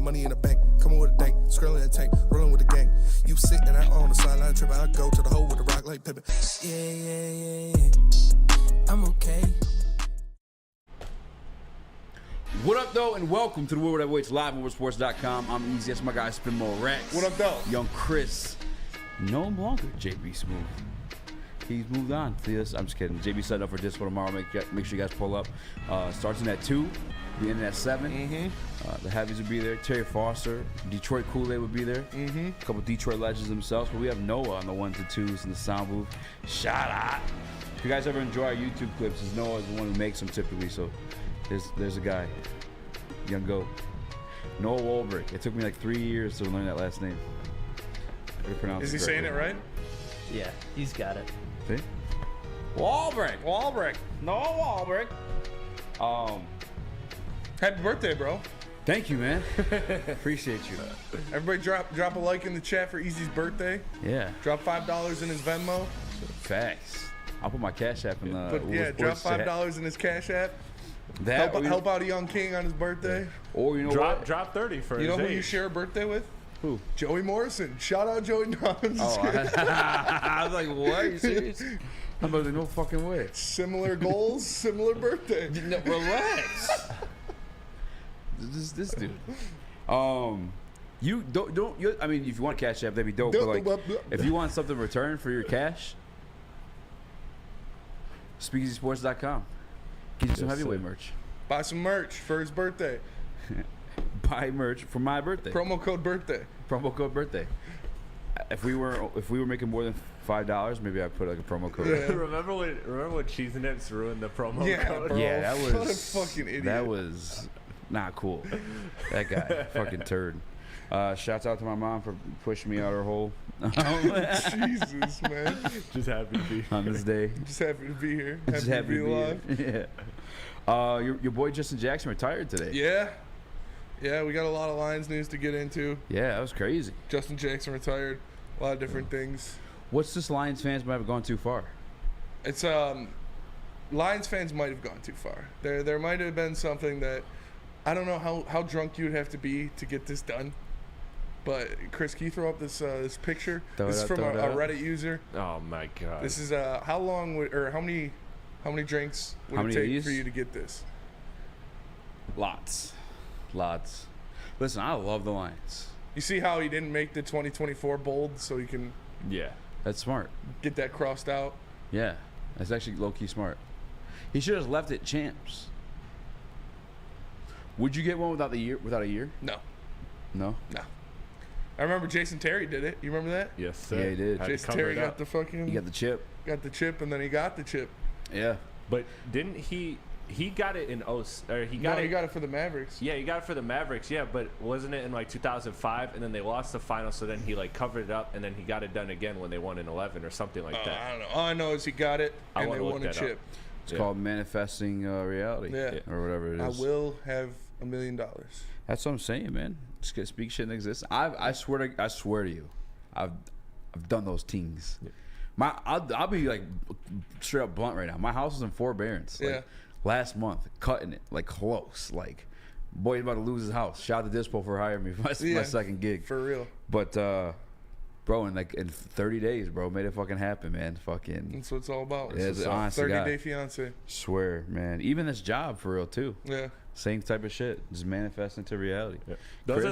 money in the bank. Coming with a dank, scrolling in a tank, rolling with the gang. You sitting out on the sideline tripping, I go to the hole with the rock like Pippin. Yeah. I'm okay. What up, though, and welcome to the Woodward Heavyweights live on WoodSports.com. I'm Eazy. That's my guy, Spin More Rex. What up, though? Young Chris. No longer JB Smooth. He's moved on. See this? I'm just kidding. JB setting up for this for tomorrow. Make sure you guys pull up. Starting at 2, the ending at 7. The Heavies will be there. Terry Foster, Detroit Kool-Aid will be there. A couple Detroit legends themselves. But we have Noah on the 1s and 2s in the sound booth. Shout out. If you guys ever enjoy our YouTube clips, Noah is the one who makes them typically. So there's a guy. Young Goat. Noah Wahlberg. It took me like 3 years to learn that last name. Is he saying it right? Yeah, he's got it. See? Wahlberg. Noah Wahlberg. Happy birthday, bro. Thank you, man. Appreciate you. Everybody drop a like in the chat for Eazy's birthday. Yeah. Drop $5 in his Venmo. Facts. I'll put my Cash App in the drop $5 in his Cash App. Help out a young king on his birthday. Or you know drop 30 for you his know who age. you share a birthday with? Who? Joey Morrison. Shout out Joey. No, I'm just kidding. I was like, what? Are you serious? I'm like, no fucking way. Similar goals, similar birthday. No, relax. this dude. You don't. I mean, if you want Cash App, that'd be dope. But like, if you want something in return for your cash, SpeakeasySports.com. Get you some heavyweight merch. Buy some merch for his birthday. Buy merch for my birthday. Promo code birthday. If we were making more than $5, maybe I'd put like a promo code. Yeah. Remember when Cheese Nips ruined the promo code? Bro. Yeah, that was what a fucking idiot. That was not cool. That guy, fucking turd. Shouts out to my mom for pushing me out her hole. Jesus, man. Just happy to be here. On this day. Just happy to be here. Just happy to be alive. Here. Yeah. Your boy Justin Jackson retired today. Yeah, we got a lot of Lions news to get into. Yeah, that was crazy. Justin Jackson retired. A lot of different things. What's this Lions fans might have gone too far? It's Lions fans might have gone too far. There might have been something that I don't know how drunk you'd have to be to get this done. But Chris, can you throw up this picture? This is from a Reddit user. Oh my god. This is how long or how many drinks would it take for you to get this? Lots. Listen, I love the Lions. You see how he didn't make the 2024 bold, so he can That's smart. get that crossed out. Yeah, that's actually low-key smart. He should have left it champs. Would you get one without a year? No. I remember Jason Terry did it. You remember that? Yes, sir. Yeah, he did. Jason Terry got the fucking. He got the chip. Got the chip, and then he got the chip. Yeah. But didn't he got it in he got it for the Mavericks. Yeah, he got it for the Mavericks. Yeah, but wasn't it in like 2005? And then they lost the final, so then he like covered it up, and then he got it done again when they won in 11 or something like that. I don't know. All I know is he got it, and they won a chip. It's called manifesting reality. Yeah. Or whatever it is. I will have $1 million. That's what I'm saying, man. Just get speak shit in existence. I swear to you, I've done those things. Yeah. I'll be like straight up blunt right now. My house was in Fort Barons. Like, last month, cutting it like close. Like, boy, about to lose his house. Shout out to Dispo for hiring me for my second gig. For real. But bro, in 30 days, bro, made it fucking happen, man. Fucking. That's what it's all about. It's 30-day fiance. Swear, man. Even this job, for real too. Yeah. Same type of shit, just manifest into reality. Yeah. Those are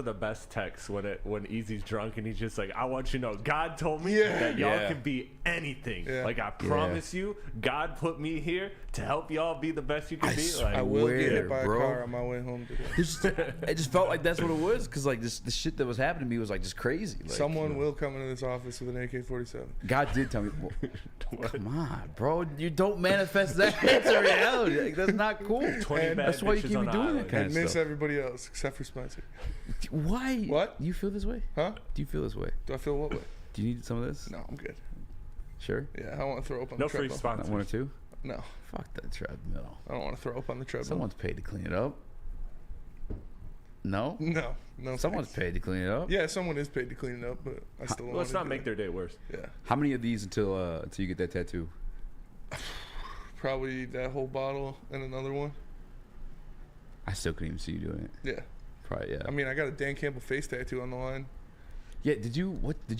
the best texts when Eazy's drunk and he's just like, I want you to know, God told me that y'all can be anything. Yeah. Like, I promise you, God put me here to help y'all be the best you can be. Like, I will get hit by a car on my way home today. It just felt like that's what it was, because like the shit that was happening to me was like just crazy. Like, someone will come into this office with an AK-47. God did tell me. Well, come on, bro, you don't manifest that into reality. Like, that's not cool. That's why you can't be doing that kind of stuff. And miss everybody else except for Spencer. Why? What? You feel this way? Huh? Do you feel this way? Do I feel what way? Do you need some of this? No, I'm good. Sure? Yeah, I don't want to throw up on no the treadmill. No free sponsors. Not one or two? No. Fuck that treadmill. I don't want to throw up on the treadmill. Someone's paid to clean it up. No? No. Someone's paid to clean it up. Yeah, someone is paid to clean it up, but I still don't. Let's not make their day worse. Yeah. How many of these until you get that tattoo? Probably that whole bottle and another one. I still couldn't even see you doing it. Yeah. Probably, yeah. I mean, I got a Dan Campbell face tattoo on the line. Yeah, did you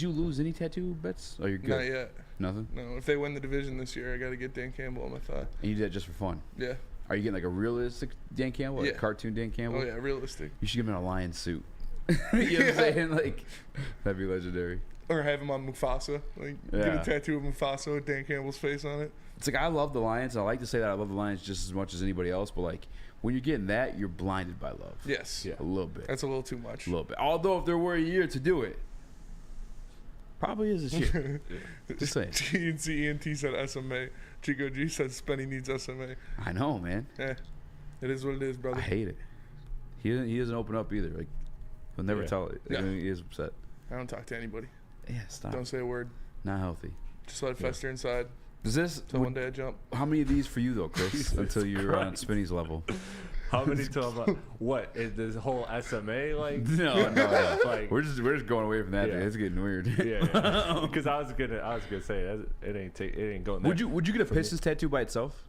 lose any tattoo bets? Oh, you're good. Not yet. Nothing? No, if they win the division this year, I got to get Dan Campbell on my thigh. And you did that just for fun? Yeah. Are you getting like a realistic Dan Campbell? Like a cartoon Dan Campbell? Oh, yeah, realistic. You should give him a lion suit. You know what I'm saying? Like, that'd be legendary. Or have him on Mufasa. Like, get a tattoo of Mufasa with Dan Campbell's face on it. It's like, I love the Lions. I like to say that I love the Lions just as much as anybody else, but like, when you're getting that, you're blinded by love. Yes. Yeah. A little bit. That's a little too much. A little bit. Although, if there were a year to do it, probably is this year. Just saying. GNC ENT said SMA. Chico G said Spenny needs SMA. I know, man. Yeah. It is what it is, brother. I hate it. He doesn't open up either. Like, he'll never tell it. Like, he is upset. I don't talk to anybody. Yeah, stop. Don't say a word. Not healthy. Just let it fester inside. Does this? Till one day I jump. How many of these for you though, Chris? Until you're on Spinny's level. How many to about what is this whole SMA like? No. Like, we're just going away from that. Yeah. It's getting weird. Yeah. Because I was gonna say it ain't going there. Would you get a Pistons tattoo by itself?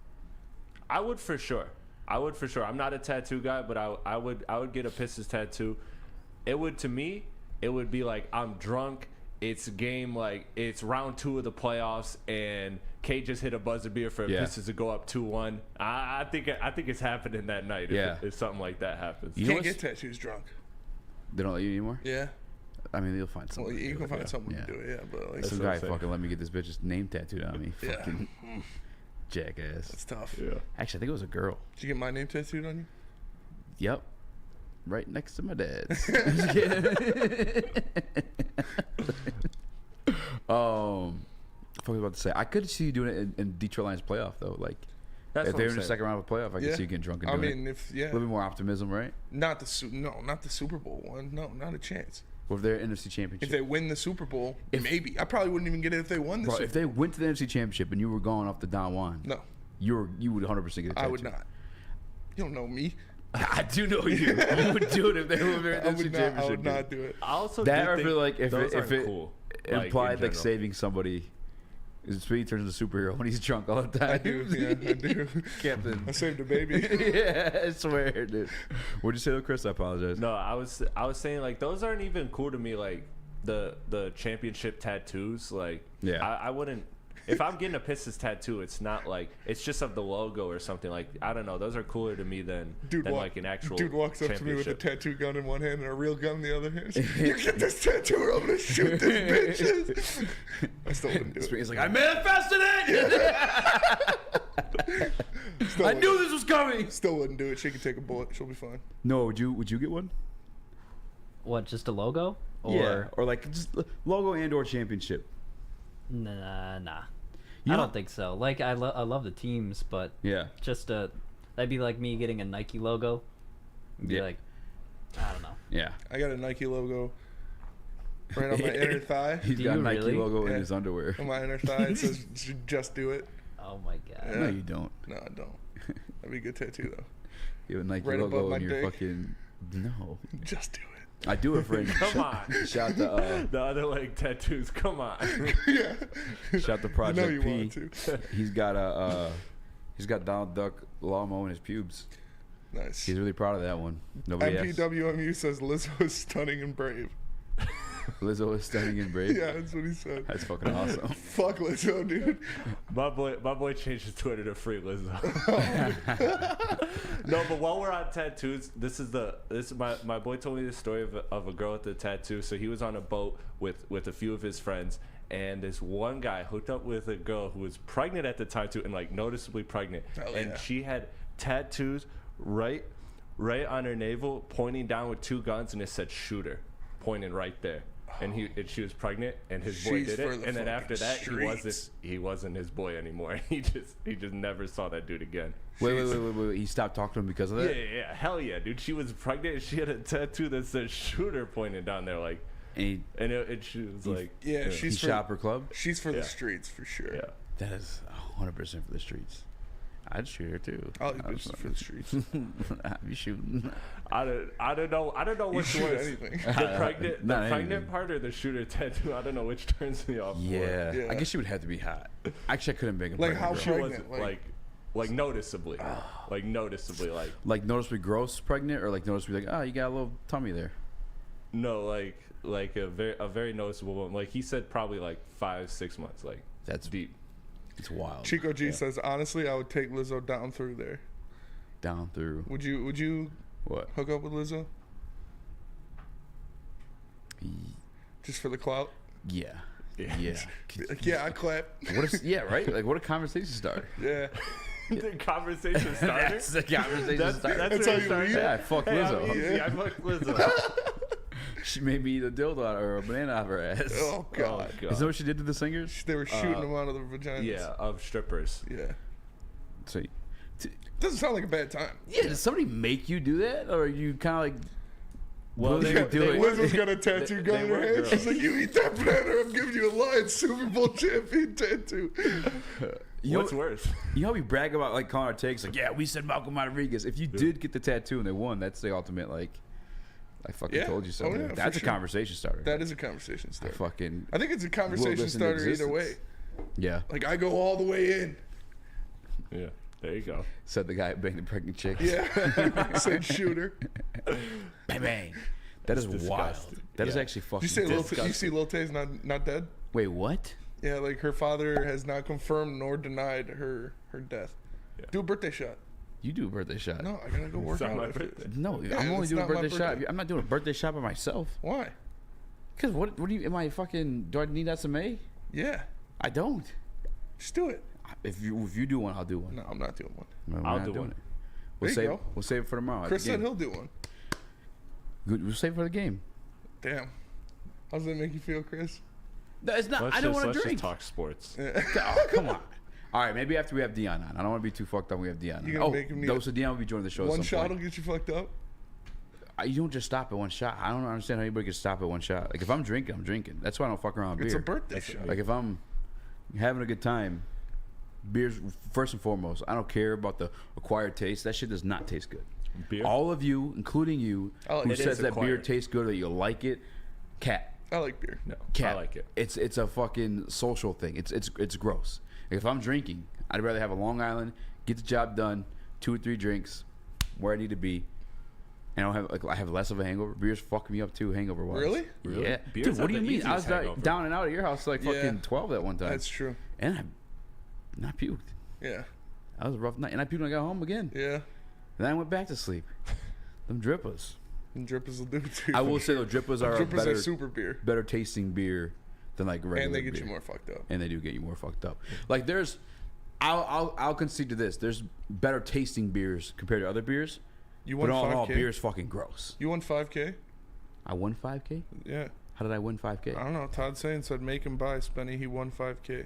I would for sure. I'm not a tattoo guy, but I would get a Pistons tattoo. It would be like I'm drunk. It's game, like it's round 2 of the playoffs, and K just hit a buzzer beater for Pistons to go up 2-1. I think it's happening that night. If something like that happens. You can't get tattoos drunk. They don't let you anymore. Yeah. I mean, you'll find something. Well, you can find something to do it. Yeah, but like some guy fucking let me get this bitch's name tattooed on me. Yeah. Fucking jackass. That's tough. Yeah. Actually, I think it was a girl. Did you get my name tattooed on you? Yep. Right next to my dad's. What was I about to say? I could see you doing it in Detroit Lions playoff though. Like, if they're in the second round of a playoff, I could see you getting drunk and doing it. A little bit more optimism, right? Not the Super Bowl one. No, not a chance. Or if they're NFC Championship. If they win the Super Bowl, maybe. I probably wouldn't even get it if they won the Super Bowl. If they went to the NFC Championship and you were going off the Don Juan, no, you would 100% get a tattoo. I would not. You don't know me. I do know you. You would do it if they were in the NFC Championship. I would not do it. I also that or feel like if it cool. implied like saving somebody. Speedy turns into a superhero when he's drunk all the time. I do, yeah, I do. Captain. I saved a baby. Yeah, I swear, dude. What'd you say though, Chris? I apologize. No, I was saying like those aren't even cool to me. Like the championship tattoos. Like I wouldn't. If I'm getting a Pistons tattoo, it's not like it's just of the logo or something. Like I don't know. Those are cooler to me than like an actual. Dude walks up to me with a tattoo gun in one hand and a real gun in the other hand. You get this tattoo, or I'm gonna shoot this bitch. I still wouldn't do it. He's like, I manifested it. I knew this was coming. Still wouldn't do it. She can take a bullet. She'll be fine. No, would you get one? What? Just a logo? Or like just logo and or championship. Nah. You I don't think so. Like I love the teams, but yeah, just that'd be like me getting a Nike logo. It'd be like, I don't know. Yeah, I got a Nike logo right on my inner thigh. He's got a Nike logo in his underwear. On my inner thigh, it says "Just do it." Oh my god. Yeah. No, you don't. No, I don't. That'd be a good tattoo though. You have a Nike right logo in your dick. fucking no. Just do it. I do it for him. Come on. Shout the other leg tattoos. Come on. Yeah. Shout the Project you P. want to. He's got Donald Duck lawnmower in his pubes. Nice. He's really proud of that one. Nobody asked. MPWMU says Lizzo is stunning and brave. Lizzo is stunning and brave. Yeah, that's what he said. That's fucking awesome. Fuck Lizzo, dude. My boy changed his Twitter to free Lizzo. No, but while we're on tattoos, this is my boy told me this story of a girl with a tattoo. So he was on a boat with a few of his friends, and this one guy hooked up with a girl who was pregnant at the time too, and like noticeably pregnant. And she had tattoos right on her navel, pointing down with 2 guns, and it said "shooter," pointing right there. And she was pregnant, and his boy did it. And then after that, he wasn't his boy anymore. He just never saw that dude again. Wait. He stopped talking to him because of that? Yeah. Hell yeah, dude. She was pregnant, and she had a tattoo that said "shooter" pointed down there, like. And she was like, yeah, she's for shop her club. She's for the streets for sure. Yeah, that is 100% for the streets. I'd shoot her too. I'll be for the streets. I'd be shooting. I don't know which one. Anything. The pregnant part or the shooter tattoo. I don't know which turns me off. Yeah. I guess she would have to be hot. Actually, I couldn't make a like how she pregnant. was like like noticeably, like noticeably gross pregnant, or like noticeably like, oh, you got a little tummy there. No, like a very noticeable one. Like he said, probably like 5-6 months. Like That's deep. It's wild. Chico G says, honestly, I would take Lizzo down through there. Down through. Would you What? hook up with Lizzo? Just for the clout? Yeah. Yeah. Yeah. Like, yeah, I clap. Yeah, right? Like, what a conversation starter. Yeah. The conversation starter. That's the conversation starter. That's where how it you started. lead? Yeah, fuck Hey, Lizzo. I'm Eazy. I fuck Lizzo. She made me eat a dildo out or a banana out of her ass. Oh, God. Is that what she did to the singers? They were shooting them out of their vaginas. Yeah, of strippers. Yeah. So, Doesn't sound like a bad time. yeah, did somebody make you do that? Or you kind of like. Well, willingly they do it? Lizzo's got a tattoo gun in her were hand. girls. She's like, you eat that banana, I'm giving you a Lions Super Bowl champion tattoo. You What's know, worse? you know how we brag about like calling our takes like, yeah, we said Malcolm Rodriguez. If you did get the tattoo and they won, that's the ultimate like, I fucking Yeah. told you so. Oh, yeah, That's for a sure. conversation starter. That is a conversation starter. Fucking I think it's a conversation listen to starter either way. existence. Yeah. Like, I go all the way in. Yeah, there you go. Said the guy who banged the pregnant chick. Yeah. Said shooter. Bang bang. That is wild. disgusting. That is Yeah. actually fucking. Did you say disgusting. you see Lil Tay's not dead? Wait, what? Yeah, like her father has not confirmed nor denied her death. Yeah. Do a birthday shot. You do a birthday shot. No, I gotta go work It's not out. my after birthday. this. No, Yeah, I'm only it's doing a not my birthday shot. birthday. I'm not doing a birthday shot by myself. Why? Cause what do you? Am I fucking? Do I need SMA? Yeah, I don't. just do it. If you do one, I'll do one. No, I'm not doing one. No, we're I'll not do doing one. it. We'll There you save. go. We'll save it for tomorrow. at Chris the said game. he'll do one. Good. We'll save it for the game. Damn. How does that make you feel, Chris? No, it's not. I don't want to Let's drink. just talk sports. Oh, come on. All right, maybe after we have Dion on. I don't want to be too fucked up when we have Dion on. You gonna make him need so Dion will be joining the show. One at some shot point. will get you fucked up. You don't just stop at one shot. I don't understand how anybody can stop at one shot. Like if I'm drinking, I'm drinking. That's why I don't fuck around with It's a beer. birthday shot. Like if I'm having a good time, beer's first and foremost. I don't care about the acquired taste. That shit does not taste good. Beer? All of you, including you, Oh, who it says is that beer acquired. tastes good or that you like it, cat. I like beer. No, Cat. I like it. It's a fucking social thing. It's gross. Like if I'm drinking, I'd rather have a Long Island, get the job done, 2 or 3 drinks, where I need to be, and I have less of a hangover. Beer's fucking me up too, hangover wise. Really? Really? Yeah. Beer's Dude, what do not you the mean? I was easiest hangover. down and out at your house like Yeah. fucking 12 that one time, That's true. and I not puked. Yeah. That was a rough night, and I puked when I got home again. Yeah. And then I went back to sleep. Them drippers. And drippers will do it too. I will say though, drippers are a Drippers are better, super beer. better tasting beer than like regular And they get beer. you more fucked up. And they do get you more fucked up. Like there's, I'll concede to this. There's better tasting beers compared to other beers. You But won all in all, 5K? beer's fucking gross. You won 5K? I won 5K. Yeah. How did I win 5K? I don't know. Todd Sane said make him buy Spenny. He won 5K.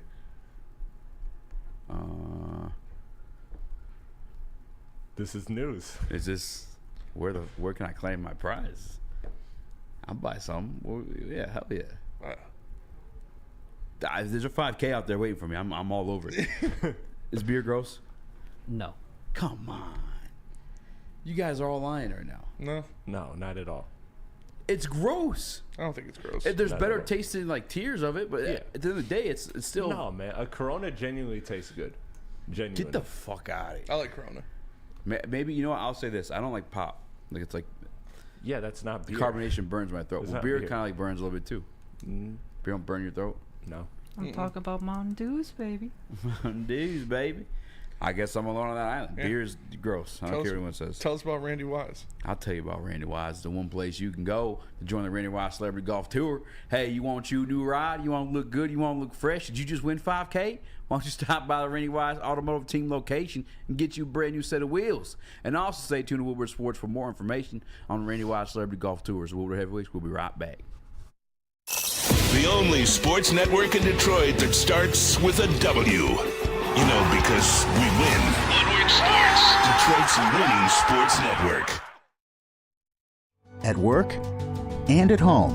This is news. Is this where can I claim my prize? I'll buy some. Well, yeah, hell yeah. There's a 5K out there waiting for me. I'm all over it. Is beer gross? No. Come on. You guys are all lying right now. No, No, not at all. It's gross. I don't think it's gross. There's Not better at all. tasting like tiers of it, but Yeah. at the end of the day, it's still. No, man. A Corona genuinely tastes good. Genuinely. Get the fuck out of here. I like Corona. Maybe you know what? I'll say this. I don't like pop. Like it's like Yeah, that's not beer. carbonation burns my throat. It's Well, not beer beer. kind of like burns a little bit too. Beer don't burn your throat. No. I'm talking about Mountain Dews, baby. Dudes, baby. I guess I'm alone on that island. Yeah. Beer is gross. I don't care what anyone says. Tell us about Randy Wise. I'll tell you about Randy Wise. It's the one place you can go to join the Randy Wise Celebrity Golf Tour. Hey, you want your new ride? You want to look good? You want to look fresh? Did you just win 5K? Why don't you stop by the Randy Wise Automotive Team location and get you a brand new set of wheels? And also stay tuned to Woodward Sports for more information on the Randy Wise Celebrity Golf Tours. Woodward Heavyweights. We'll be right back. The only sports network in Detroit that starts with a W. You know, because we win. Woodward Sports. Detroit's winning sports network. At work and at home.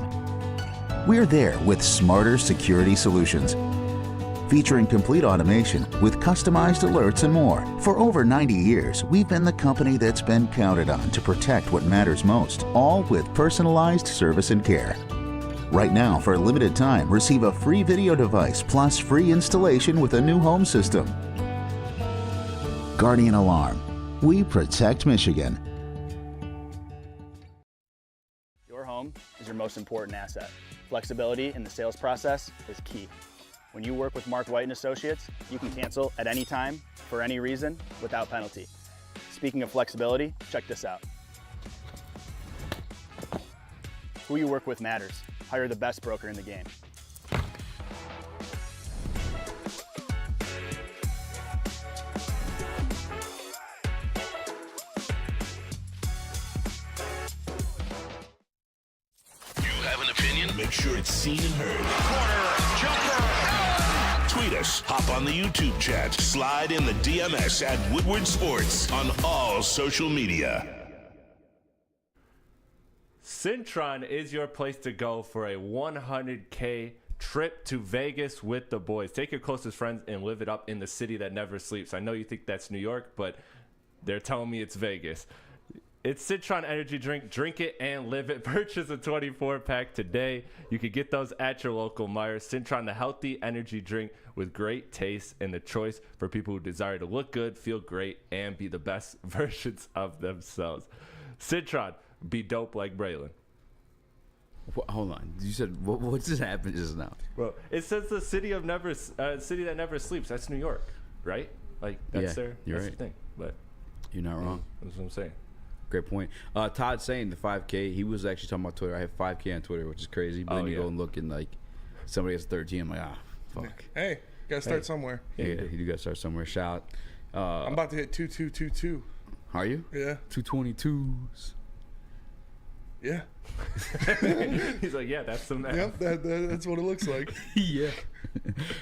We're there with smarter security solutions. Featuring complete automation with customized alerts and more. For over 90 years, we've been the company that's been counted on to protect what matters most, all with personalized service and care. Right now, for a limited time, receive a free video device plus free installation with a new home system. Guardian Alarm. We protect Michigan. Your home is your most important asset. Flexibility in the sales process is key. When you work with Mark White & Associates, you can cancel at any time, for any reason, without penalty. Speaking of flexibility, check this out. Who you work with matters. Hire the best broker in the game. Make sure it's seen and heard. Corner, jumper. Tweet us, hop on the YouTube chat, slide in the DMS at Woodward Sports on all social media. Cintron is your place to go for a 100K trip to Vegas with the boys. Take your closest friends and live it up in the city that never sleeps. I know you think that's New York, but they're telling me it's Vegas. It's Cintron Energy Drink. Drink it and live it. Purchase a 24-pack today. You can get those at your local Myers. Cintron, the healthy energy drink with great taste and the choice for people who desire to look good, feel great, and be the best versions of themselves. Cintron, be dope like Braylon. Hold on. You said what just happened just now? Well, it says the city that never sleeps. That's New York, right? Like that's you're that's right. the thing. But You're not wrong. that's what I'm saying. Great point. Todd saying the 5K. He was actually talking about Twitter. I have 5K on Twitter, which is crazy. But then you go and look and like somebody has 13. I'm like, fuck. Hey, gotta start somewhere. Yeah, you do gotta start somewhere. Shout. I'm about to hit 2222. Are you? Yeah. 222s. Yeah. He's like, yeah, that's the math. Yep. That's what it looks like. Yeah.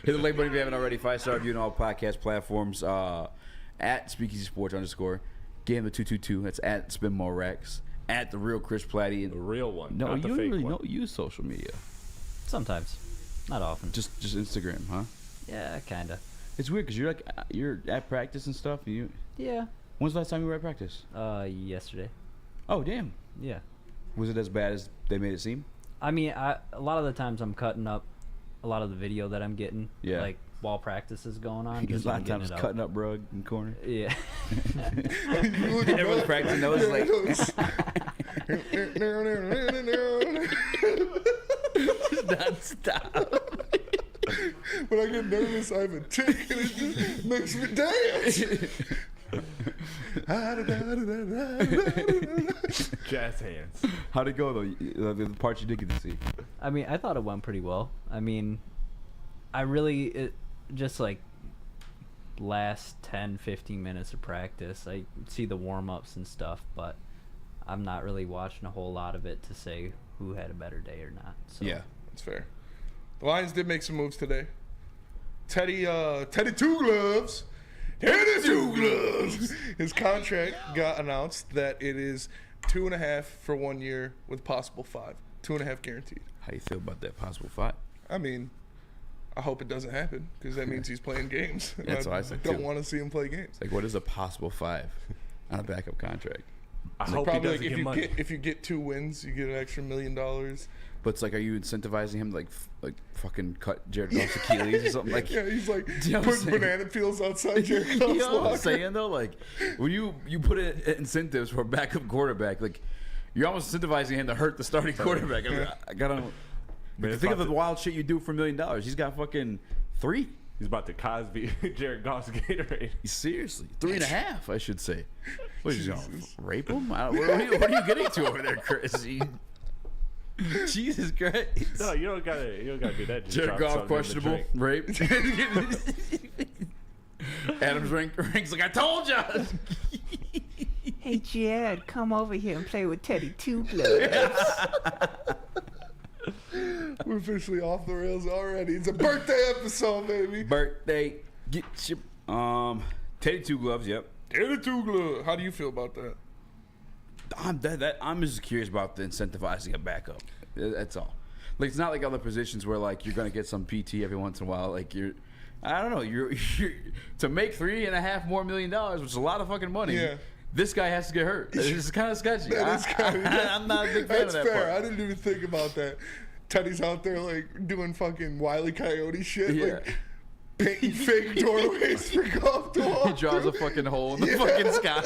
Hit the like button if you haven't already. 5-star review on all podcast platforms. At Speakeasy Sports _ Game the 222. That's at Spin More Rex. At the real Chris Platte. The real one. No, not the you fake really one. don't use social media. Sometimes, not often. Just Instagram, huh? Yeah, kinda. It's weird because you're at practice and stuff. And you. Yeah. When's the last time you were at practice? Yesterday. Oh damn. Yeah. Was it as bad as they made it seem? I mean, a lot of the times I'm cutting up a lot of the video that I'm getting. Yeah. Like while practice is going on. Because Just a lot I'm of getting times it out. cutting up rug in the corner. Yeah. Everyone's practicing those like. Non-stop. When I get nervous, I have a tick and it just makes me dance. Jazz hands. How'd it go though? The parts you did get to see. I mean, I thought it went pretty well. I mean, just like last 10-15 minutes of practice, I see the warm-ups and stuff, but I'm not really watching a whole lot of it to say who had a better day or not. So. Yeah, that's fair. The Lions did make some moves today. Teddy Two Gloves. Teddy Two Gloves. His contract got announced that it is 2.5 for 1 year with possible 5. 2.5 guaranteed. How you feel about that possible fight? I mean, I hope it doesn't happen because that means he's playing games. That's what I said, don't too. want to see him play games. Like, what is a possible 5 on a backup contract? I hope he Probably doesn't like get money. if you get 2 wins, you get an extra $1 million. But it's like, are you incentivizing him to like fucking cut Jared Goff's Achilles or something? Like, Yeah, he's like you know what I'm putting saying? banana peels outside Jared you Goff's know what I'm locker. saying though? Like, when you put in incentives for a backup quarterback, like you're almost incentivizing him to hurt the starting quarterback. I mean, I gotta. Man, Think of the wild shit you do for $1 million. He's got fucking 3. He's about to Cosby Jared Goff's Gatorade. Seriously, 3.5, I should say. What is he gonna rape him? What are you getting to over there, Chris? Jesus Christ! No, you don't gotta do that. Just Jared drop Goff something in the questionable drink. rape. Adams ranks like I told you. Hey, Jared, come over here and play with Teddy Two Gloves. We're officially off the rails already. It's a birthday episode, baby. Birthday, get your Teddy Two Gloves. Yep. Teddy Two Gloves. How do you feel about that? I'm just curious about the incentivizing a backup. That's all. Like, it's not like other positions where like you're gonna get some PT every once in a while. Like I don't know. You're to make $3.5 more million, which is a lot of fucking money. Yeah. This guy has to get hurt. It's kind of sketchy. I'm not a big fan That's of that fair. part. I didn't even think about that. Teddy's out there like doing fucking Wile E. Coyote shit. Yeah. Like, painting fake doorways for golf to walk He draws a through. fucking hole in the fucking sky.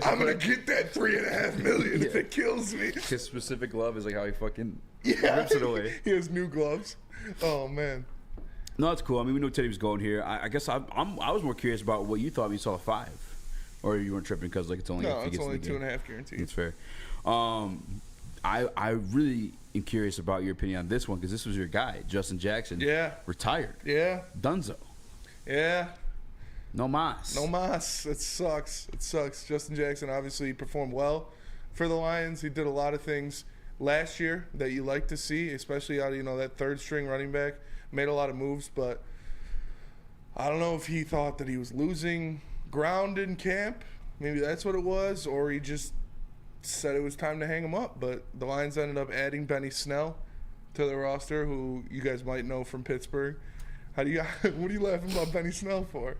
I'm gonna get that $3.5 million if it kills me. His specific glove is like how he fucking Yeah. rips it away. He has new gloves. Oh man. No, that's cool. I mean, we knew Teddy was going here. I guess I was more curious about what you thought when you saw the 5, or you weren't tripping because like it's only No, if he it's gets only in the game. 2.5 guaranteed. That's fair. I really am curious about your opinion on this one because this was your guy, Justin Jackson. Yeah. Retired. Yeah. Dunzo. Yeah. No mas. No mas. It sucks. It sucks. Justin Jackson obviously performed well for the Lions. He did a lot of things last year that you like to see, especially out of that third string running back. Made a lot of moves, but I don't know if he thought that he was losing ground in camp. Maybe that's what it was, or he just said it was time to hang him up. But the Lions ended up adding Benny Snell to the roster, who you guys might know from Pittsburgh. What are you laughing about Benny Snell for?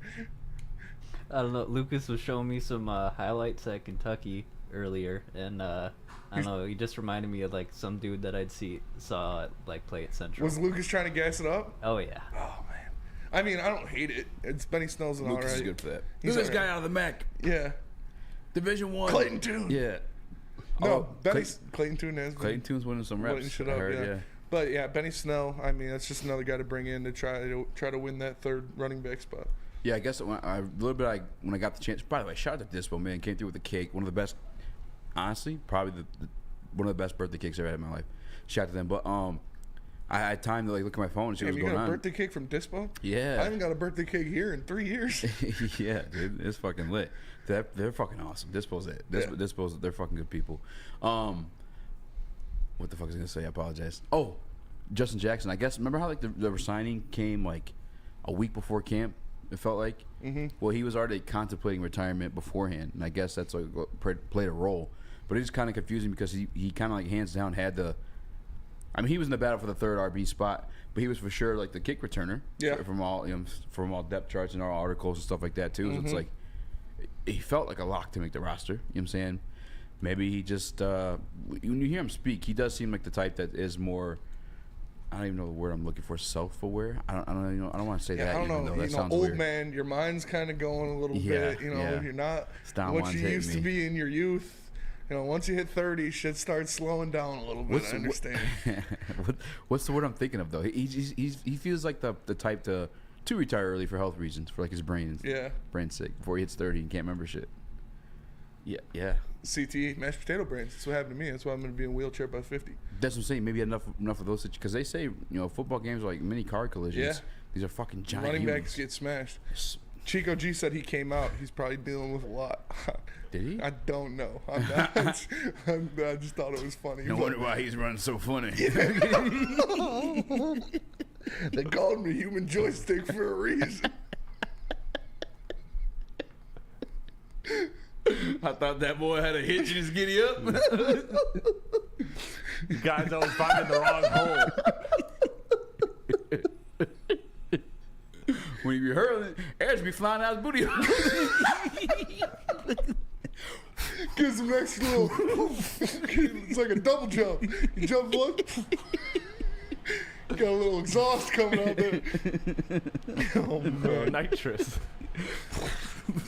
I don't know. Lucas was showing me some highlights at Kentucky earlier, and I don't know. He just reminded me of like some dude that saw like play at Central. Was Lucas trying to gas it up? Oh yeah. Oh man. I mean, I don't hate it. It's Benny Snell's an Lucas alright. is good for that. He's Look at this alright. guy out of the MAC. Yeah. Division 1. Clayton Tune. Yeah. No, Oh, Clayton Tune has been Clayton Tune's winning some reps. lighting shit I up, heard, yeah. But yeah, Benny Snell. I mean, that's just another guy to bring in to try to win that third running back spot. Yeah, I guess when I got the chance. By the way, shout out to Dispo, man. Came through with a cake. One of the best, honestly, probably one of the best birthday cakes I've had in my life. Shout out to them. But I had time to like look at my phone and see what was You going got a on. birthday cake from Dispo? Yeah. I haven't got a birthday cake here in 3 years. Yeah, dude, it's fucking lit. They're fucking awesome. Dispo's it. Dispo's they're fucking good people. What the fuck was I gonna say? I apologize. Oh, Justin Jackson. I guess remember how like the signing came like a week before camp. It felt like. Mm-hmm. Well, he was already contemplating retirement beforehand, and I guess that's like what played a role. But it's kind of confusing because he kind of like hands down had the. I mean, he was in the battle for the third RB spot, but he was for sure like the kick returner. Yeah. From all depth charts and all articles and stuff like that too. So it's like he felt like a lock to make the roster. You know what I'm saying? Maybe he just when you hear him speak, he does seem like the type that is more. I don't even know the word I'm looking for. Self-aware. I don't want to say that. I don't even know. though that sounds old weird. man, your mind's kind of going a little Yeah, bit. yeah. You're not Stan what Juan's you hitting used to me. be in your youth. Once you hit 30, shit starts slowing down a little bit. I understand. What's the word I'm thinking of though? He feels like the type to retire early for health reasons, for like his brain's sake, before he hits 30 and can't remember shit. Yeah. CTE, mashed potato brains. That's what happened to me. That's why I'm going to be in a wheelchair by 50. That's what I'm saying. Maybe enough of those because they say football games are like mini car collisions. Yeah. These are fucking giant Running humans. backs get smashed. Chico G said he came out. He's probably dealing with a lot. Did he? I don't know. I'm not. I just thought it was funny. No wonder why he's running so funny. They called me human joystick for a reason. I thought that boy had a hitch in his giddy up. You guys always finding the wrong hole. When you be hurling, airs be flying out his booty. Gives him next little. It's like a double jump. You jump one. Got a little exhaust coming out there. Oh man, Nitrous.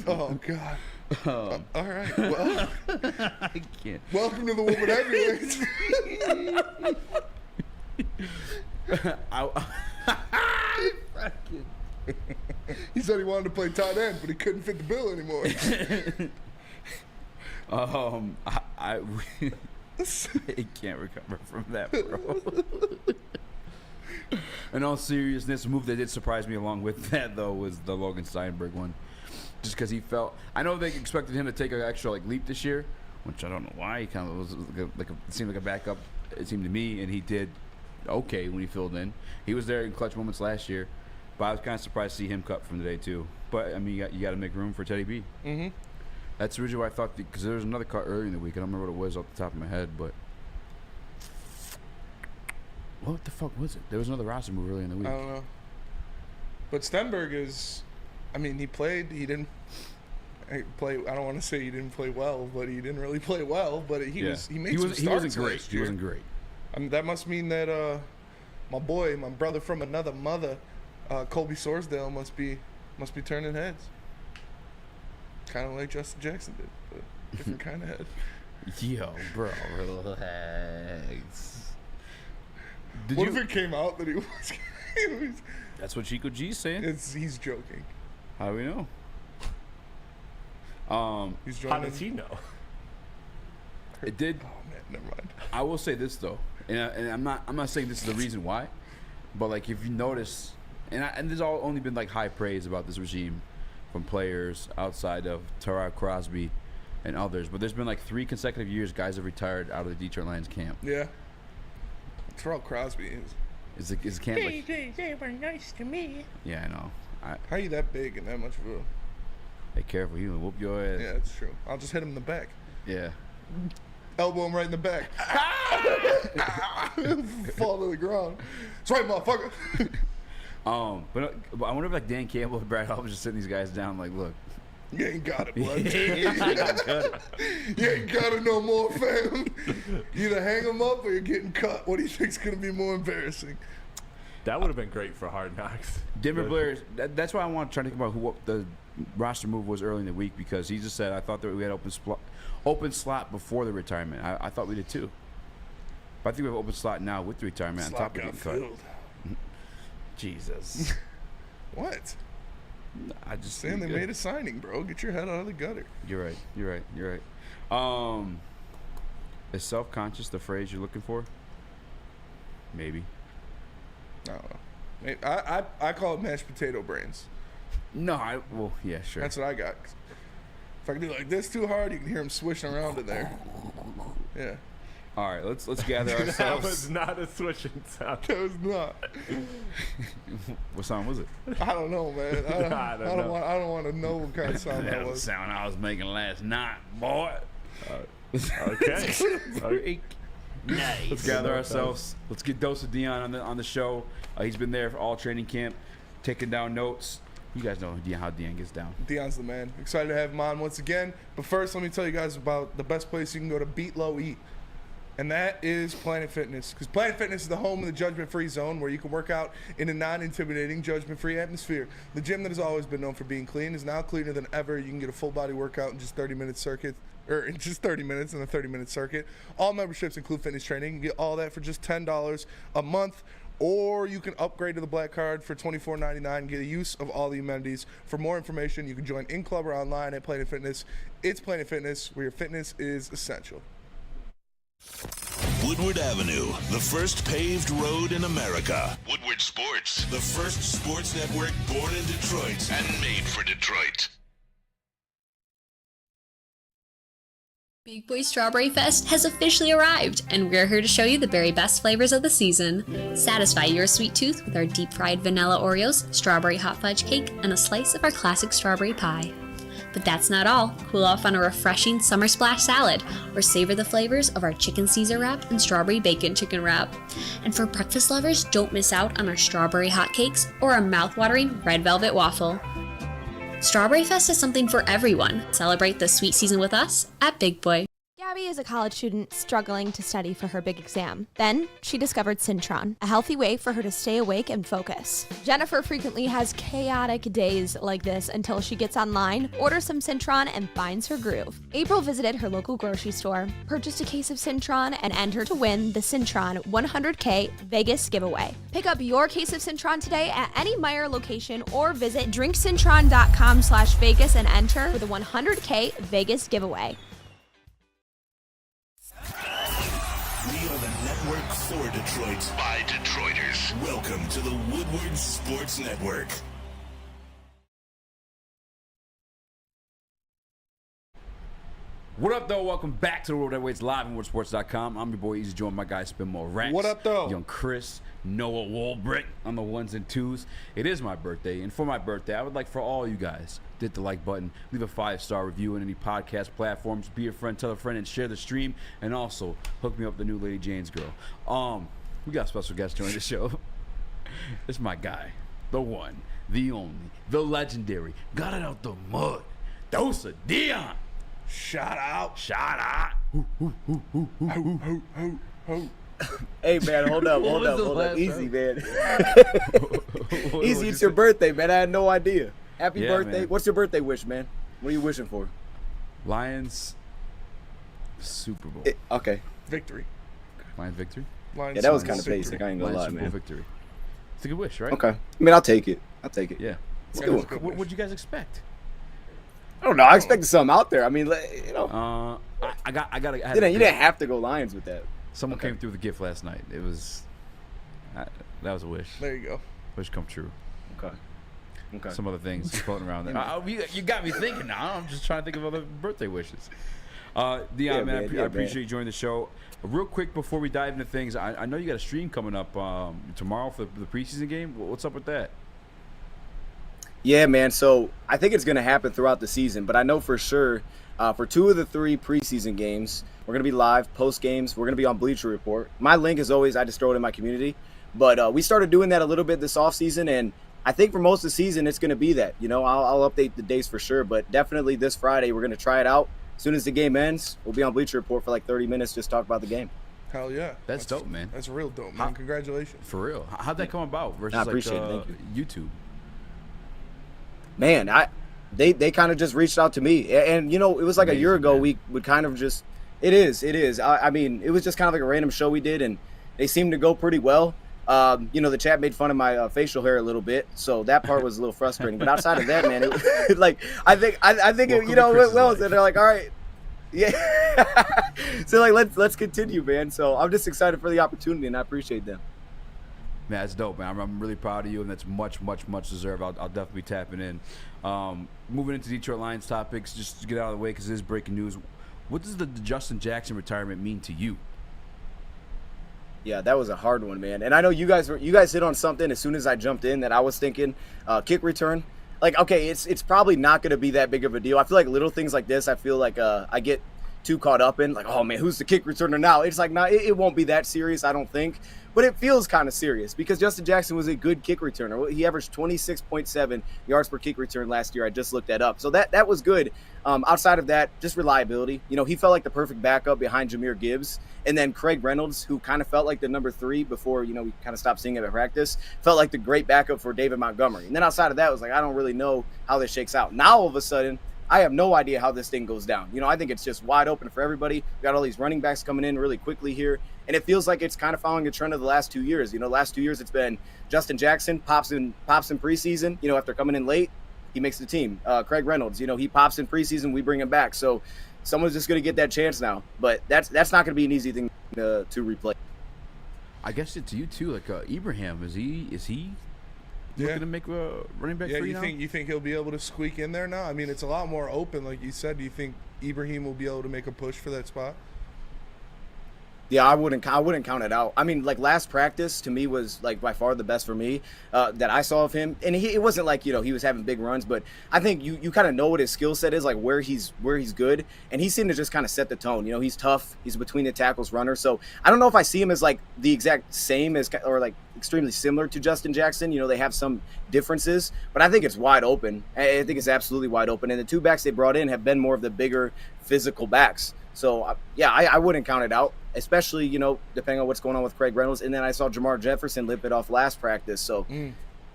Oh god. All right. Well, I can't. welcome to the Woodward Heavyweights. He said he wanted to play tight end, but he couldn't fit the bill anymore. I can't recover from that, bro. In all seriousness, a move that did surprise me along with that, though, was the Logan Steinberg one. Just because he felt... I know they expected him to take an extra leap this year, which I don't know why. He kind of was it seemed like a backup, it seemed to me, and he did okay when he filled in. He was there in clutch moments last year, but I was kind of surprised to see him cut from today, too. But, I mean, you got to make room for Teddy B. Mm-hmm. That's originally what I thought, because there was another cut earlier in the week. I don't remember what it was off the top of my head, but... What the fuck was it? There was another roster move earlier in the week. I don't know. But Stenberg is... I mean, he played. He didn't play... I don't want to say he didn't play well, but he didn't really play well. But he made some starts He wasn't great. last He year. wasn't great. I mean, that must mean that my brother from another mother, Colby Sorsdale must be turning heads. Kind of like Justin Jackson did, but different kind of head. Yo, bro, relax. What if it came out that he was? That's what Chico G's saying. He's joking. How do we know? He's How joking. does he know? It did. Oh man, never mind. I will say this though, and I'm not saying this is the reason why, but like if you notice, and there's all only been like high praise about this regime from players outside of Terrell Crosby and others, but there's been like 3 consecutive years guys have retired out of the Detroit Lions camp. Yeah. Terrell Crosby Is the camp like? They were nice to me. Yeah, I know. How are you that big and that much of a? Hey, careful, you gonna whoop your ass. Yeah, that's true. I'll just hit him in the back. Yeah. Elbow him right in the back. Fall to the ground. That's right, motherfucker. But I wonder if like Dan Campbell and Brad Huff was just sitting these guys down, like, look. You ain't got it, bud. You ain't got it no more, fam. You either hang him up or you're getting cut. What do you think's gonna be more embarrassing? That would have been great for Hard Knocks. Denver Blair. That's why I want to try to think about what the roster move was early in the week, because he just said I thought that we had open slot before the retirement. I thought we did too. But I think we have open slot now with the retirement on top of getting cut. Jesus. What? I just saying they made a signing, bro. Get your head out of the gutter. You're right. Is self-conscious the phrase you're looking for? Maybe. I don't know. Maybe, I call it mashed potato brains. No, well, yeah, sure. That's what I got. If I can do like this too hard, you can hear him swishing around in there. Yeah. All right, let's gather ourselves. That was not a swishing sound. That was not. What sound was it? I don't know, man. I don't want to know what kind of sound that was. The sound I was making last night, boy. Okay. Nice. Let's gather ourselves. Let's get Dose of Dion on the show. He's been there for all training camp, taking down notes. You guys know how Dion gets down. Dion's the man. Excited to have him on once again. But first, let me tell you guys about the best place you can go to beat low eat. And that is Planet Fitness. Because Planet Fitness is the home of the judgment-free zone where you can work out in a non-intimidating, judgment-free atmosphere. The gym that has always been known for being clean is now cleaner than ever. You can get a full-body workout in just 30-minute circuit, or in just 30 minutes in a 30-minute circuit. All memberships include fitness training. You can get all that for just $10 a month. Or you can upgrade to the Black Card for $24.99 and get a use of all the amenities. For more information, you can join in club or online at Planet Fitness. It's Planet Fitness, where your fitness is essential. Woodward Avenue, the first paved road in America. Woodward Sports, the first sports network born in Detroit and made for Detroit. Big Boy Strawberry Fest has officially arrived, and we're here to show you the very best flavors of the season. Satisfy your sweet tooth with our deep-fried vanilla Oreos, strawberry hot fudge cake, and a slice of our classic strawberry pie. But that's not all. Cool off on a refreshing summer splash salad, or savor the flavors of our chicken Caesar wrap and strawberry bacon chicken wrap. And for breakfast lovers, don't miss out on our strawberry hotcakes or our mouth-watering red velvet waffle. Strawberry Fest is something for everyone. Celebrate the sweet season with us at Big Boy. Gabby is a college student struggling to study for her big exam. Then she discovered Syntron, a healthy way for her to stay awake and focus. Jennifer frequently has chaotic days like this until she gets online, orders some Syntron, and finds her groove. April visited her local grocery store, purchased a case of Syntron, and entered to win the Syntron 100K Vegas giveaway. Pick up your case of Syntron today at any Meijer location or visit drinksyntron.com/Vegas and enter for the 100K Vegas giveaway. We are the network for Detroit, by Detroiters. Welcome to the Woodward Sports Network. What up, though? Welcome back to the World Heavyweights live on WoodSports.com. I'm your boy Eazy, joined by my guy Spin More Ranks. What up, though? Young Chris, Noah Walbrick on the ones and twos. It is my birthday, and for my birthday, I would like for all you guys to hit the like button, leave a 5-star review on any podcast platforms, be a friend, tell a friend, and share the stream, and also hook me up with the new Lady Jane's girl. We got a special guest joining the show. It's my guy, the one, the only, the legendary, got it out the mud, Dose of Dion. Shout out. Shout out. Ho, ho, ho, ho. Hey man, hold up. Easy, man. Easy, it's your birthday, man. I had no idea. Happy birthday. Man. What's your birthday wish, man? What are you wishing for? Lions Super Bowl. Okay. Victory. Lions victory. Lions Yeah, that was Super kind of Bowl basic. I ain't gonna Lions lie, Super Bowl man. victory. It's a good wish, right? Okay. I mean, I'll take it. Yeah. It's a good one. What'd you guys expect? I don't know. I expected something out there. I mean, you know. I had You didn't have to go Lions with that. Someone came through with a gift last night. It was that was a wish. There you go. Wish come true. Okay. Some other things floating around there. You got me thinking now. I'm just trying to think of other birthday wishes. Dion, man, I appreciate you joining the show. Real quick before we dive into things, I know you got a stream coming up tomorrow for the preseason game. What's up with that? Yeah, man. So I think it's going to happen throughout the season, but I know for sure for 2 of the 3 preseason games, we're going to be live post games. We're going to be on Bleacher Report. My link is always I just throw it in my community, but we started doing that a little bit this offseason, and I think for most of the season it's going to be that. You know, I'll update the dates for sure, but definitely this Friday we're going to try it out. As soon as the game ends, we'll be on Bleacher Report for like 30 minutes, just talk about the game. Hell yeah. That's dope, man. That's real dope, man. Congratulations. For real. How'd that come about versus I appreciate it. Thank you. YouTube? Man, they kind of just reached out to me, and you know, it was like Amazing, a year ago. man. We would kind of just, it is. I mean, it was just kind of like a random show we did, and they seemed to go pretty well. You know, the chat made fun of my facial hair a little bit, so that part was a little frustrating. But outside of that, man, it like I think it, you know, went well. So they're like, all right, yeah. So like let's continue, man. So I'm just excited for the opportunity, and I appreciate them. Man, that's dope, man. I'm really proud of you, and that's much deserved. I'll definitely be tapping in. Moving into Detroit Lions topics, just to get out of the way because it is breaking news. What does the Justin Jackson retirement mean to you? Yeah, that was a hard one, man. And I know you guys hit on something as soon as I jumped in that I was thinking kick return. Like, okay, it's probably not going to be that big of a deal. I feel like little things like this, I feel like I get too caught up in, like, oh man, who's the kick returner now? It's like, nah, it won't be that serious, I don't think. But it feels kind of serious because Justin Jackson was a good kick returner. He averaged 26.7 yards per kick return last year. I just looked that up. So that was good. Outside of that, just reliability. You know, he felt like the perfect backup behind Jahmyr Gibbs. And then Craig Reynolds, who kind of felt like the number 3 before, you know, we kind of stopped seeing him at practice, felt like the great backup for David Montgomery. And then outside of that, it was like, I don't really know how this shakes out. Now, all of a sudden, I have no idea how this thing goes down. You know, I think it's just wide open for everybody. We got all these running backs coming in really quickly here. And it feels like it's kind of following a trend of the last 2 years. You know, last 2 years it's been Justin Jackson pops in preseason. You know, after coming in late, he makes the team. Craig Reynolds, you know, he pops in preseason, we bring him back. So someone's just going to get that chance now. But that's not going to be an easy thing to replace. I guess it's you too. Like Ibrahim, is he looking to make a running back? Yeah, free now? you think he'll be able to squeak in there now? I mean, it's a lot more open, like you said. Do you think Ibrahim will be able to make a push for that spot? Yeah, I wouldn't count it out. I mean, like last practice to me was like by far the best for me that I saw of him. And it wasn't like, you know, he was having big runs, but I think you kind of know what his skill set is, like where he's good. And he seemed to just kind of set the tone. You know, he's tough. He's between the tackles runner. So I don't know if I see him as like the exact same as or like extremely similar to Justin Jackson. You know, they have some differences, but I think it's wide open. I think it's absolutely wide open. And the 2 backs they brought in have been more of the bigger physical backs. So, yeah, I wouldn't count it out, especially, you know, depending on what's going on with Craig Reynolds. And then I saw Jamar Jefferson limp it off last practice. So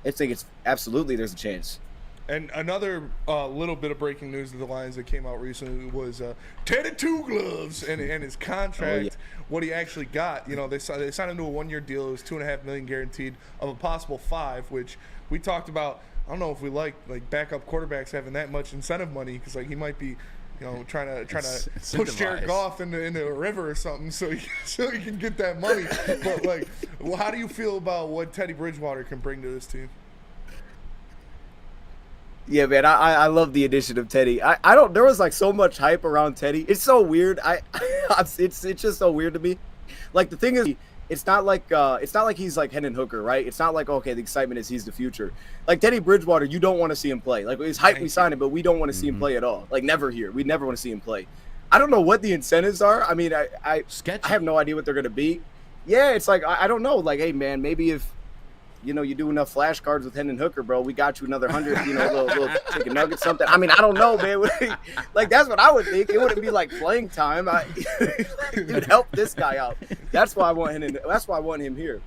I think it's absolutely there's a chance. And another little bit of breaking news of the Lions that came out recently was Teddy Two Gloves and his contract, what he actually got. You know, they signed him to a 1-year deal. It was $2.5 million guaranteed of a possible $5 million, which we talked about. I don't know if we like backup quarterbacks having that much incentive money because like he might be, you know, trying to push Jared Goff into a river or something so he can get that money. But like, well, how do you feel about what Teddy Bridgewater can bring to this team? Yeah, man, I love the addition of Teddy. I don't. There was like so much hype around Teddy. It's so weird. It's just so weird to me. Like the thing is, it's not like he's like Hendon Hooker, right? It's not like, okay, the excitement is he's the future. Like Teddy Bridgewater, you don't want to see him play. Like it's hype we signed him, but we don't want to see him play at all. Like never here. We never want to see him play. I don't know what the incentives are. I mean, I have no idea what they're gonna be. Yeah, it's like I don't know. Like, hey man, maybe if you do enough flashcards with Hendon Hooker, bro, we got you another 100, little chicken nugget, something. I mean, I don't know, man. Like, that's what I would think. It wouldn't be like playing time. Dude, help this guy out. That's why I want him here.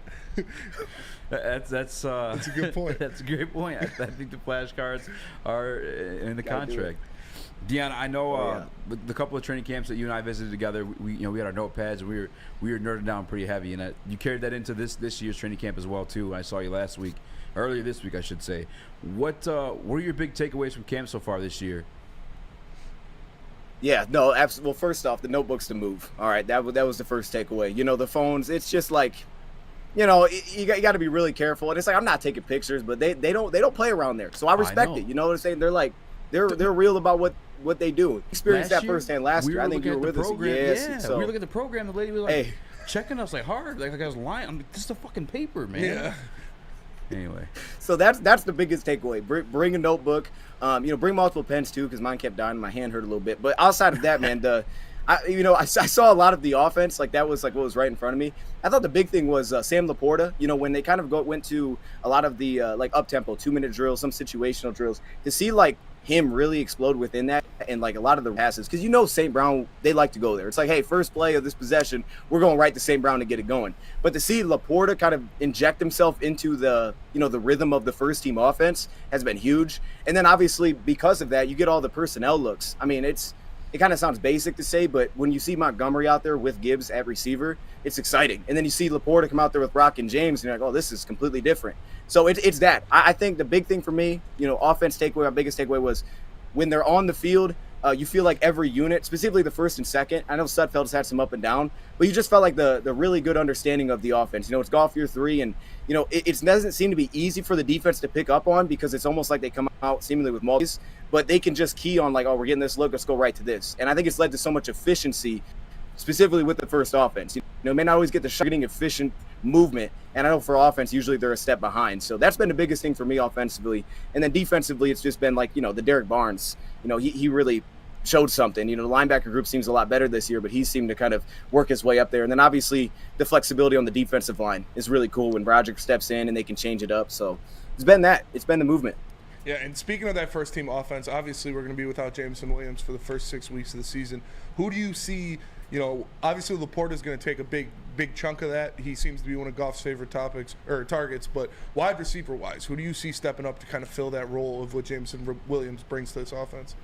That's a good point. That's a great point. I think the flashcards are in the contract. Deanna, I know the couple of training camps that you and I visited together. We had our notepads. And we were nerding down pretty heavy, and you carried that into this year's training camp as well too. I saw you earlier this week, I should say. What are your big takeaways from camp so far this year? Yeah, no, absolutely. Well, first off, the notebooks to move. All right, that was the first takeaway. The phones. It's just like, you got to be really careful. And it's like, I'm not taking pictures, but they don't play around there. So I respect it. You know what I'm saying? They're like, they're real about what they do. Experienced that firsthand last year. I think you were with us. Yeah, so we were looking at the program. The lady was like checking us like hard, like I was lying. I'm like, this is a fucking paper, man. Yeah. Anyway, so that's the biggest takeaway. Bring a notebook. Bring multiple pens too, because mine kept dying. My hand hurt a little bit. But outside of that, man, I saw a lot of the offense. Like, that was like what was right in front of me. I thought the big thing was Sam Laporta. When they kind of went to a lot of the like up tempo 2-minute drills, some situational drills, to see like him really explode within that, and like a lot of the passes, because St. Brown, they like to go there. It's like, hey, first play of this possession, we're going right to St. Brown to get it going. But to see Laporta kind of inject himself into the the rhythm of the first team offense has been huge. And then obviously because of that, you get all the personnel looks. I mean, it kind of sounds basic to say, but when you see Montgomery out there with Gibbs at receiver, it's exciting. And then you see Laporta come out there with Brock and James, and you're like, oh, this is completely different. So it's that. I think the big thing for me, offense takeaway, my biggest takeaway was when they're on the field, you feel like every unit, specifically the first and second, I know Sudfeld's had some up and down, but you just felt like the really good understanding of the offense. It's golf year 3, and it doesn't seem to be easy for the defense to pick up on, because it's almost like they come out seemingly with multis, but they can just key on like, oh, we're getting this look, let's go right to this. And I think it's led to so much efficiency, specifically with the first offense. May not always get the shot, getting efficient movement, and I know for offense usually they're a step behind. So that's been the biggest thing for me offensively. And then defensively, it's just been like the Derek Barnes, he really showed something. The linebacker group seems a lot better this year, but he seemed to kind of work his way up there. And then obviously the flexibility on the defensive line is really cool when Roderick steps in and they can change it up. So it's been the movement. Yeah, and speaking of that first team offense, obviously we're going to be without Jameson Williams for the first 6 weeks of the season. Who do you see? Obviously Laporta is going to take a big chunk of that. He seems to be one of Goff's favorite targets. But wide receiver wise, who do you see stepping up to kind of fill that role of what Jameson Williams brings to this offense?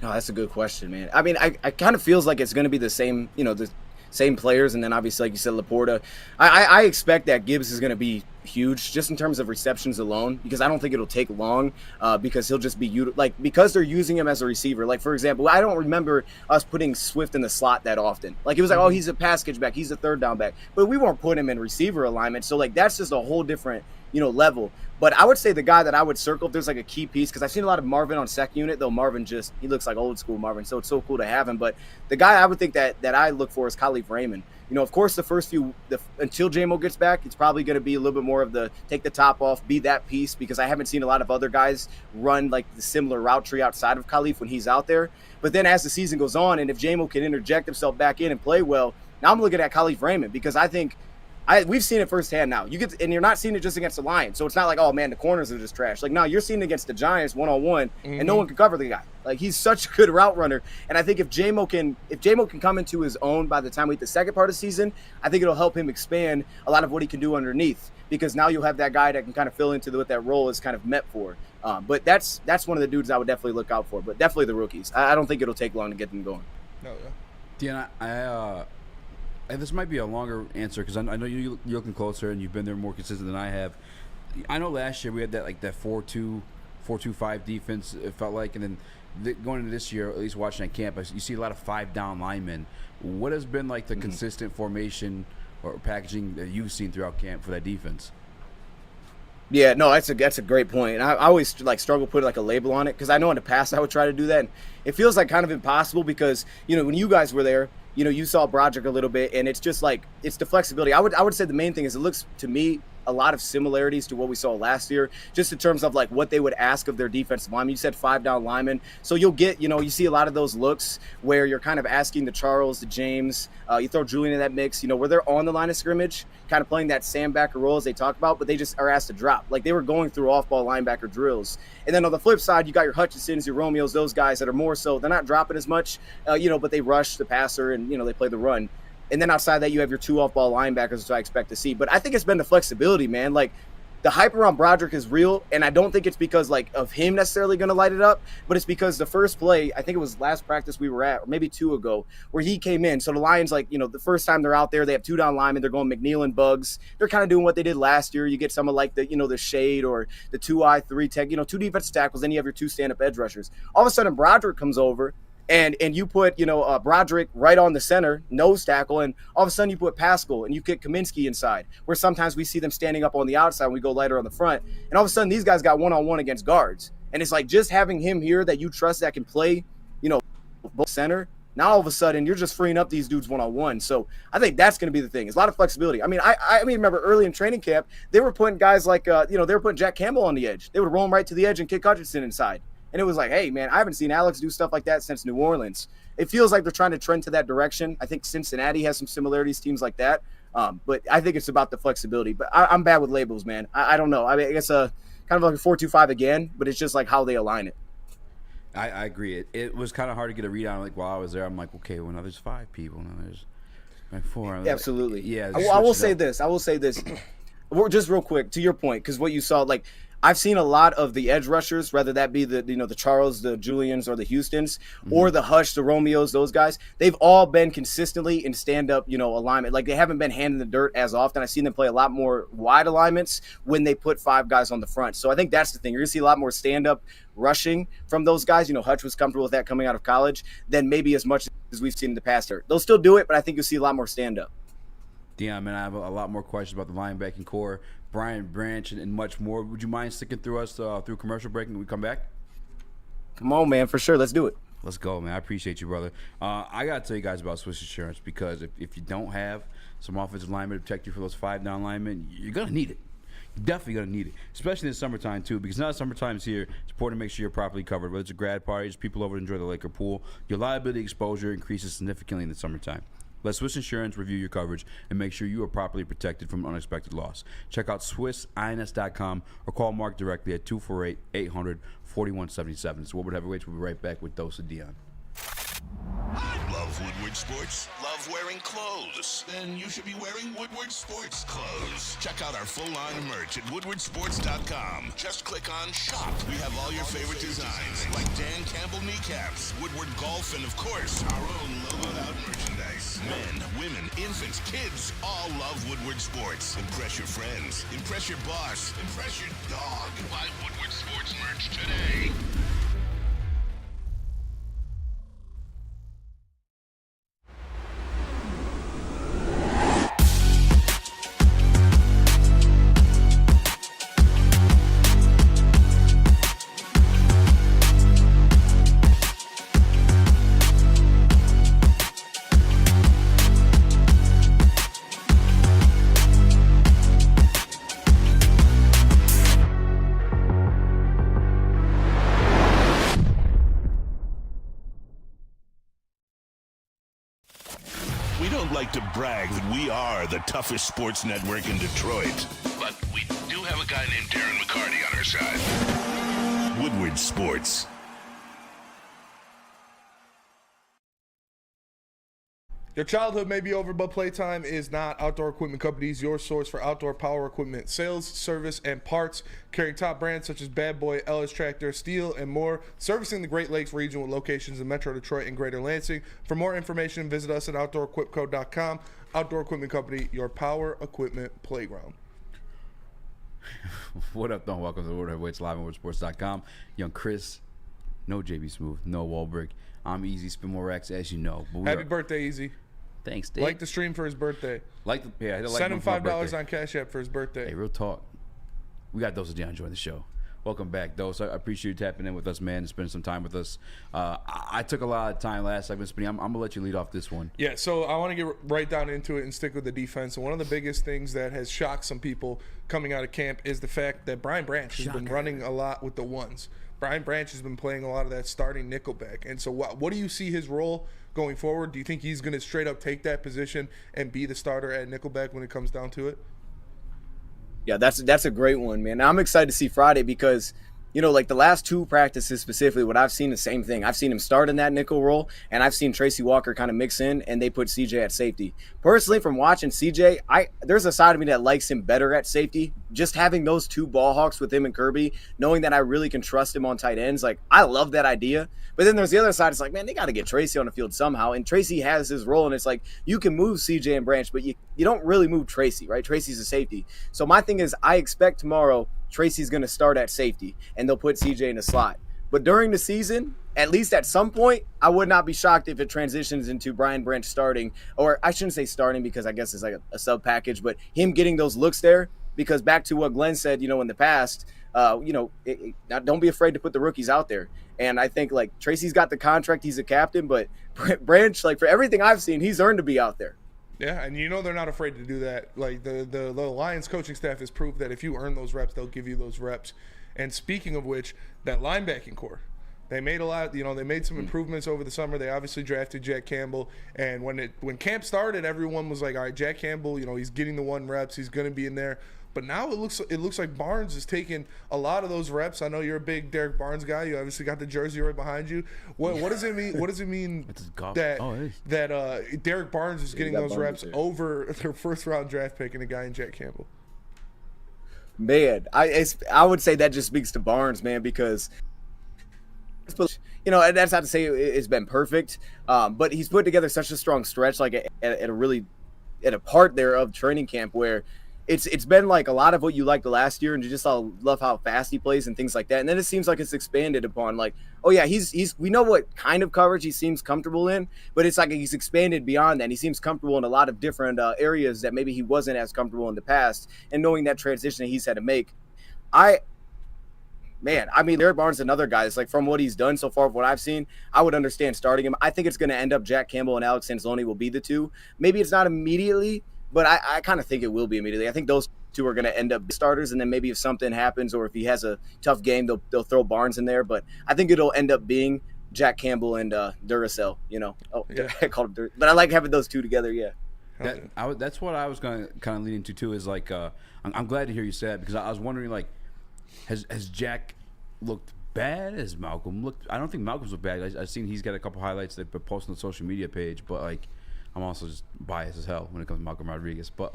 Oh, that's a good question, man. I mean, I kind of feels like it's going to be the same, the same players, and then obviously, like you said, Laporta. I expect that Gibbs is going to be huge just in terms of receptions alone, because I don't think it'll take long, because he'll just be because they're using him as a receiver. Like, for example, I don't remember us putting Swift in the slot that often. Like, it was like, oh, he's a pass catch back, he's a third down back, but we weren't putting him in receiver alignment. So like, that's just a whole different level. But I would say the guy that I would circle if there's like a key piece, because I've seen a lot of Marvin on second unit, though Marvin he looks like old school Marvin, so it's so cool to have him. But the guy I would think that I look for is Khalif Raymond. Of course, the first few, until J-Mo gets back, it's probably going to be a little bit more of the take the top off, be that piece, because I haven't seen a lot of other guys run like the similar route tree outside of Khalif when he's out there. But then as the season goes on, and if J-Mo can interject himself back in and play well, now I'm looking at Khalif Raymond, because I think we've seen it firsthand now. And you're not seeing it just against the Lions. So it's not like, oh man, the corners are just trash. Like, no, you're seeing it against the Giants one-on-one, and no one can cover the guy. Like, he's such a good route runner. And I think if J-Mo can come into his own by the time we hit the second part of the season, I think it'll help him expand a lot of what he can do underneath, because now you'll have that guy that can kind of fill into what that role is kind of meant for. But that's one of the dudes I would definitely look out for. But definitely the rookies. I don't think it'll take long to get them going. No, yeah. Deanna, and this might be a longer answer, because I know you're looking closer and you've been there more consistent than I have. I know last year we had that 4-2-5 defense, it felt like, and then going into this year, at least watching at camp, you see a lot of 5-down linemen. What has been like the consistent formation or packaging that you've seen throughout camp for that defense? Yeah, no, that's a great point. And I always struggle putting like a label on it, because I know in the past I would try to do that, and it feels like kind of impossible, because when you guys were there, you saw Broderick a little bit, and it's just like, it's the flexibility. I would say the main thing is, it looks to me a lot of similarities to what we saw last year, just in terms of like what they would ask of their defensive linemen. You said 5 down linemen. So you'll get, you see a lot of those looks where you're kind of asking the Charles, the James, you throw Julian in that mix, where they're on the line of scrimmage, kind of playing that Sam backer role as they talk about, but they just are asked to drop. Like they were going through off-ball linebacker drills. And then on the flip side, you got your Hutchinsons, your Romeos, those guys that are more so, they're not dropping as much, but they rush the passer and, they play the run. And then outside that, you have your 2 off-ball linebackers, which I expect to see. But I think it's been the flexibility, man. Like, the hype around Broderick is real, and I don't think it's because, like, of him necessarily going to light it up, but it's because the first play, I think it was last practice we were at, or maybe 2 ago, where he came in. So the Lions, like, the first time they're out there, they have 2 down linemen. They're going McNeil and Bugs. They're kind of doing what they did last year. You get some of, like, the, the shade or the 2-eye, 3-tech, 2 defensive tackles, then you have your 2 stand-up edge rushers. All of a sudden, Broderick comes over, and you put, Broderick right on the center, nose tackle, and all of a sudden you put Pascal and you kick Kaminsky inside, where sometimes we see them standing up on the outside and we go lighter on the front. And all of a sudden these guys got one-on-one against guards. And it's like just having him here that you trust that can play, both center. Now all of a sudden you're just freeing up these dudes one-on-one. So I think that's going to be the thing. It's a lot of flexibility. I mean, I remember early in training camp, they were putting guys like, they were putting Jack Campbell on the edge. They would roll him right to the edge and kick Hutchinson inside. And it was like, hey, man, I haven't seen Alex do stuff like that since New Orleans. It feels like they're trying to trend to that direction. I think Cincinnati has some similarities, teams like that. But I think it's about the flexibility. But I'm bad with labels, man. I don't know. I mean, I guess kind of like a 4-2-5 again, but it's just like how they align it. I agree. It was kind of hard to get a read on. Like while I was there, I'm like, okay, well now there's 5 people, now there's like 4. Absolutely. Like, yeah. I will say this. Just real quick to your point, because what you saw, like, I've seen a lot of the edge rushers, whether that be the Charles, the Julians, or the Houstons, or the Hush, the Romeos, those guys. They've all been consistently in stand-up, alignment. Like they haven't been hand in the dirt as often. I've seen them play a lot more wide alignments when they put 5 guys on the front. So I think that's the thing. You're gonna see a lot more stand-up rushing from those guys. Hutch was comfortable with that coming out of college than maybe as much as we've seen in the past. They'll still do it, but I think you'll see a lot more stand-up. Yeah, man, I have a lot more questions about the linebacking core, Brian Branch, and much more. Would you mind sticking through us through commercial break when we come back? Come on, man, for sure. Let's do it. Let's go, man. I appreciate you, brother. I got to tell you guys about Swiss Insurance because if you don't have some offensive linemen to protect you for those 5 down linemen, you're going to need it. You're definitely going to need it, especially in the summertime, too, because now summertime's here. It's important to make sure you're properly covered. Whether it's a grad party, just people over to enjoy the lake or pool, your liability exposure increases significantly in the summertime. Let Swiss Insurance review your coverage and make sure you are properly protected from unexpected loss. Check out SwissINS.com or call Mark directly at 248-800-4177. It's Woodward Heavyweights. We'll be right back with Dose of Dion. Love Woodward Sports? Love wearing clothes? Then you should be wearing Woodward Sports clothes. Check out our full line of merch at woodwardsports.com. Just click on shop. We have all your favorite designs, like Dan Campbell kneecaps, Woodward golf, and of course, our own logoed out merchandise. Men, women, infants, kids, all love Woodward Sports. Impress your friends. Impress your boss. Impress your dog. Buy Woodward Sports merch today. Like to brag that we are the toughest sports network in Detroit, but we do have a guy named Darren McCarty on our side. Woodward Sports. Your childhood may be over, but playtime is not. Outdoor Equipment Company is your source for outdoor power equipment sales, service, and parts. Carrying top brands such as Bad Boy, Ellis Tractor, Steel, and more. Servicing the Great Lakes region with locations in Metro Detroit and Greater Lansing. For more information, visit us at OutdoorEquipCo.com. Outdoor Equipment Company, your power equipment playground. What up, though? Welcome to the Woodward Heavyweights live on WoodsportsCo.com. Young Chris, no JB Smooth, no Wahlberg. I'm Eazy, spin more racks, as you know. Happy birthday, Eazy. Thanks, Dave. Like the stream for his birthday. Send him $5 on Cash App for his birthday. Hey, real talk. We got Dose of Dion join the show. welcome back, though. So I appreciate you tapping in with us, man, and spending some time with us. I took a lot of time last segment, Spinny. I'm going to let you lead off this one. Yeah, so I want to get right down into it and stick with the defense. And one of the biggest things that has shocked some people coming out of camp is the fact that Brian Branch has been running a lot with the ones. Brian Branch has been playing a lot of that starting nickelback. And so what do you see his role going forward? Do you think he's going to straight up take that position and be the starter at nickelback when it comes down to it? Yeah, that's a great one, man. Now, I'm excited to see Friday because, you know, like the last 2 practices specifically, what I've seen the same thing. I've seen him start in that nickel role, and I've seen Tracy Walker kind of mix in, and they put CJ at safety. Personally, from watching CJ, there's a side of me that likes him better at safety. Just having those 2 ball hawks with him and Kirby, knowing that I really can trust him on tight ends, like I love that idea. But then there's the other side. It's like, man, they got to get Tracy on the field somehow. And Tracy has his role, and it's like you can move CJ and Branch, but you don't really move Tracy, right? Tracy's a safety. So my thing is I expect tomorrow Tracy's going to start at safety, and they'll put CJ in the slot. But during the season, at least at some point, I would not be shocked if it transitions into Brian Branch starting, or I shouldn't say starting because I guess it's like a sub package, but him getting those looks there. Because back to what Glenn said, you know, in the past, don't be afraid to put the rookies out there. And I think like Tracy's got the contract, he's a captain, but Branch, like for everything I've seen, he's earned to be out there. Yeah, and you know they're not afraid to do that. Like the Lions coaching staff has proved that if you earn those reps, they'll give you those reps. And speaking of which, that linebacking core, they made a lot. You know, they made some improvements over the summer. They obviously drafted Jack Campbell, and when camp started, everyone was like, all right, Jack Campbell, you know, he's getting the 1 reps, he's going to be in there. But now it looks like Barnes is taking a lot of those reps. I know you're a big Derek Barnes guy. You obviously got the jersey right behind you. What does it mean? What does it mean that Derek Barnes is getting those reps over their first-round draft pick and a guy in Jack Campbell? Man, I would say that just speaks to Barnes, man, because you know, and that's not to say it's been perfect, but he's put together such a strong stretch, like at a part there of training camp where it's been like a lot of what you liked the last year, and you just love how fast he plays and things like that. And then it seems like it's expanded upon, like, oh yeah, we know what kind of coverage he seems comfortable in, but it's like he's expanded beyond that. And he seems comfortable in a lot of different areas that maybe he wasn't as comfortable in the past. And knowing that transition that he's had to make, Derek Barnes is another guy. It's like from what he's done so far, what I've seen, I would understand starting him. I think it's going to end up Jack Campbell and Alex Anzalone will be the 2. Maybe it's not immediately, but I kind of think it will be immediately. I think those 2 are going to end up starters, and then maybe if something happens or if he has a tough game, they'll throw Barnes in there. But I think it'll end up being Jack Campbell and Duracell, you know. Oh, yeah. I called him Duracell. But I like having those 2 together, yeah. That's what I was going to kind of lead into, too, is like I'm glad to hear you say that because I was wondering, like, has Jack looked bad? Has Malcolm looked – I don't think Malcolm's looked bad. I've seen he's got a couple highlights they've been posting on the social media page, but, like, I'm also just biased as hell when it comes to Malcolm Rodriguez. But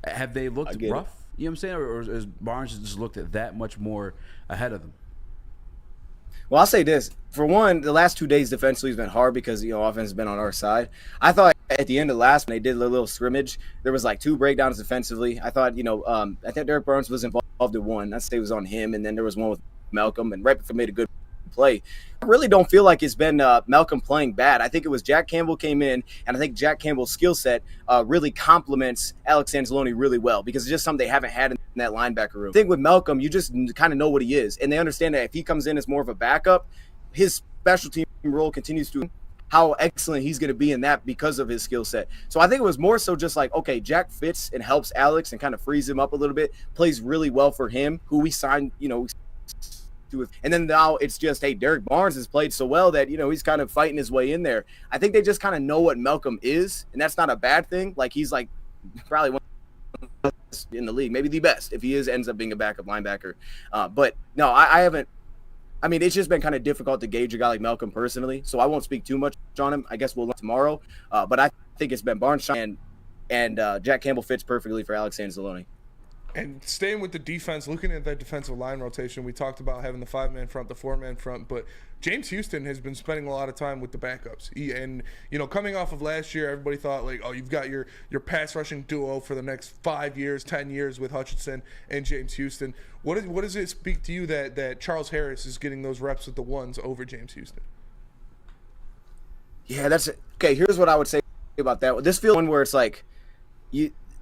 have they looked rough? You know what I'm saying? Or has Barnes just looked at that much more ahead of them? Well, I'll say this. For one, the last 2 days defensively has been hard because, you know, offense has been on our side. I thought at the end of last, when they did a little scrimmage, there was like 2 breakdowns defensively. I thought, you know, I think Derek Barnes was involved in one. I'd say it was on him, and then there was one with Malcolm, and right before made a good play. I really don't feel like it's been Malcolm playing bad. I think it was Jack Campbell came in, and I think Jack Campbell's skill set really complements Alex Anzalone really well because it's just something they haven't had in that linebacker room. The thing with Malcolm, you just kind of know what he is, and they understand that if he comes in as more of a backup, his special team role continues to how excellent he's going to be in that because of his skill set. So I think it was more so just like, okay, Jack fits and helps Alex and kind of frees him up a little bit, plays really well for him, who we signed, you know, and then now it's just, hey, Derek Barnes has played so well that, you know, he's kind of fighting his way in there. I think they just kind of know what Malcolm is, and that's not a bad thing. Like, he's like probably one of the best in the league, maybe the best if he ends up being a backup linebacker. But no, I haven't. I mean, it's just been kind of difficult to gauge a guy like Malcolm personally, so I won't speak too much on him. I guess we'll learn tomorrow. But I think it's been Barnes and Jack Campbell fits perfectly for Alex Anzalone. And staying with the defense, looking at that defensive line rotation, we talked about having the 5-man front, the 4-man front, but James Houston has been spending a lot of time with the backups. And, you know, coming off of last year, everybody thought, like, oh, you've got your pass rushing duo for the next 5 years, 10 years with Hutchinson and James Houston. What does it speak to you that Charles Harris is getting those reps with the ones over James Houston? Yeah, that's – okay, here's what I would say about that. This feels one where it's like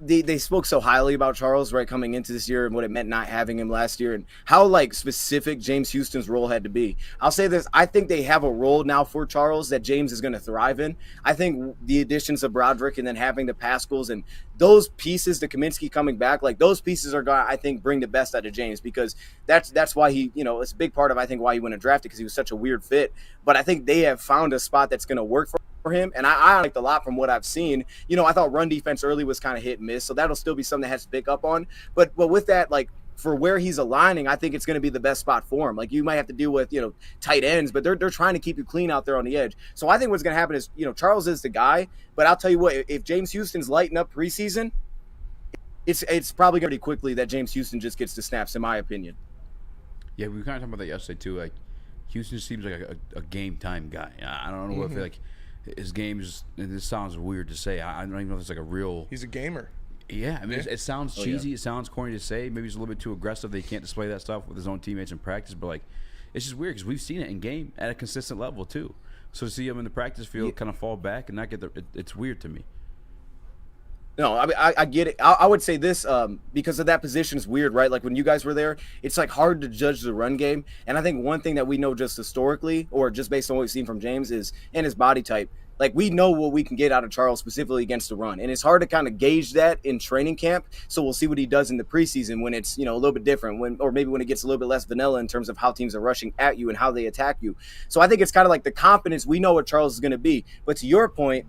they spoke so highly about Charles, right, coming into this year and what it meant not having him last year and how, like, specific James Houston's role had to be. I'll say this. I think they have a role now for Charles that James is going to thrive in. I think the additions of Broderick and then having the Pascals and those pieces, the Kaminsky coming back, like, those pieces are going to, I think, bring the best out of James because that's why he, you know, it's a big part of, I think, why he went undrafted because he was such a weird fit. But I think they have found a spot that's going to work for him, and I liked a lot from what I've seen. You know, I thought run defense early was kind of hit and miss, so that'll still be something that has to pick up on. But with that, like, for where he's aligning, I think it's going to be the best spot for him. Like, you might have to deal with, you know, tight ends, but they're trying to keep you clean out there on the edge. So I think what's going to happen is, you know, Charles is the guy, but I'll tell you what, if James Houston's lighting up preseason, it's probably going to be quickly that James Houston just gets the snaps, in my opinion. Yeah, we were kind of talking about that yesterday too. Like, Houston seems like a game time guy. I don't know if like his games. And this sounds weird to say. I don't even know if it's like a real. He's a gamer. Yeah, I mean, it sounds cheesy. It sounds corny to say. Maybe he's a little bit too aggressive. They can't display that stuff with his own teammates in practice. But like, it's just weird because we've seen it in game at a consistent level too. So to see him in the practice field kind of fall back and not get it's weird to me. No, I mean, I get it. I would say this because of that position is weird, right? Like when you guys were there, it's like hard to judge the run game. And I think one thing that we know just historically or just based on what we've seen from James is and his body type. Like we know what we can get out of Charles specifically against the run. And it's hard to kind of gauge that in training camp. So we'll see what he does in the preseason when it's, you know, a little bit different or maybe when it gets a little bit less vanilla in terms of how teams are rushing at you and how they attack you. So I think it's kind of like the confidence. We know what Charles is going to be. But to your point,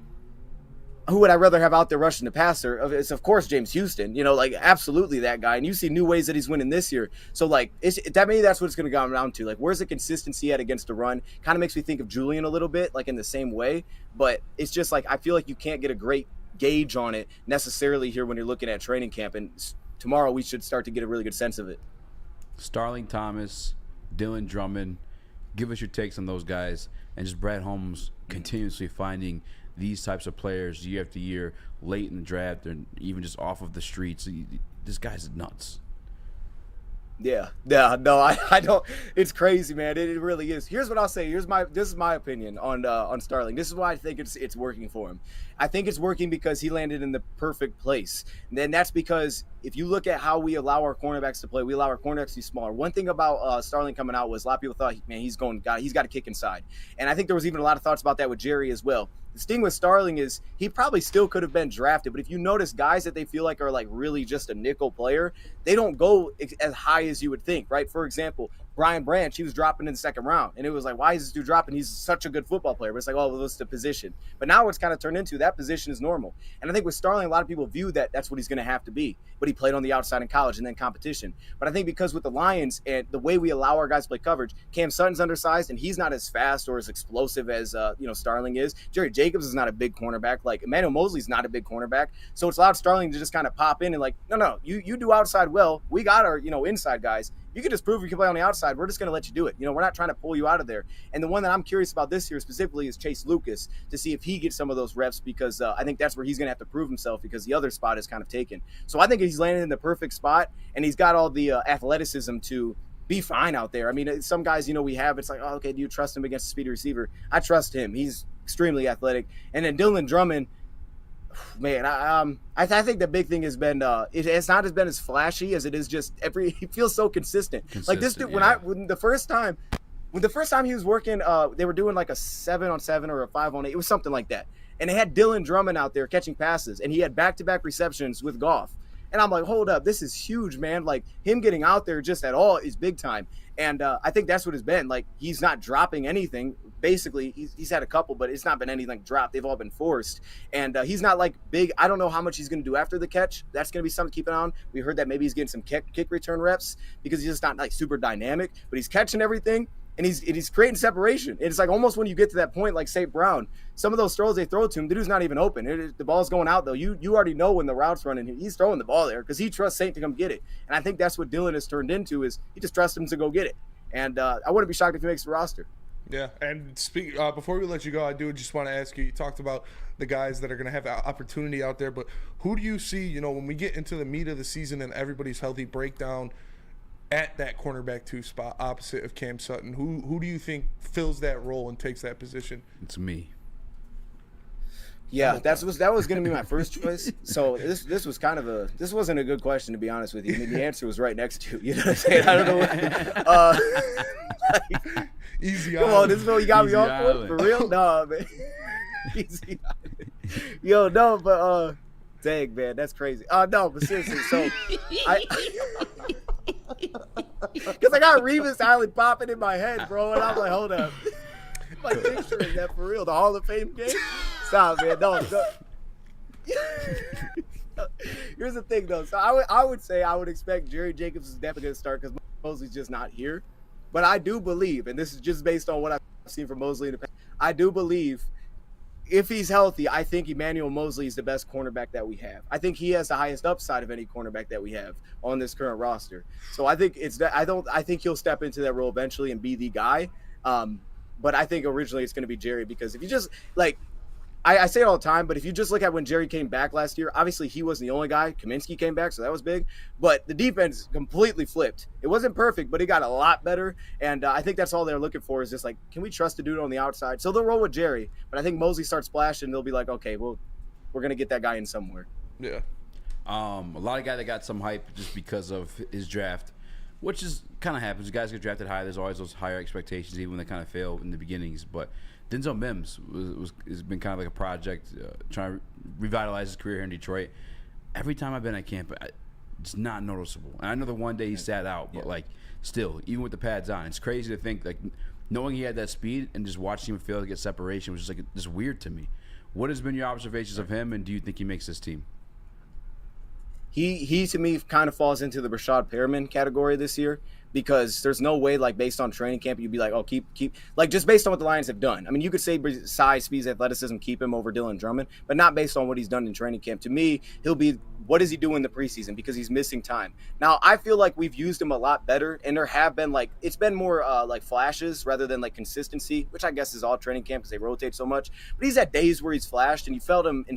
who would I rather have out there rushing the passer? It's, of course, James Houston. You know, like, absolutely that guy. And you see new ways that he's winning this year. So, like, maybe that's what it's going to come down to. Like, where's the consistency at against the run? Kind of makes me think of Julian a little bit, like, in the same way. But it's just, like, I feel like you can't get a great gauge on it necessarily here when you're looking at training camp. And tomorrow we should start to get a really good sense of it. Starling Thomas, Dylan Drummond, give us your takes on those guys. And just Brad Holmes continuously finding – these types of players year after year, late in the draft, and even just off of the streets. This guy's nuts. Yeah, no, I don't. It's crazy, man. It really is. Here's what I'll say. This is my opinion on Starling. This is why I think it's working for him. I think it's working because he landed in the perfect place. And then that's because if you look at how we allow our cornerbacks to play, we allow our cornerbacks to be smaller. One thing about Starling coming out was a lot of people thought, man, he's got to kick inside. And I think there was even a lot of thoughts about that with Jerry as well. The thing with Starling is he probably still could have been drafted, but if you notice guys that they feel like are like really just a nickel player, they don't go as high as you would think, right? For example, Brian Branch, he was dropping in the second round, and it was like, why is this dude dropping? He's such a good football player. But it's like, oh, well, that's the position. But now it's kind of turned into that position is normal. And I think with Starling, a lot of people view that that's what he's going to have to be. But he played on the outside in college and then competition. But I think because with the Lions and the way we allow our guys to play coverage, Cam Sutton's undersized, and he's not as fast or as explosive as Starling is. Jerry Jacobs is not a big cornerback. Like Emmanuel Mosley's not a big cornerback. So it's allowed Starling to just kind of pop in and like, no, you do outside well. We got our inside guys. You can just prove you can play on the outside. We're just going to let you do it. We're not trying to pull you out of there. And the one that I'm curious about this year specifically is Chase Lucas to see if he gets some of those reps because I think that's where he's going to have to prove himself because the other spot is kind of taken. So I think he's landed in the perfect spot, and he's got all the athleticism to be fine out there. I mean, some guys, we have, it's like, oh, okay, do you trust him against a speedy receiver? I trust him. He's extremely athletic. And then Dylan Drummond, man, I think the big thing has been it's not been as flashy as it is just he feels so consistent. Like this dude, when the first time he was working, they were doing like a 7-on-7 or a 5-on-8. It was something like that. And they had Dylan Drummond out there catching passes, and he had back-to-back receptions with Goff. And I'm like, hold up, this is huge, man. Like him getting out there just at all is big time. And I think that's what it's been. Like he's not dropping anything. Basically, he's had a couple, but it's not been anything dropped. They've all been forced. And he's not like big. I don't know how much he's going to do after the catch. That's going to be something to keep an eye on. We heard that maybe he's getting some kick return reps because he's just not like super dynamic, but he's catching everything. And he's creating separation. And it's like almost when you get to that point, like St. Brown, some of those throws they throw to him, the dude's not even open. The ball's going out, though. You already know when the route's running. He's throwing the ball there because he trusts Saint to come get it. And I think that's what Dylan has turned into is he just trusts him to go get it. And I wouldn't be shocked if he makes the roster. Yeah, and before we let you go, I do just want to ask you talked about the guys that are going to have opportunity out there, but who do you see, when we get into the meat of the season and everybody's healthy, breakdown at that cornerback 2 spot opposite of Cam Sutton? Who do you think fills that role and takes that position? It's me. Yeah, that was gonna be my first choice. So this was kind of this wasn't a good question, to be honest with you. I mean, the answer was right next to you. You know what I'm saying? I don't know what. Easy. Come on, this is what you got me off for real? No, man. Easy. Yo, no, but dang, man, that's crazy. No, but seriously, so because I got Revis Island popping in my head, bro, and I'm like, hold up. Like picturing that for real, the Hall of Fame game. Stop, man. No. Here's the thing, though. So I would say I would expect Jerry Jacobs is definitely going to start because Mosley's just not here. But I do believe, and this is just based on what I've seen from Mosley in the past, I do believe if he's healthy, I think Emmanuel Mosley is the best cornerback that we have. I think he has the highest upside of any cornerback that we have on this current roster. So I think I think he'll step into that role eventually and be the guy. But I think originally it's going to be Jerry because if you just like, I say it all the time, but if you just look at when Jerry came back last year, obviously he wasn't the only guy. Kaminsky came back, so that was big. But the defense completely flipped. It wasn't perfect, but it got a lot better. And I think that's all they're looking for is just like, can we trust the dude on the outside? So they'll roll with Jerry. But I think Mosley starts splashing, they'll be like, okay, well, we're going to get that guy in somewhere. Yeah. A lot of guys that got some hype just because of his draft, which is kind of happens. Guys get drafted high. There's always those higher expectations, even when they kind of fail in the beginnings. But Denzel Mims has been kind of like a project, trying to revitalize his career here in Detroit. Every time I've been at camp, it's not noticeable. And I know the one day he sat out, but like still, even with the pads on, it's crazy to think like knowing he had that speed and just watching him fail to get separation was just like just weird to me. What has been your observations of him, and do you think he makes this team? He to me kind of falls into the Rashad Perriman category this year because there's no way, like, based on training camp, you'd be like, oh, keep like, just based on what the Lions have done. I mean, you could say size, speed, athleticism, keep him over Dylan Drummond, but not based on what he's done in training camp. To me, he'll be, what does he do in the preseason? Because he's missing time. Now, I feel like we've used him a lot better, and there have been, like, it's been more like flashes rather than, like, consistency, which I guess is all training camp because they rotate so much. But he's had days where he's flashed, and you felt him in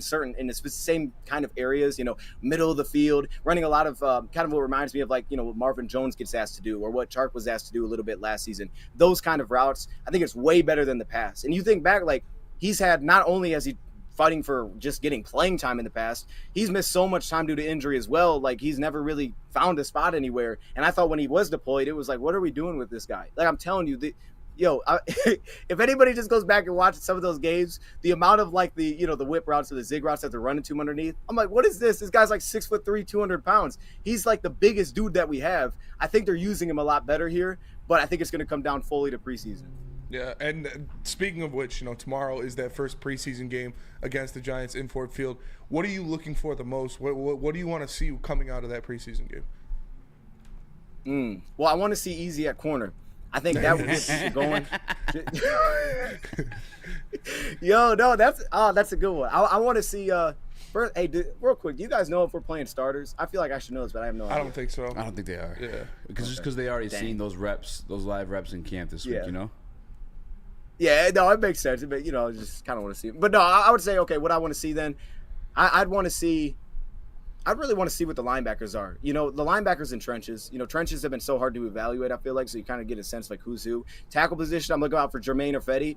the same kind of areas, you know, middle of the field, running a lot of kind of what reminds me of, like, you know, what Marvin Jones gets asked to do or what Chark was asked to do a little bit last season. Those kind of routes, I think it's way better than the past. And you think back, like, he's had, not only has he fighting for just getting playing time in the past, he's missed so much time due to injury as well. Like, he's never really found a spot anywhere. And I thought when he was deployed, it was like, what are we doing with this guy? Like, I'm telling you, if anybody just goes back and watches some of those games, the amount of, like, the, you know, the whip routes or the zig routes that they're running to him underneath, I'm like, what is this? This guy's like 6'3", 200 pounds. He's like the biggest dude that we have. I think they're using him a lot better here, but I think it's going to come down fully to preseason. Yeah, and speaking of which, you know, tomorrow is that first preseason game against the Giants in Ford Field. What are you looking for the most? What do you want to see coming out of that preseason game? Well, I want to see Eazy at corner. I think that would get going. Yo, no, that's a good one. I want to see. First, hey, real quick, do you guys know if we're playing starters? I feel like I should know this, but I have no idea. I don't think so. I don't think they are. Yeah, because they already seen those reps, those live reps in camp this week. You know. Yeah, no, it makes sense. But, you know, I just kind of want to see it. But no, I would say, okay, what I want to see then, I'd really want to see what the linebackers are. You know, the linebackers in trenches. You know, trenches have been so hard to evaluate, I feel like, so you kind of get a sense like who's who. Tackle position, I'm looking out for Jermaine Ifedi.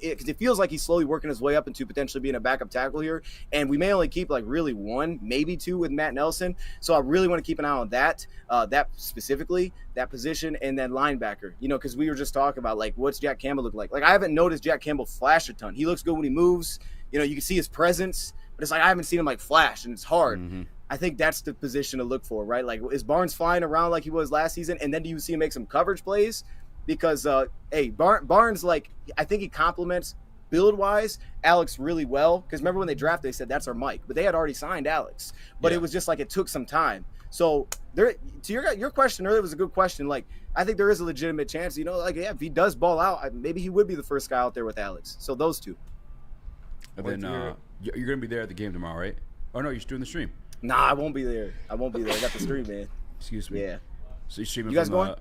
Because it feels like he's slowly working his way up into potentially being a backup tackle here. And we may only keep, like, really one, maybe two with Matt Nelson. So I really want to keep an eye on that specifically, that position, and then linebacker. You know, because we were just talking about, like, what's Jack Campbell look like? Like, I haven't noticed Jack Campbell flash a ton. He looks good when he moves. You know, you can see his presence. But it's like I haven't seen him, like, flash, and it's hard. Mm-hmm. I think that's the position to look for, right? Like, is Barnes flying around like he was last season? And then do you see him make some coverage plays? Because, Barnes, like, I think he complements build-wise Alex really well. Because remember when they drafted, they said that's our Mike. But they had already signed Alex. But it was just like it took some time. So to your question earlier was a good question. Like, I think there is a legitimate chance, you know, like, yeah, if he does ball out, maybe he would be the first guy out there with Alex. So those two. And then you're going to be there at the game tomorrow, right? Oh, no, you're doing the stream. Nah, I won't be there. I got the stream, man. Excuse me. Yeah. So you're streaming. You guys going?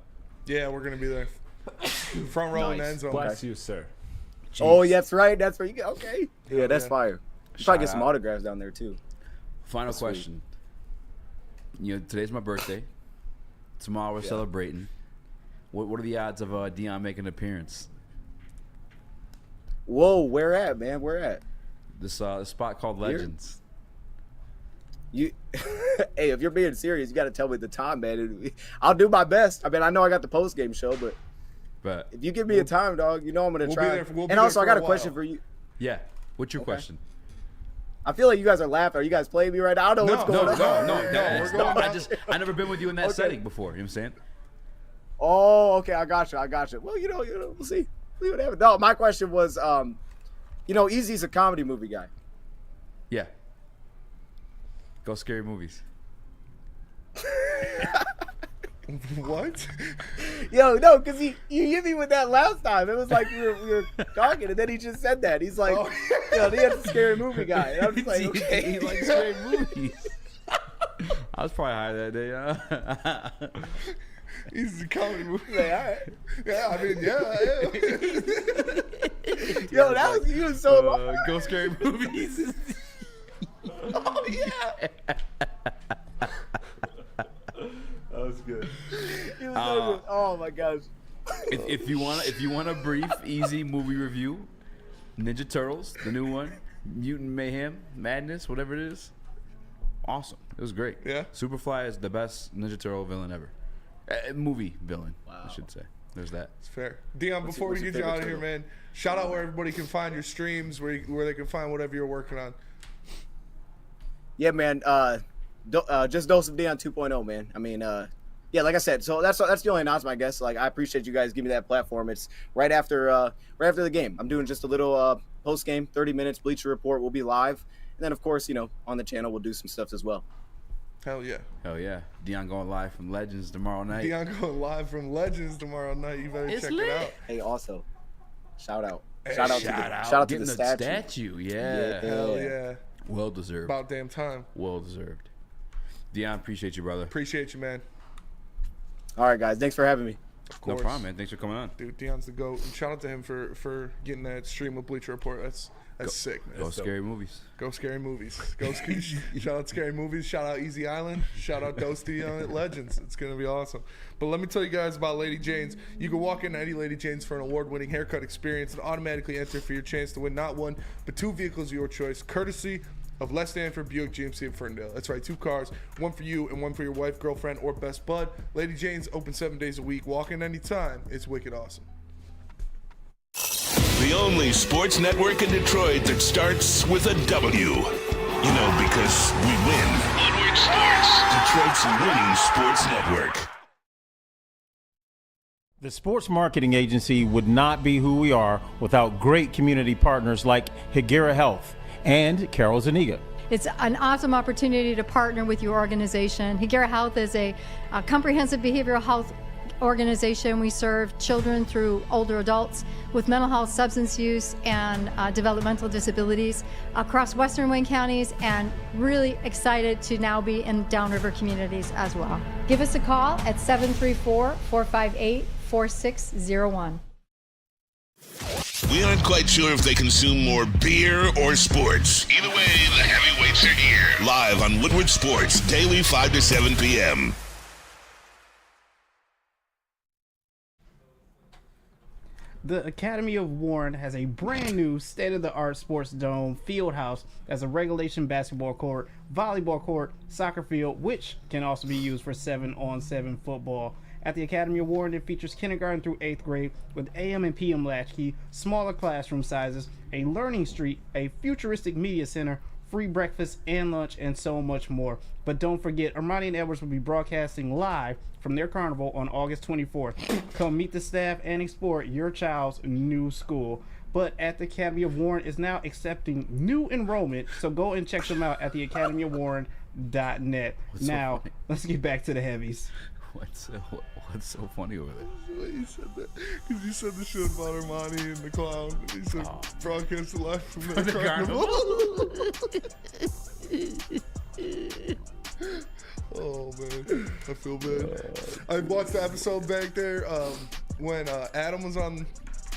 Yeah, we're going to be there. Front row and end zone. Bless you, sir. Jeez. Oh, yeah, that's right. That's where you get. Okay. Yeah, that's fire. You probably get some autographs down there, too. Final question. You know, today's my birthday. Tomorrow we're celebrating. What are the odds of Dion making an appearance? Whoa, where at, man? Where at? This spot called Legends. You, hey, if you're being serious, you got to tell me the time, man. I'll do my best. I mean, I know I got the post game show, but if you give me a time, dog, you know I'm gonna try. And also, I got a question for you. Yeah. What's your question? I feel like you guys are laughing. Are you guys playing me right now? I don't know what's going on. No. I never been with you in that setting before. You know what I'm saying? Oh, okay. I got you. Well, you know, we'll see. See what happens. No, my question was, you know, Eazy's a comedy movie guy. Yeah. Go scary movies. What? Yo, no, because you hit me with that last time. It was like we were talking, and then he just said that. He's like, you know, he's a scary movie guy. And I'm just like, okay. He likes scary movies. I was probably high that day. He's a comedy movie. Like, all right. Yeah, I mean, yeah. Yo, that was, you was so long. Go scary movies. Oh, yeah. That was good. He was so good. Oh, my gosh. If you want a brief, easy movie review, Ninja Turtles, the new one, Mutant Mayhem, Madness, whatever it is, awesome. It was great. Yeah. Superfly is the best Ninja Turtle villain ever. Movie villain, I should say. There's that. It's fair. Dion, before we get you out of here, man, shout out where everybody can find your streams, where they can find whatever you're working on. Yeah, man. Just Dose of Dion 2.0, man. I mean, yeah, like I said, so that's the only announcement, I guess. Like, I appreciate you guys giving me that platform. It's right after the game. I'm doing just a little post game, 30 minutes Bleacher Report. We'll be live, and then of course, you know, on the channel we'll do some stuff as well. Hell yeah. Hell yeah. Dion going live from Legends tomorrow night. Dion going live from Legends tomorrow night. You better check it out. Hey, also, shout out Hey, shout out to the statue. Yeah. Hell yeah. Well deserved. About damn time. Well deserved. Dion, appreciate you, brother. Appreciate you, man. All right, guys. Thanks for having me. Of course. No problem, man. Thanks for coming on. Dude, Dion's the GOAT. And shout out to him for getting that stream of Bleacher Report. That's sick, man. Go scary movies. Go scary movies. Shout out Scary Movies. Shout out Eazy Island. Shout out Dose Dion at Legends. It's going to be awesome. But let me tell you guys about Lady Jane's. You can walk into any Lady Jane's for an award-winning haircut experience and automatically enter for your chance to win not one, but 2 vehicles of your choice, courtesy of Les Stanford, Buick, GMC, and Ferndale. That's right, 2 cars, one for you and one for your wife, girlfriend, or best bud. Lady Jane's open 7 days a week. Walk in anytime. It's wicked awesome. The only sports network in Detroit that starts with a W. You know, because we win. Woodward Sports, Detroit's winning sports network. The sports marketing agency would not be who we are without great community partners like Higuera Health and Carol Zaniga. It's an awesome opportunity to partner with your organization. Higuera Health is a comprehensive behavioral health organization. We serve children through older adults with mental health, substance use, and developmental disabilities across Western Wayne counties, and really excited to now be in downriver communities as well. Give us a call at 734-458-4601. We aren't quite sure if they consume more beer or sports. Either way, the heavyweights are here. Live on Woodward Sports, daily 5 to 7 p.m. The Academy of Warren has a brand new state-of-the-art sports dome field house as a regulation basketball court, volleyball court, soccer field, which can also be used for 7-on-7 football. At the Academy of Warren, it features kindergarten through 8th grade with AM and PM latchkey, smaller classroom sizes, a learning street, a futuristic media center, free breakfast and lunch, and so much more. But don't forget, Ermanni and Edwards will be broadcasting live from their carnival on August 24th. Come meet the staff and explore your child's new school. But at the Academy of Warren is now accepting new enrollment, so go and check them out at theacademyofwarren.net. Now, let's get back to the heavies. What's so funny over there? He said that because he said the shit about Ermanni and the clown. And he said broadcast live from the carnival. Oh man, I feel bad. I watched the episode back there when Adam was on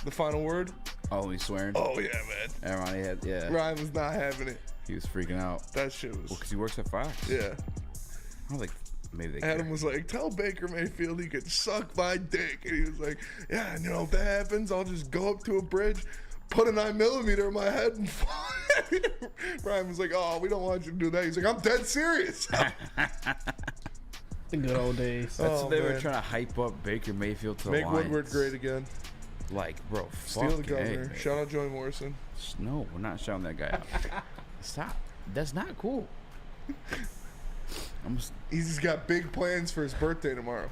the final word. Oh, he's swearing. Oh yeah, man. Ermanni had Ryan was not having it. He was freaking out. That shit was. Well, because he works at Fox. Yeah. I was like, maybe they. Adam was like, "Tell Baker Mayfield he could suck my dick," and he was like, "Yeah, and you know if that happens, I'll just go up to a bridge, put a 9mm in my head. And Brian was like, "Oh, we don't want you to do that." He's like, "I'm dead serious." The good old days. That's what they were trying to hype up Baker Mayfield to Make the Lions. Woodward great again. Like, bro, Steal the fucking governor. A, Shout out Joey Morrison. No, we're not shouting that guy out. Stop. That's not cool. He's got big plans for his birthday tomorrow.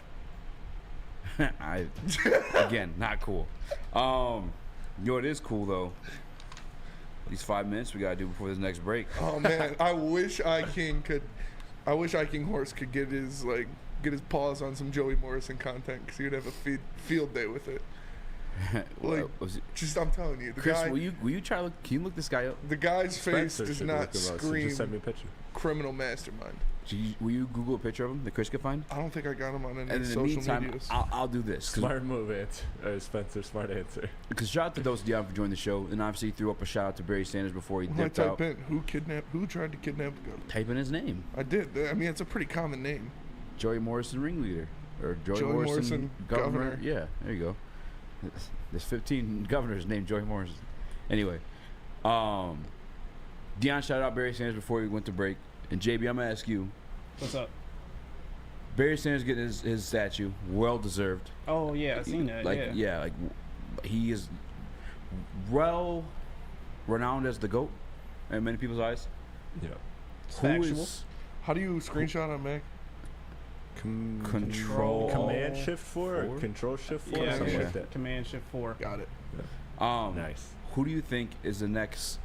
Again, not cool. It is cool though. These 5 minutes we gotta do before this next break. Oh man, I wish I King Horse could get his paws on some Joey Morrison content, because he would have a field day with it. I'm telling you, Chris, will you try? Can you look this guy up? The guy's face does not scream just send me a picture. Criminal mastermind. Will you Google a picture of him that Chris could find? I don't think I got him on any And in the social meantime, medias. I'll do this. Smart move, Spencer. Smart answer. Because shout out to Dose Dion for joining the show, and obviously threw up a shout out to Barry Sanders before he When I dipped type out. in who tried to kidnap the governor? Type in his name. I did. I mean, it's a pretty common name. Joey Morrison ringleader, or Joey Morrison governor. Yeah, there you go. There's 15 governors named Joey Morrison. Anyway, Dion shouted out Barry Sanders before we went to break. And JB, I'm gonna ask you. What's up? Barry Sanders getting his statue, well deserved. Oh yeah, I seen that. He is well renowned as the GOAT in many people's eyes. Yeah. Factual. How do you screenshot on Mac? Control Command Shift 4 or Control Shift 4? Yeah, Something like that. Command Shift 4. Got it. Yeah. Nice. Who do you think is the next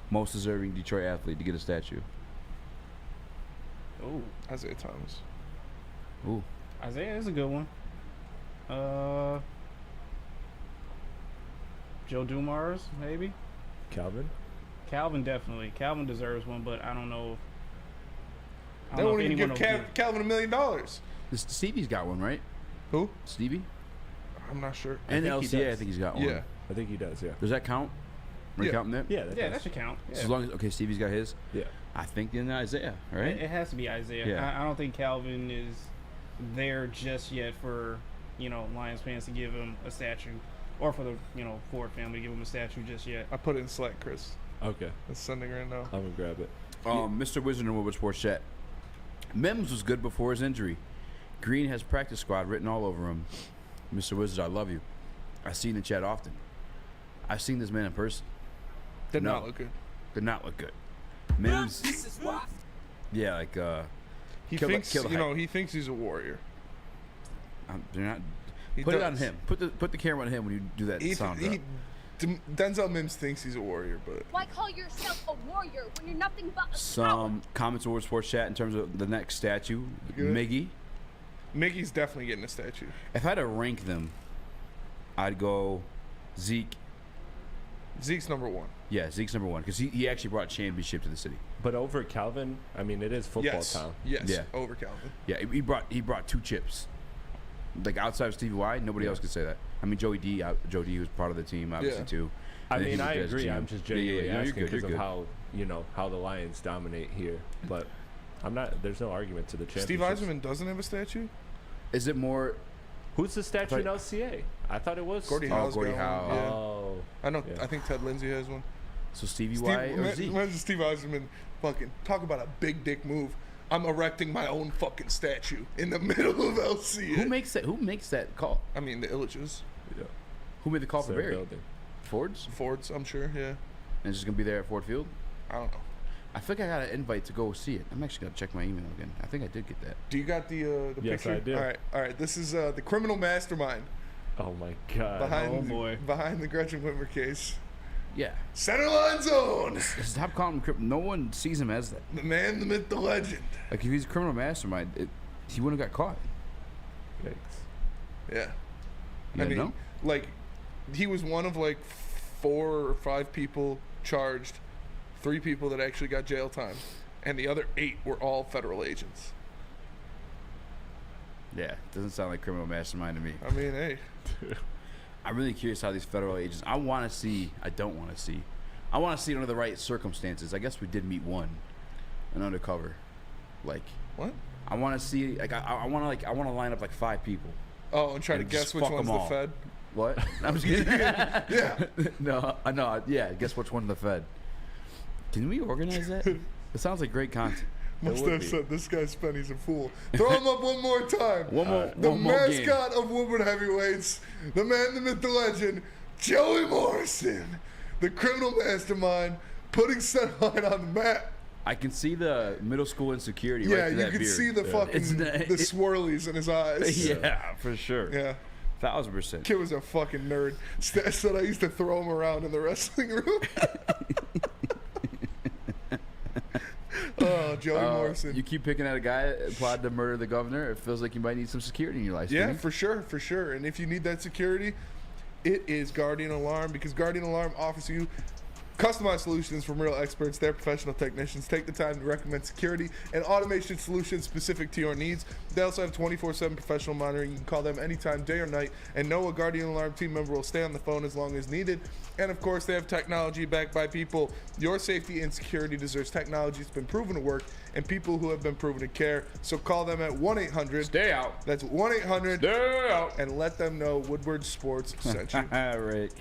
most deserving Detroit athlete to get a statue? Oh, Isaiah Thomas. Ooh. Isaiah is a good one. Joe Dumars, maybe. Calvin definitely. Calvin deserves one, but I don't know. They won't even give Calvin $1 million. Stevie's got one, right? Who? Stevie? I'm not sure. And LCA, I think he's got one. Yeah. I think he does, yeah. Does that count? Are you counting that? Yeah, that should count. Yeah. So as long as Stevie's got his. Yeah. I think then Isaiah, right? It has to be Isaiah. Yeah. I don't think Calvin is there just yet for Lions fans to give him a statue, or for the Ford family to give him a statue just yet. I put it in Slack, Chris. Okay. It's sending right now. I'm gonna grab it. Mr. Wizard and Woodward Sports Chat. Mims was good before his injury. Green has practice squad written all over him. Mr. Wizard, I love you. I see you in the chat often. I've seen this man in person. Did not look good. Did not look good. Mims. Yeah, like he thinks he thinks he's a warrior. They're not. He Put it does. on him. Put the camera on him when you do that sound drop. Denzel Mims thinks he's a warrior, but why call yourself a warrior when you're nothing but a Some comments over Sports Chat in terms of the next statue. Miggy. Miggy's definitely getting a statue. If I had to rank them, I'd go Zeke. Zeke's number one. Yeah, Zeke's number one because he actually brought championship to the city. But over Calvin, I mean, it is football town. Yes, Yeah. over Calvin. Yeah, he brought 2 chips. Like outside of Stevie Y, nobody else could say that. I mean, Joe D was part of the team, obviously too. I And mean, he I was agree. GM. I'm just genuinely asking you're because of good. how the Lions dominate here. But I'm not. There's no argument to the championship. Steve Eisenman doesn't have a statue. Is it more? Who's the statue in LCA? I thought it was Gordie Howe's Gordie got Howe. one. Yeah. Oh, I know. I think Ted Lindsay has one. So Stevie Y or Zeke? Imagine Steve Eisenman fucking talk about a big dick move. I'm erecting my own fucking statue in the middle of LCA. Who makes that call? I mean, the Illiches. Yeah. Who made the call It's for their Barry? building. Fords, I'm sure. Yeah. and it's just gonna be there at Ford Field. I don't know. I think I got an invite to go see it. I'm actually gonna check my email again. I think I did get that. Do you got the Yes, picture? I do. All right. This is the criminal mastermind Oh my God. behind the Gretchen Whitmer case. Yeah. Center line zone. Stop calling him criminal. No one sees him as that. The man, the myth, the legend. Like if he's a criminal mastermind, he wouldn't have got caught. Yikes. Yeah. You didn't know? like, he was one of like 4 or 5 people charged, 3 people that actually got jail time, and the other 8 were all federal agents. Yeah, doesn't sound like criminal mastermind to me. I mean, hey. I'm really curious how these federal agents. I don't want to see it under the right circumstances. I guess we did meet one, an undercover. Like what? I want to see. Like I want to line up like 5 people. Oh, and try to guess just which fuck one's 'em the all. Fed. What? I'm just kidding. Yeah. No. Yeah. Guess which one? The Fed. Can we organize that? It sounds like great content. Must have said this guy Spenny's a fool. Throw him up one more time. The one more game. mascot of Woodward Heavyweights, the man, the myth, the legend, Joey Morrison, the criminal mastermind, putting Centerline on the map. I can see the middle school insecurity. Yeah, right through you that can beard. see the fucking the swirlies in his eyes. Yeah, for sure. Yeah. 1000%. Kid was a fucking nerd. I said I used to throw him around in the wrestling room. Oh, Joey Morrison. You keep picking at a guy plotted to murder the governor. It feels like you might need some security in your life. Yeah, Stevie. for sure. And if you need that security, it is Guardian Alarm, because Guardian Alarm offers you customized solutions from real experts. Their professional technicians take the time to recommend security and automation solutions specific to your needs. They also have 24/7 professional monitoring. You can call them anytime, day or night, and know a Guardian Alarm team member will stay on the phone as long as needed. And of course, they have technology backed by people. Your safety and security deserves technology that's been proven to work and people who have been proven to care. So call them at 1-800. Stay out. That's 1-800. Stay out. And let them know Woodward Sports sent you. Rick.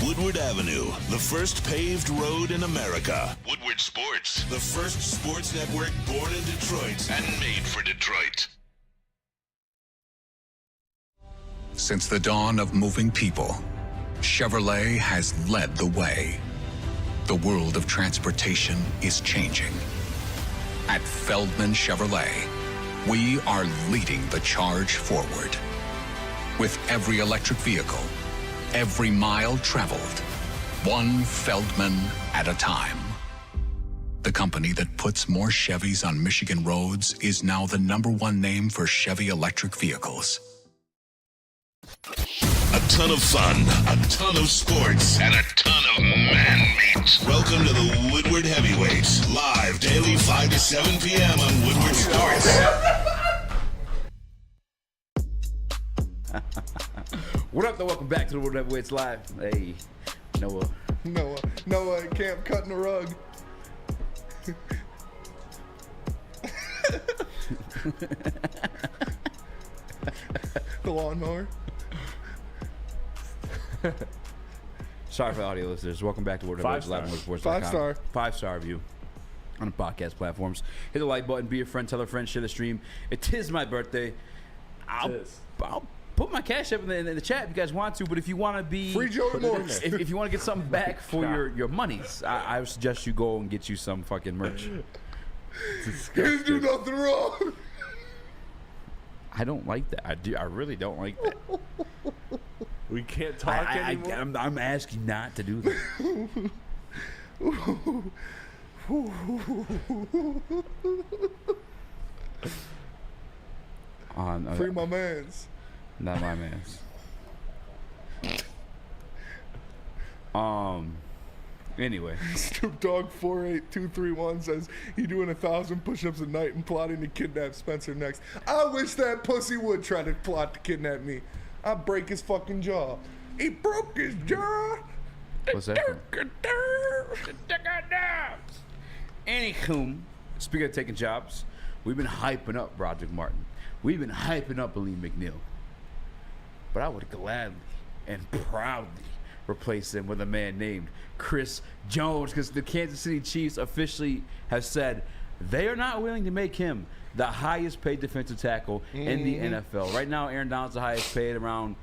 Woodward Avenue, the first paved road in America. Woodward Sports, the first sports network born in Detroit and made for Detroit. Since the dawn of moving people, Chevrolet has led the way. The world of transportation is changing. At Feldman Chevrolet, we are leading the charge forward. With every electric vehicle, every mile traveled, one Feldman at a time. The company that puts more Chevys on Michigan roads is now the #1 name for Chevy electric vehicles. A ton of fun, a ton of sports, and a ton of man-meat. Welcome to the Woodward Heavyweights, live daily 5 to 7 p.m. on Woodward Sports. What up, though? Welcome back to the Woodward Heavyweights Live. Hey, Noah. Noah at camp cutting the rug. The lawnmower. Sorry for the audio listeners. Welcome back to Woodward Heavyweights Live on WoodwardSports.com. 5-star. 5-star review on the podcast platforms. Hit the like button. Be a friend. Tell a friend. Share the stream. It is my birthday. I'll put my cash up in the chat if you guys want to, but if you want to be free Joey Morris, if you want to get something back for your monies, I would suggest you go and get you some fucking merch. You didn't do nothing wrong. I don't like that. I really don't like that. We can't talk anymore. I'm asking not to do that. Free my mans. Not my mans. Anyway. Snoop Dogg 48231 says he doing 1,000 push-ups a night and plotting to kidnap Spencer next. I wish that pussy would try to plot to kidnap me. I'd break his fucking jaw. He broke his jaw. What's that from? Anywho, speaking of taking jobs, we've been hyping up Broderick Martin. We've been hyping up Aleem McNeil. But I would gladly and proudly replace him with a man named Chris Jones, because the Kansas City Chiefs officially have said they are not willing to make him the highest paid defensive tackle in the NFL. Right now, Aaron Donald's the highest paid, around,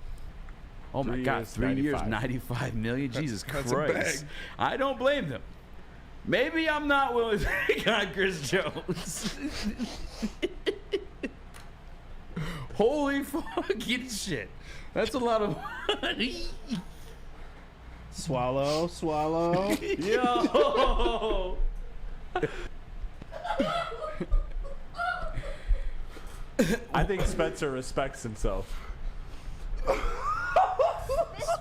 oh my God, 3 years, $95 million. Jesus Christ. I don't blame them. Maybe I'm not willing to take on Chris Jones. Holy fucking shit. That's a lot of money. Swallow. Yo. I think Spencer respects himself. This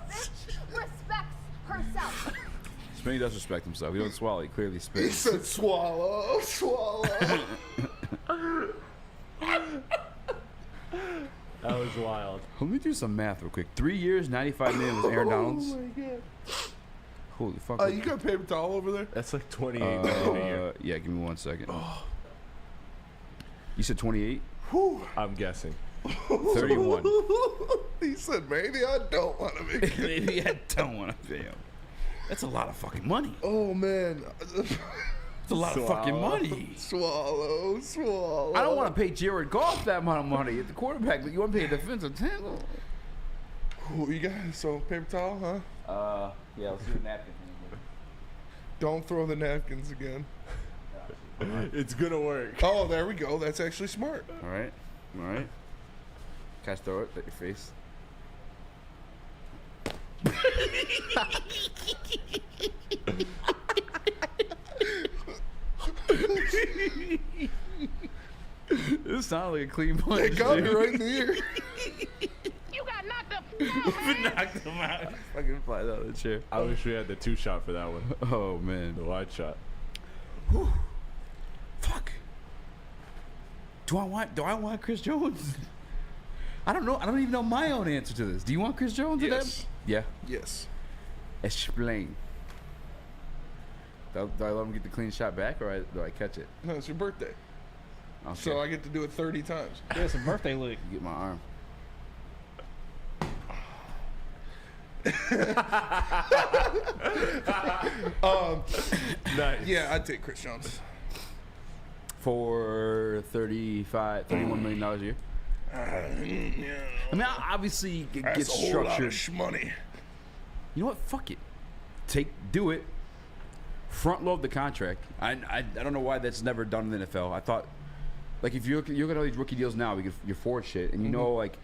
bitch respects herself. Spenny does respect himself. He don't swallow. He clearly spits. He said swallow. That was wild. Let me do some math real quick. 3 years, $95 million was Aaron Donald's. Oh my God. Holy fuck. You got paper towel over there? That's like 28 million a year. Yeah, give me 1 second. You said 28? I'm guessing. 31. He said, maybe I don't want to be. Maybe I don't want to pay him. That's a lot of fucking money. Oh, man. It's a lot of fucking money. Swallow. I don't want to pay Jared Goff that amount of money at the quarterback, but you want to pay a defensive tackle? Who you got? So, paper towel, huh? Yeah, let's do a napkin. Don't throw the napkins again. It's gonna work. Oh, there we go. That's actually smart. All right. Can I throw it at your face? This sounds like a clean punch. It got me right in the ear. You got knocked up. Knocked him out. Fucking fly out of the chair. I wish we had the 2-shot for that one. Oh man, the wide shot. Whew. Fuck. Do I want Chris Jones? I don't know. I don't even know my own answer to this. Do you want Chris Jones? Yes. Yeah. Yes. Explain. Do I let him get the clean shot back, or do I catch it? No, it's your birthday. Okay. So I get to do it 30 times. Yeah, it's a birthday lick. Get my arm. Nice. Yeah, I'd take Chris Jones. For $31 million a year. Yeah. I mean, obviously it That's gets a whole lot of structured. money. You know what? Fuck it. Do it. Front load the contract. I don't know why that's never done in the NFL. I thought, like, if you look at all these rookie deals now, you're forward shit, and you know, like,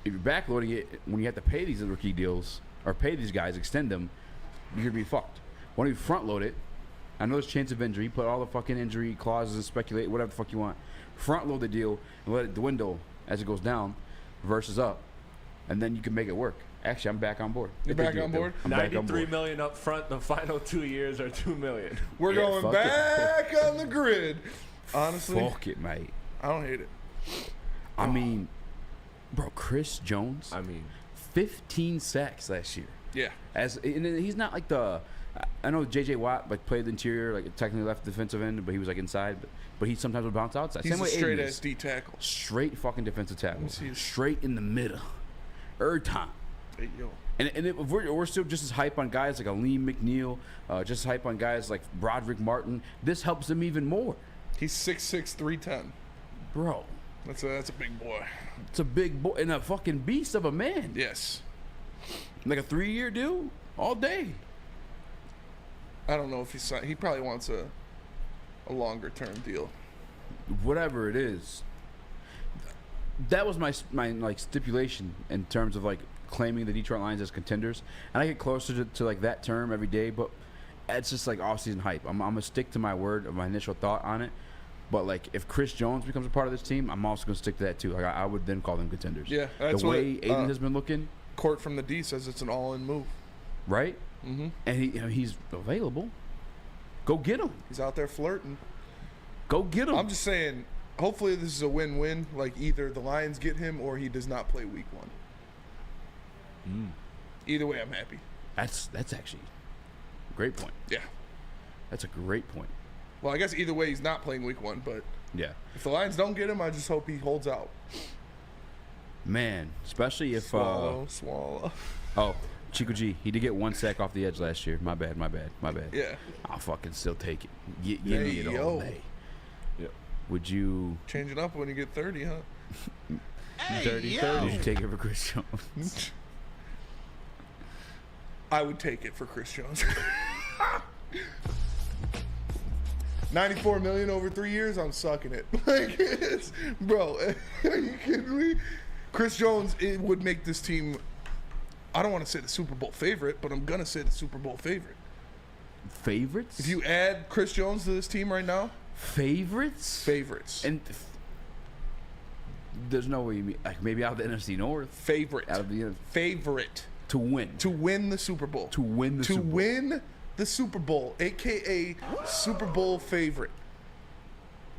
if you're backloading it, when you have to pay these rookie deals or pay these guys, extend them, you're gonna be fucked. Why don't you front load it? I know there's chance of injury. Put all the fucking injury clauses and speculate whatever the fuck you want. Front load the deal and let it dwindle as it goes down, versus up, and then you can make it work. Actually, I'm back on board. You're back on board? I'm back on $93 board. million up front. The final 2 years are $2 million. We're going back on the grid. Honestly, Fuck it, mate. I don't hate it. I mean, bro, Chris Jones. 15 sacks last year. Yeah. And he's not like the. I know J.J. Watt like played the interior, like technically left defensive end, but he was like inside. But he sometimes would bounce outside. He's Same a way straight Aiden ass is. D tackle. Straight fucking defensive tackle. see his- Straight in the middle. Every time. Hey, yo. And if we're still just as hype on guys like Aleem McNeil, just as hype on guys like Broderick Martin, this helps him even more. He's 6'6", 310. Bro. That's a big boy. It's a big boy and a fucking beast of a man. Yes. Like a 3-year deal all day. I don't know if he probably wants a longer term deal. Whatever it is. That was my like stipulation in terms of like claiming the Detroit Lions as contenders, and I get closer to like that term every day, but it's just like off-season hype. I'm gonna stick to my word of my initial thought on it, but like if Chris Jones becomes a part of this team, I'm also gonna stick to that too. Like I would then call them contenders. Yeah, that's the way what, Aiden has been looking. Court from the D says it's an all-in move. Right? Mm-hmm. And he's available. Go get him. He's out there flirting. Go get him. I'm just saying, hopefully this is a win-win. Like either the Lions get him or he does not play week 1. Either way, I'm happy. That's actually a great point. Yeah. That's a great point. Well, I guess either way he's not playing week 1, but Yeah. if the Lions don't get him, I just hope he holds out. Man, especially if swallow. Oh, Chico G, he did get 1 sack off the edge last year. My bad. Yeah. I'll fucking still take it. Give me it all day. Yep. Would you Change it up when you get 30, huh? Would you take it for Chris Jones? I would take it for Chris Jones. $94 million over 3 years, I'm sucking it. Like, bro, are you kidding me? Chris Jones, it would make this team, I don't want to say the Super Bowl favorite, but I'm going to say the Super Bowl favorite. Favorites? If you add Chris Jones to this team right now. Favorites? Favorites. And there's no way you mean, like maybe out of the NFC North. Favorite. Out of the favorite. To win. To win the Super Bowl. To win the Super Bowl. To win the Super Bowl, a.k.a. Super Bowl favorite.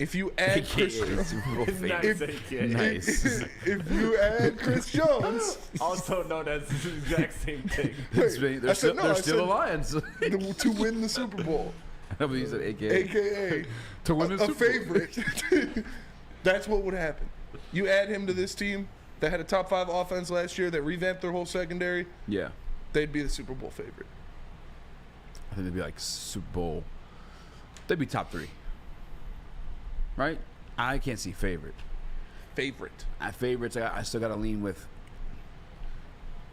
If you add Chris Jones, Nice. if you add Chris Jones, also known as the exact same thing. They're still the Lions. To win the Super Bowl. I believe you said AKA. AKA to win the a Super Bowl. favorite. That's what would happen. You add him to this team that had a top 5 offense last year that revamped their whole secondary. Yeah. They'd be the Super Bowl favorite. I think they'd be like Super Bowl. They'd be top 3. Right? I can't see favorite. At favorites, I still got to lean with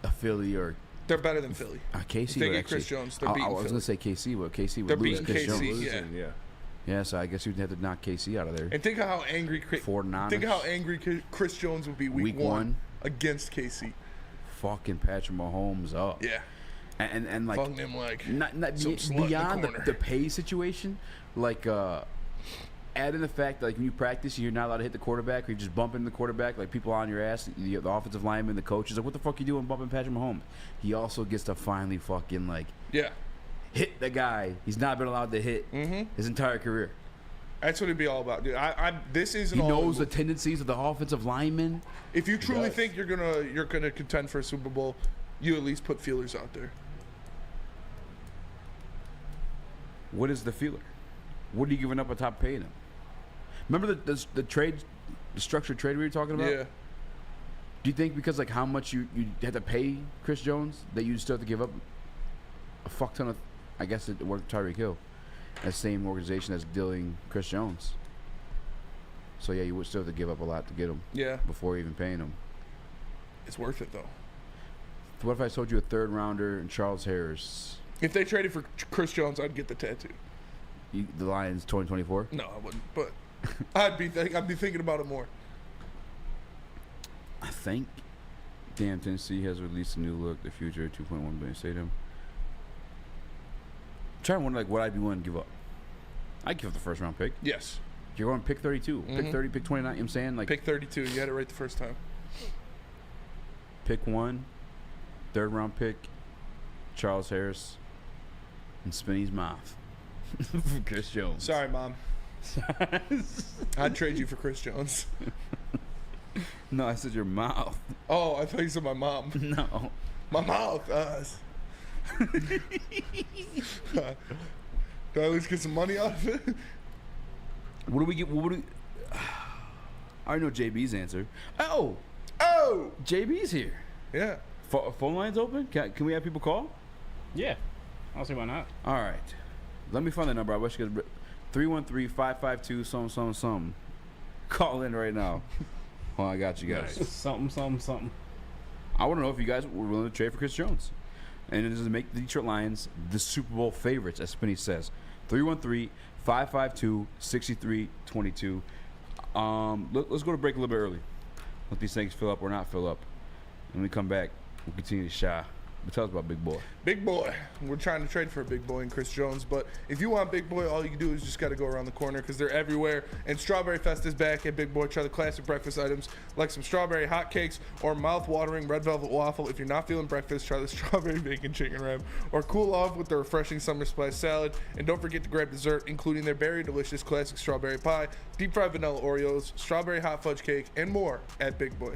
a Philly or... They're better than Philly. KC. If they get Chris Jones, they're beating I was going to say KC, but KC would lose Chris Jones. Yeah. Yeah, so I guess you'd have to knock KC out of there. And think of how angry Chris Jones would be week one against KC. Fucking Patrick Mahomes up. Yeah. And like, fucking him like not beyond the pay situation, like add in the fact that like when you practice you're not allowed to hit the quarterback or you just bumping the quarterback, like people on your ass, the offensive lineman, the coach is like, what the fuck you doing bumping Patrick Mahomes? He also gets to finally fucking like hit the guy he's not been allowed to hit his entire career. That's what it'd be all about, dude. This isn't. He knows the tendencies of the offensive lineman. If you truly think you're gonna contend for a Super Bowl, you at least put feelers out there. What is the feeler? What are you giving up on top of paying him? Remember the trade, the structured trade we were talking about? Yeah. Do you think because like how much you had to pay Chris Jones that you still have to give up a fuck ton of? I guess it worked Tyreek Hill, that same organization that's dealing Chris Jones. So yeah, you would still have to give up a lot to get him. Yeah. Before even paying him. It's worth it though. What if I told you a 3rd rounder and Charles Harris? If they traded for Chris Jones, I'd get the tattoo. The Lions 2024? No, I wouldn't. But I'd be thinking about it more. I think Tennessee has released a new look, the future $2.1 billion stadium. I'm trying to wonder like what I'd be willing to give up. I'd give up the 1st round pick. Yes. You're going pick 32, pick 30, pick 29. You know what I'm saying? Like pick 32. You had it right the first time. Pick 1, 3rd round pick, Charles Harris, and Spinny's mouth. Chris Jones. Sorry, Mom. I'd trade you for Chris Jones. No, I said your mouth. Oh, I thought you said my mom. No. My mouth. Do I at least get some money out of it? What do we get? I already know JB's answer. Oh! JB's here. Yeah. Phone lines open? Can we have people call? Yeah. I don't see why not. All right. Let me find the number. I wish you could. 313-552-something. Call in right now. Oh, I got you guys. Nice. Something. I want to know if you guys were willing to trade for Chris Jones. And it does make the Detroit Lions the Super Bowl favorites, as Spinney says. 313-552-6322. Let's go to break a little bit early. Let these things fill up or not fill up. When we come back, we'll continue to shy. But tell us about Big Boy. Big Boy. We're trying to trade for a Big Boy and Chris Jones. But if you want Big Boy, all you can do is just got to go around the corner because they're everywhere. And Strawberry Fest is back at Big Boy. Try the classic breakfast items like some strawberry hotcakes or mouth-watering red velvet waffle. If you're not feeling breakfast, try the strawberry bacon chicken wrap. Or cool off with the refreshing summer spice salad. And don't forget to grab dessert, including their very delicious classic strawberry pie, deep-fried vanilla Oreos, strawberry hot fudge cake, and more at Big Boy.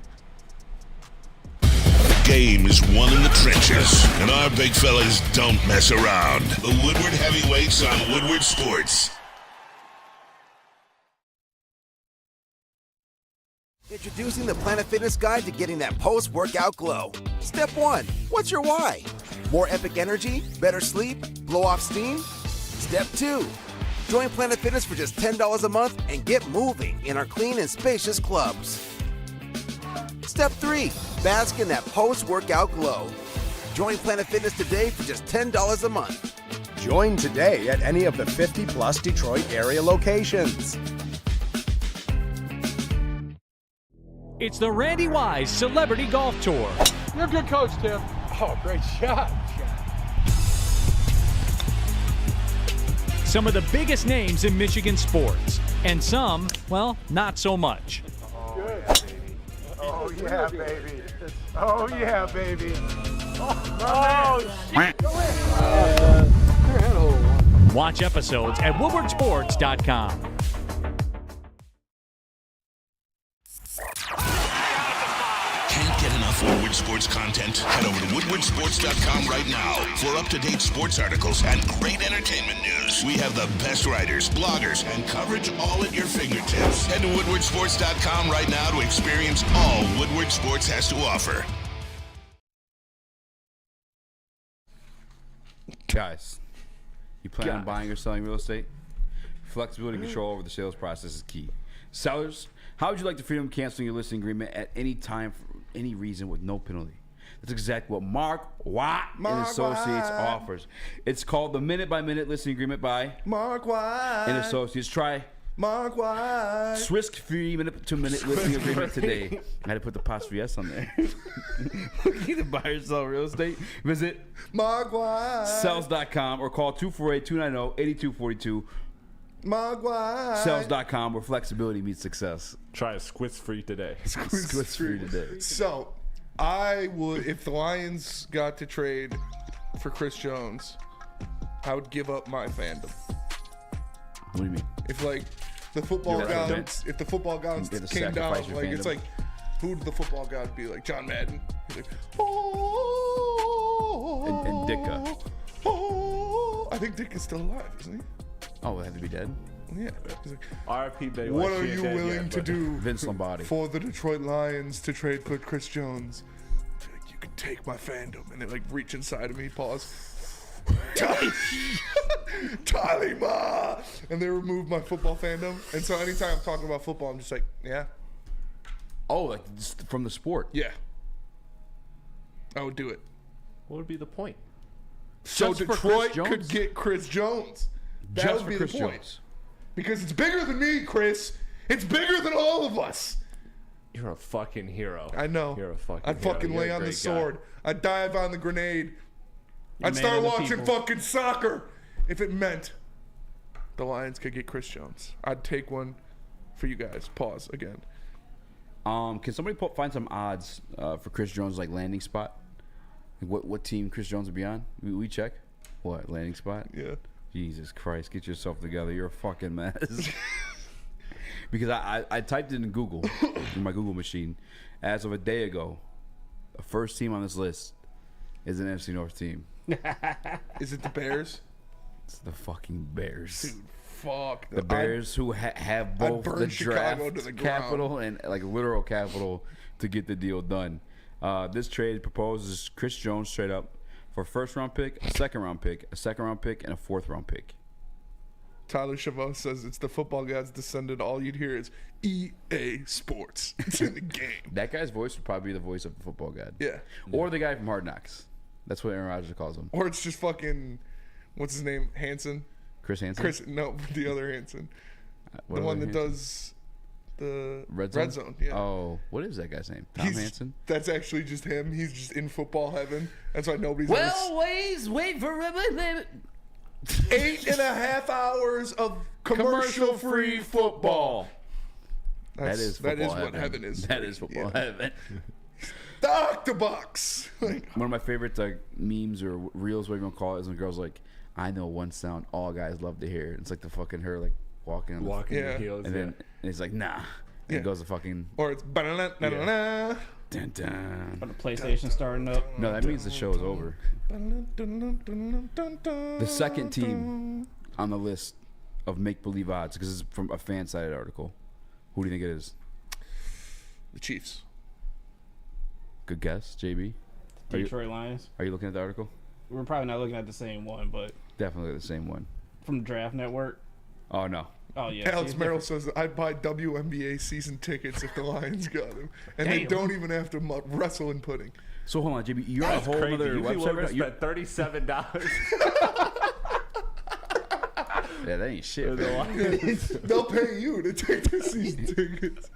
Game is won in the trenches, and our big fellas don't mess around. The Woodward Heavyweights on Woodward Sports. Introducing the Planet Fitness Guide to getting that post-workout glow. Step 1. What's your why? More epic energy? Better sleep? Blow off steam? Step 2. Join Planet Fitness for just $10 a month and get moving in our clean and spacious clubs. Step 3. Bask in that post-workout glow. Join Planet Fitness today for just $10 a month. Join today at any of the 50-plus Detroit area locations. It's the Randy Wise Celebrity Golf Tour. You're a good coach, Tim. Oh, great shot. Some of the biggest names in Michigan sports, and some, well, not so much. Oh, yeah, baby. Oh, yeah, baby. Oh, shit. Go in. Watch episodes at woodwardsports.com. Can't get enough For Woodward Sports content, head over to woodwardsports.com right now for up-to-date sports articles and great entertainment news. We have the best writers, bloggers, and coverage all at your fingertips. Head to woodwardsports.com right now to experience all Woodward Sports has to offer. Guys, you plan on buying or selling real estate? Flexibility and control over the sales process is key. Sellers, how would you like the freedom of canceling your listing agreement at any time for any reason with no penalty? That's exactly what Mark Watt and Associates offers. It's called the minute-by-minute listing agreement by Mark Watt and Associates. Try Mark Watt. Risk-free minute-to-minute listing agreement today. I had to put the apostrophe S on there. Looking to buy or sell real estate? Visit MarkWatt.Sells.com or call 248-290-8242. Sales.com, where flexibility meets success. Try a squiz free today. Squiz free today. So, I would, if the Lions got to trade for Chris Jones, I would give up my fandom. What do you mean? If like the football You're gods, if the football gods You get to came down, sacrifice your like it's fandom. like, who would the football god be? Like John Madden. He's like, oh, And Ditka. oh. I think Ditka's still alive, isn't he? Oh, it had to be dead? Yeah. He's like, R.I.P. Baywatch. what are She ain't you dead willing yet, to but- do Vince Lombardi. for the Detroit Lions to trade for Chris Jones? Like, you can take my fandom. And they like reach inside of me, pause. Talima! And they remove my football fandom. And so anytime I'm talking about football, I'm just like, yeah. Oh, like just from the sport? Yeah. I would do it. What would be the point? So Just for Detroit Chris Jones? could get Chris Jones. That Just would for be Chris the point. Jones. Because it's bigger than me, Chris. It's bigger than all of us. You're a fucking hero. I know. You're a fucking I'd hero. fucking You're lay a on the great sword. guy. I'd dive on the grenade. You're I'd man start of the watching people. fucking soccer if it meant the Lions could get Chris Jones. I'd take one for you guys. Pause again. Can somebody find some odds for Chris Jones' like landing spot? Like, what team Chris Jones would be on? We check. What landing spot? Yeah. Jesus Christ, get yourself together. You're a fucking mess. Because I typed it in Google, in my Google machine. As of a day ago, the first team on this list is an NFC North team. Is it the Bears? It's the fucking Bears. Dude, fuck. The Bears who have both burn the Chicago draft to the ground. capital and like literal capital to get the deal done. This trade proposes Chris Jones straight up for a first-round pick, a second-round pick, a second-round pick, and a fourth-round pick. Tyler Chavot says it's the football god's descendant. All you'd hear is EA Sports. It's in the game. That guy's voice would probably be the voice of the football god. Yeah. Or the guy from Hard Knocks. That's what Aaron Rodgers calls him. Or it's just fucking, what's his name? Hansen? Chris Hansen? No, the other Hansen. What The one other that Hansen? does the Red Zone? Yeah. Oh, what is that guy's name? Tom Hansen? That's actually just him. He's just in football heaven. That's why nobody's wait for it. 8.5 hours of commercial-free football. That is football That is heaven. what heaven is. That is football heaven. The Octobox. Like, One of my favorite memes or reels, whatever you want to call it, is when a girl's like, I know one sound all guys love to hear. It's like the fucking her like walking on Walking the the heels, and then and he's like, nah. And it goes to fucking or it's ba-da-da-da-da-da. dun, dun. Or the PlayStation starting up. No, that means the show is over. The second team on the list of make-believe odds, because it's from a fan-sided article. Who do you think it is? The Chiefs. Good guess, JB. Detroit Lions. Are you looking at the article? We're probably not looking at the same one, but Definitely the same one. from the Draft Network. Oh no. Oh yeah. Alex see, Merrill says that I'd buy WNBA season tickets if the Lions got him, and they Damn. don't even have to wrestle in pudding. So hold on, JB. You're on a That's whole crazy. other Usually website we'll right now? spend $37. Yeah, that ain't shit. They'll pay you to take the season tickets.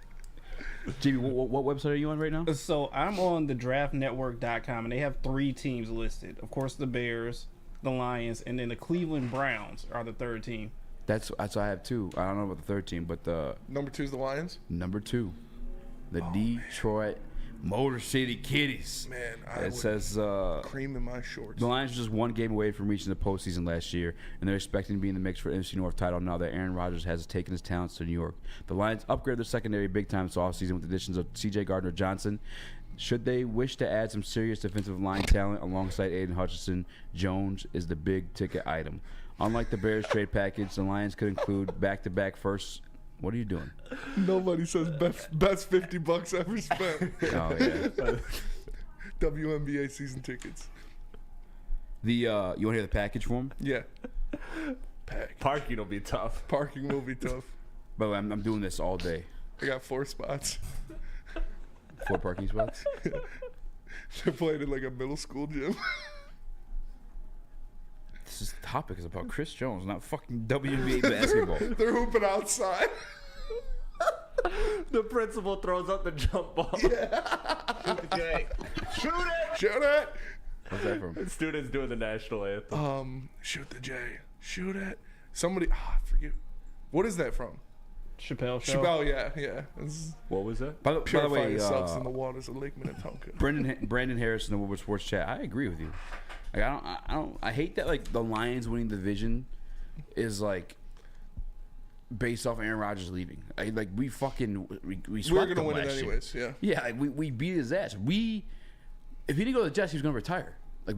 JB, what website are you on right now? So I'm on the draftnetwork.com, and they have 3 teams listed. Of course, the Bears, the Lions, and then the Cleveland Browns are the third team. That's I have two. I don't know about the third team, but the Number 2 is the Lions. number 2, the Detroit Motor City Kitties. Man, I It would says cream in my shorts. the Lions are just one game away from reaching the postseason last year, and they're expecting to be in the mix for NFC North title now that Aaron Rodgers has taken his talents to New York. The Lions upgraded their secondary big time this offseason with the additions of C.J. Gardner-Johnson, Should they wish to add some serious defensive line talent alongside Aiden Hutchinson, Jones is the big ticket item. Unlike the Bears trade package, the Lions could include back-to-back firsts. What are you doing? Nobody says best $50 ever spent. Oh yeah. WNBA season tickets. You want to hear the package for him? Yeah. Parking will be tough. Parking will be tough. By the way, I'm doing this all day. I got 4 spots. 4 parking spots? They're playing in like a middle school gym. This topic is about Chris Jones, not fucking WNBA basketball. They're hooping outside. The principal throws up the jump ball. Yeah. Shoot the J. Shoot it. Shoot it. What's that from? Students doing the national anthem. Shoot the J. Shoot it. Somebody, I forget. What is that from? Chappelle Show. Chappelle, yeah. It's What was that? By the purifying way, yourselves in the waters of Lake Minnetonka. Brandon Harris in the Woodward Sports Chat. I agree with you. Like, I hate that like the Lions winning the division is like based off Aaron Rodgers leaving. We We're swept gonna him win it last year. anyways. Yeah. Yeah, like, we beat his ass. If he didn't go to the Jets, he was gonna retire. Like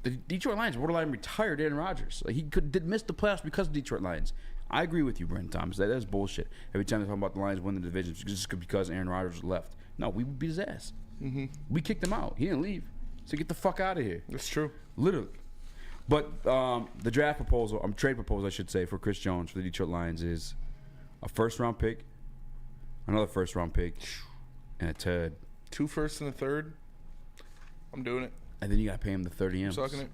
the Detroit Lions borderline retired Aaron Rodgers. Like he did miss the playoffs because of Detroit Lions. I agree with you, Brent Thomas. That's bullshit. Every time they talk about the Lions winning the division, it's just because Aaron Rodgers left. No, we beat his ass. Mm-hmm. We kicked him out. He didn't leave. So get the fuck out of here. That's true. Literally. But the draft proposal, trade proposal, I should say, for Chris Jones for the Detroit Lions is a first-round pick, another first-round pick, and a third. 2 firsts and a third. I'm doing it. And then you got to pay him the 30 M's. Sucking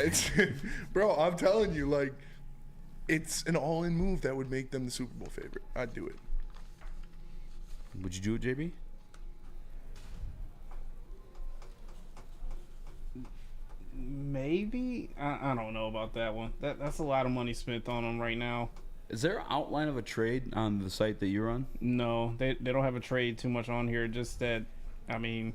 it. Bro, I'm telling you, like, it's an all-in move that would make them the Super Bowl favorite. I'd do it. Would you do it, JB? Maybe. I don't know about that one. That's a lot of money spent on them right now. Is there an outline of a trade on the site that you're on? No, they don't have a trade too much on here. Just that, I mean,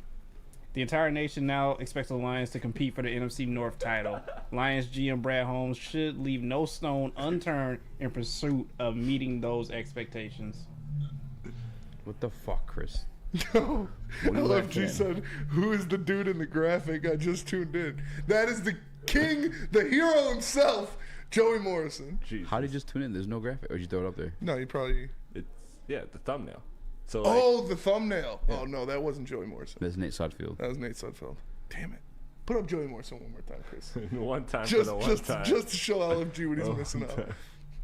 the entire nation now expects the Lions to compete for the NFC North title. Lions GM Brad Holmes should leave no stone unturned in pursuit of meeting those expectations. What the fuck, Chris? Yo, LFG said, who is the dude in the graphic? I just tuned in. That is the king, the hero himself, Joey Morrison. Jesus. How did you just tune in? There's no graphic. Or did you throw it up there? No, you probably... It's the thumbnail. So the thumbnail. Yeah. Oh, no, that wasn't Joey Morrison. That's Nate Sudfeld. That was Nate Sudfeld. Damn it. Put up Joey Morrison one more time, Chris. One time just, for the one just, time. Just to show LFG what he's missing out.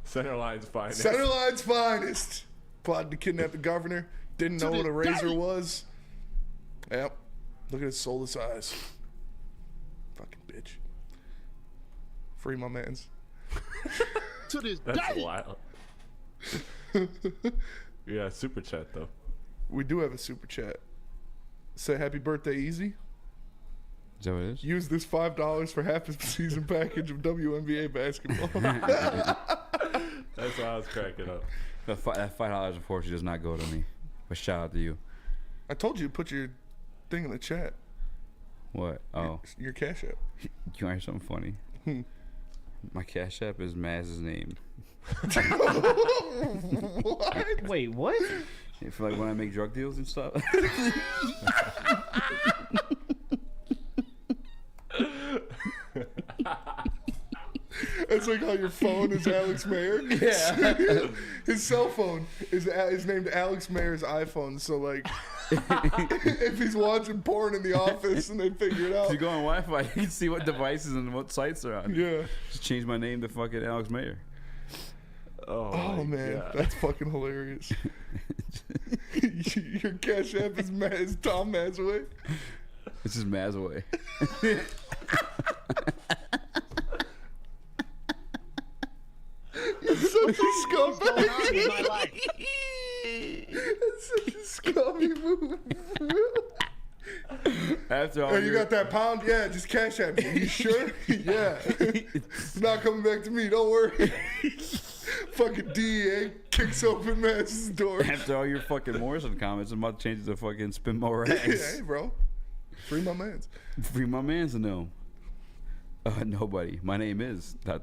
Center line's finest. Center line's finest. Plotted to kidnap the governor. Didn't know what a razor was. Yep. Look at his soulless eyes. Fucking bitch. Free my mans. To this That's wild. Yeah, super chat though. We do have a super chat. Say happy birthday, Eazy. Is that what it is? Use this $5 for half a season package of WNBA basketball. That's why I was cracking up. That $5 unfortunately does not go to me. But shout out to you. I told you to put your thing in the chat. What? Oh. Your Cash App. You want to hear something funny? My Cash App is Maz's name. What? Wait, what? Yeah, for like when I make drug deals and stuff. It's like how your phone is Alex Mayer. Yeah. His cell phone is named Alex Mayer's iPhone. So like, if he's watching porn in the office and they figure it out, If you go on Wi-Fi, you can see what devices and what sites are on. Yeah. Just change my name to fucking Alex Mayer. Oh man, God. that's fucking hilarious. Your Cash App is Tom Mazaway. This is Mazaway. You're such a scumbag. That's such a scummy move. After all, Hey, you got that pound? Yeah, just Cash App me. You sure? Yeah. It's not coming back to me. Don't worry. Fucking DEA kicks open Maz's door. After all your fucking Morrison comments, I'm about to change it to fucking spin more rags. Hey, bro. Free my mans. Free my mans to know. Nobody. My name is Tom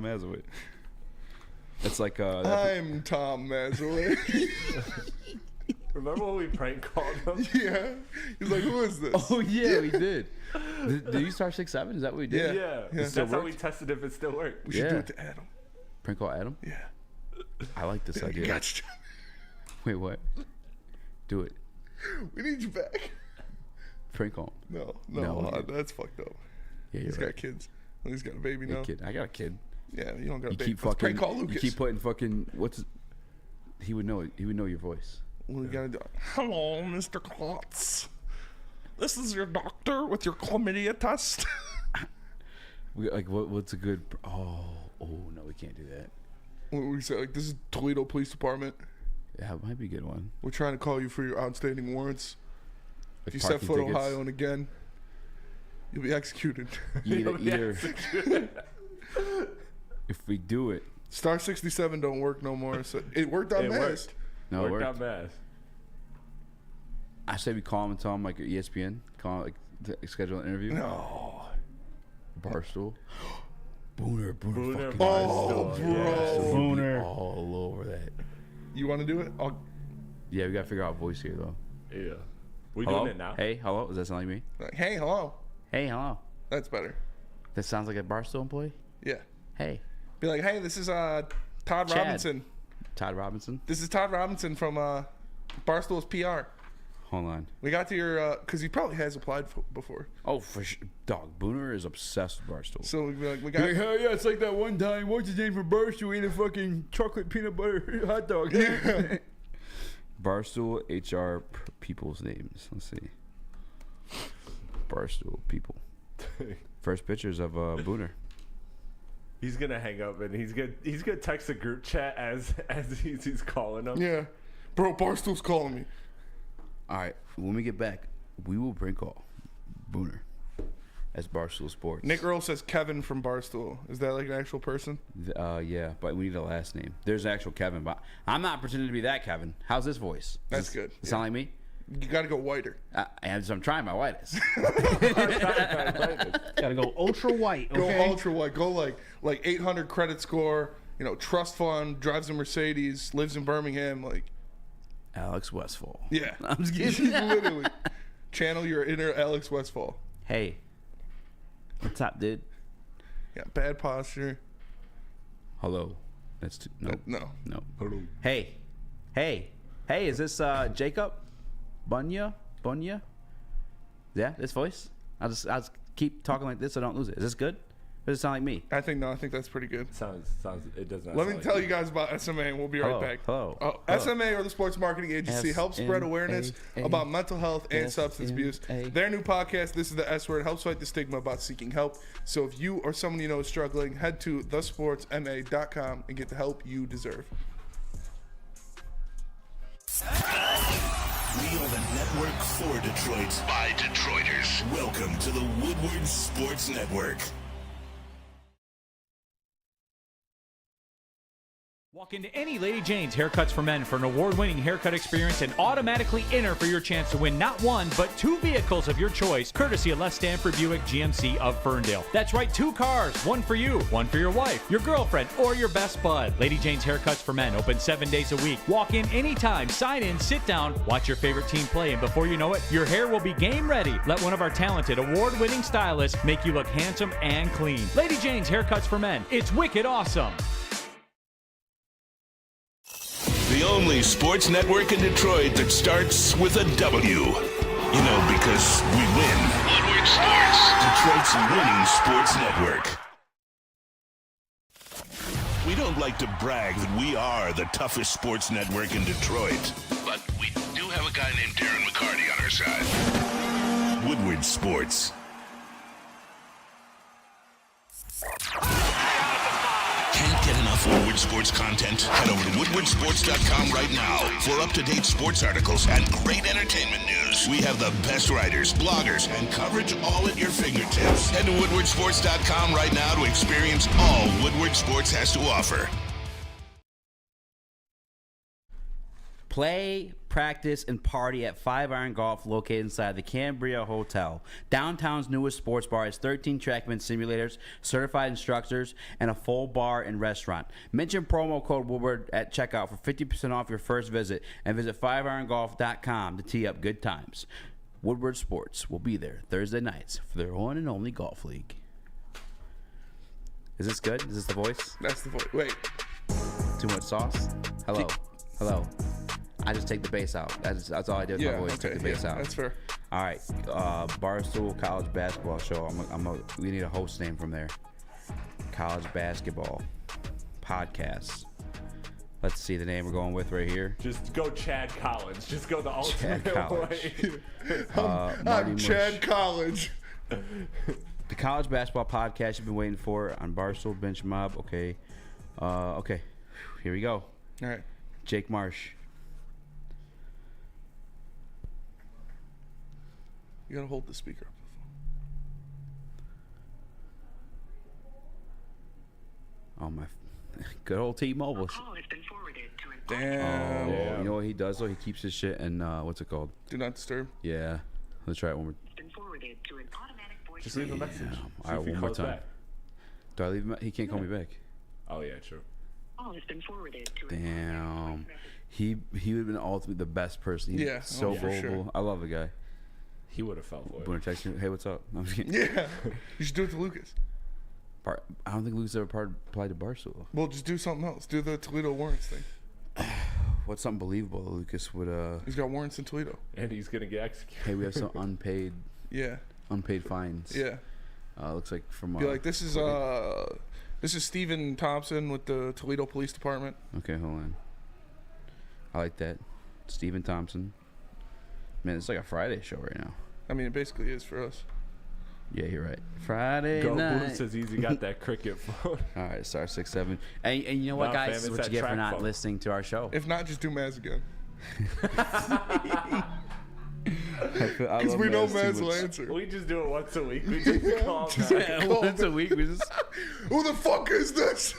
Mazaway. It's like I'm Tom Mazaway. Remember when we prank called him? Yeah. He's like, who is this? Oh, yeah, we did. Did you start 6'7"? Is that what we did? Yeah. That's how we tested if it still worked. We should do it to Adam. Prank call Adam? Yeah. I like this idea. Gotcha. Wait, what? Do it. We need you back. Prank call. No, that's fucked up. Yeah, He's got kids. He's got a baby now. Kid. I got a kid. Yeah, you don't got a You baby. keep Let's fucking. prank call Lucas. You keep putting fucking. What's? He would know. He would know your voice. What we gotta do? Hello, Mr. Klotz. This is your doctor with your chlamydia test. What's a good? Oh no, we can't do that. What we say? Like, this is Toledo Police Department. Yeah, it might be a good one. We're trying to call you for your outstanding warrants. Like if you set foot tickets. Ohio and again, you'll be executed. Either. If we do it, Star 67 don't work no more. So it worked on Mass. No, it worked worked. on Mass. I say we call him and tell him like ESPN, call him, like to schedule an interview. No. Barstool. Booner. Booner, fucking Barstool, Barstool. bro. Yeah, so we'll be Booner. all over that. You want to do it? Yeah, we gotta figure out voice here though. Yeah. We Hello? doing it now? Hey, hello. Does that sound like me? Like, hey, hello. Hey, hello. That's better. That sounds like a Barstool employee. Yeah. Hey. Be like, hey, this is Todd Chad. Robinson. Todd Robinson. This is Todd Robinson from Barstool's PR. Hold on. We got to your, because he probably has applied before. Oh, for sure. Dog, Booner is obsessed with Barstool. So we'd be like, we got. Like, hell yeah, it's like that one time. What's his name from Barstool? Ate a fucking chocolate peanut butter hot dog. Barstool HR people's names. Let's see. Barstool people. First pictures of Booner. He's gonna hang up and he's gonna text a group chat as he's calling him. Yeah, bro, Barstool's calling me. All right, when we get back, we will prank call Booner as Barstool Sports. Nick Earl says Kevin from Barstool. Is that like an actual person? Yeah, but we need a last name. There's an actual Kevin, but I'm not pretending to be that Kevin. How's this voice? That's good. Does it sound like me? You got to go whiter. And so I'm trying my whitest. Gotta go ultra white. Okay? Go ultra white. Go like 800 credit score. You know, trust fund, drives a Mercedes, lives in Birmingham. Like Alex Westfall. Yeah, I'm just kidding. Literally, channel your inner Alex Westfall. Hey, what's up, dude? Yeah, bad posture. Hello. That's no. No. Hello. Hey, is this Jacob? Bunya? Yeah, this voice? I'll just keep talking like this so I don't lose it. Is this good? Or does it sound like me? I think that's pretty good. Sounds it does not. Let me tell you guys about SMA and we'll be right back. Hello. SMA, or the Sports Marketing Agency, helps spread awareness about mental health and substance abuse. Their new podcast, This is the S Word, helps fight the stigma about seeking help. So if you or someone you know is struggling, head to thesportsma.com and get the help you deserve. We are the network for Detroit by Detroiters. Welcome to the Woodward Sports Network. Walk into any Lady Jane's Haircuts for Men for an award-winning haircut experience and automatically enter for your chance to win not one, but 2 vehicles of your choice, courtesy of Les Stanford Buick GMC of Ferndale. That's right, 2 cars, one for you, one for your wife, your girlfriend, or your best bud. Lady Jane's Haircuts for Men, open 7 days a week. Walk in anytime, sign in, sit down, watch your favorite team play, and before you know it, your hair will be game ready. Let one of our talented, award-winning stylists make you look handsome and clean. Lady Jane's Haircuts for Men. It's wicked awesome. The only sports network in Detroit that starts with a W. You know, because we win. Woodward Sports, Detroit's winning sports network. We don't like to brag that we are the toughest sports network in Detroit, but we do have a guy named Darren McCarty on our side. Woodward Sports. Can't get enough Woodward Sports content? Head over to woodwardsports.com right now for up-to-date sports articles and great entertainment news. We have the best writers, bloggers, and coverage all at your fingertips. Head to woodwardsports.com right now to experience all Woodward Sports has to offer. Play, practice, and party at 5 Iron Golf, located inside the Cambria Hotel. Downtown's newest sports bar has 13 TrackMan simulators, certified instructors, and a full bar and restaurant. Mention promo code Woodward at checkout for 50% off your first visit, and visit 5irongolf.com to tee up good times. Woodward Sports will be there Thursday nights for their one and only golf league. Is this good? Is this the voice? That's the voice. Wait. Too much sauce? Hello. Hello. I just take the bass out. That's all I do with my voice. Okay, Take the bass out. That's fair. All right. Barstool College Basketball Show. We need a host name from there. College Basketball Podcast. Let's see the name we're going with right here. Just go Chad Collins. Just go the ultimate Chad Collins. way. I'm Chad Collins. The College Basketball Podcast you've been waiting for on Barstool Bench Mob. Okay. Okay. Here we go. All right. Jake Marsh. You gotta hold the speaker up. Oh my! Good old T-Mobile. Damn. Oh, you know what he does though? He keeps his shit in what's it called? Do not disturb. Yeah. Let's try it one more. Just leave a message. All right, one more time. Back. Do I leave him? He can't call me back. Oh yeah, true. Damn. He would have been ultimately the best person. He's so for vulnerable. sure. I love the guy. He would have fell for it. When I text you, hey, what's up? I'm just kidding. Yeah. You should do it to Lucas. I don't think Lucas ever applied to Barstool. Well, just do something else. Do the Toledo warrants thing. What's something believable that Lucas would He's got warrants in Toledo. And he's gonna get executed. Hey, we have some unpaid fines. Yeah. Looks like from Be like, this is Stephen Thompson with the Toledo Police Department. Okay, hold on. I like that. Stephen Thompson. Man, it's like a Friday show right now. I mean, it basically is for us. Yeah, you're right. Friday Go night. Boone says Eazy got that cricket phone. All right, star 67. And you know what, guys? This is what you get for not listening to our show. If not, just do Maz again. Because we know Maz will answer. We just do it once a week. We just call back. Once a week. We just. Who the fuck is this?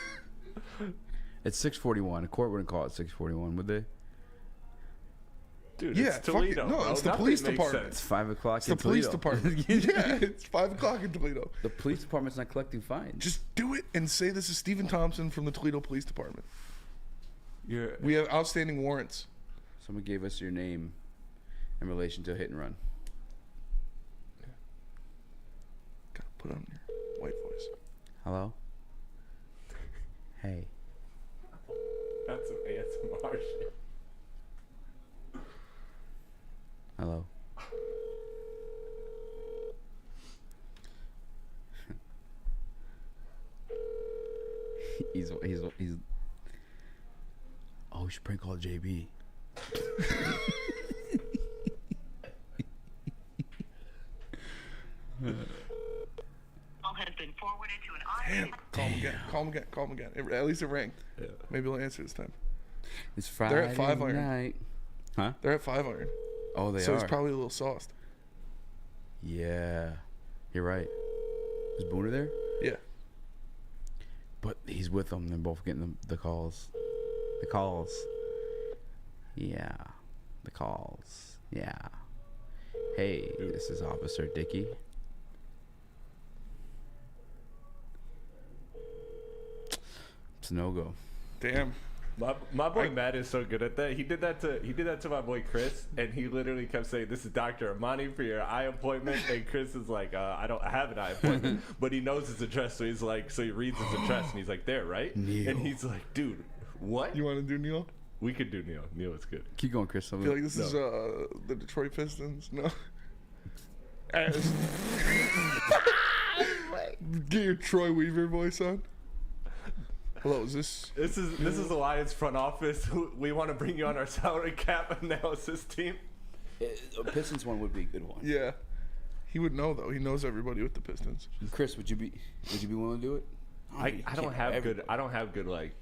It's 6:41. A court wouldn't call it 6:41, would they? Dude, yeah, it's Toledo. No, it's the police department. It's 5 o'clock It's in the police Toledo. department. Yeah, it's 5 o'clock in Toledo. The police department's not collecting fines. Just do it and say this is Stephen Thompson from the Toledo Police Department. Yeah. We have outstanding warrants. Someone gave us your name in relation to a hit and run. Gotta put on your white voice. Hello? Hey. That's some ASMR shit. Hello. he's. Oh, we should prank call JB. Has been forwarded to an Damn. Call him again. At least it rang. Yeah. Maybe he'll answer this time. It's Friday They're at 5 night. iron. Huh? They're at 5 iron. Oh, they so are. he's probably a little sauced. Yeah. You're right. Is Booner there? Yeah. But he's with them. They're both getting the calls. The calls. Yeah. The calls. Yeah. Hey, this is Officer Dickey. It's a no-go. Damn. My boy Matt is so good at that. He did that to my boy Chris, and he literally kept saying, "This is Dr. Ermanni for your eye appointment." And Chris is like, "I have an eye appointment," but he knows his address, so he's like, he reads his address, and he's like, "There, right?" Neil. And he's like, "Dude, what?" You want to do Neil? We could do Neil. Neil is good. Keep going, Chris. I feel like this is the Detroit Pistons. No. Get your Troy Weaver voice on. Hello, is this? This is the Lions front office. We want to bring you on our salary cap analysis team. A Pistons one would be a good one. Yeah, he would know though. He knows everybody with the Pistons. Chris, would you be willing to do it? I don't have good like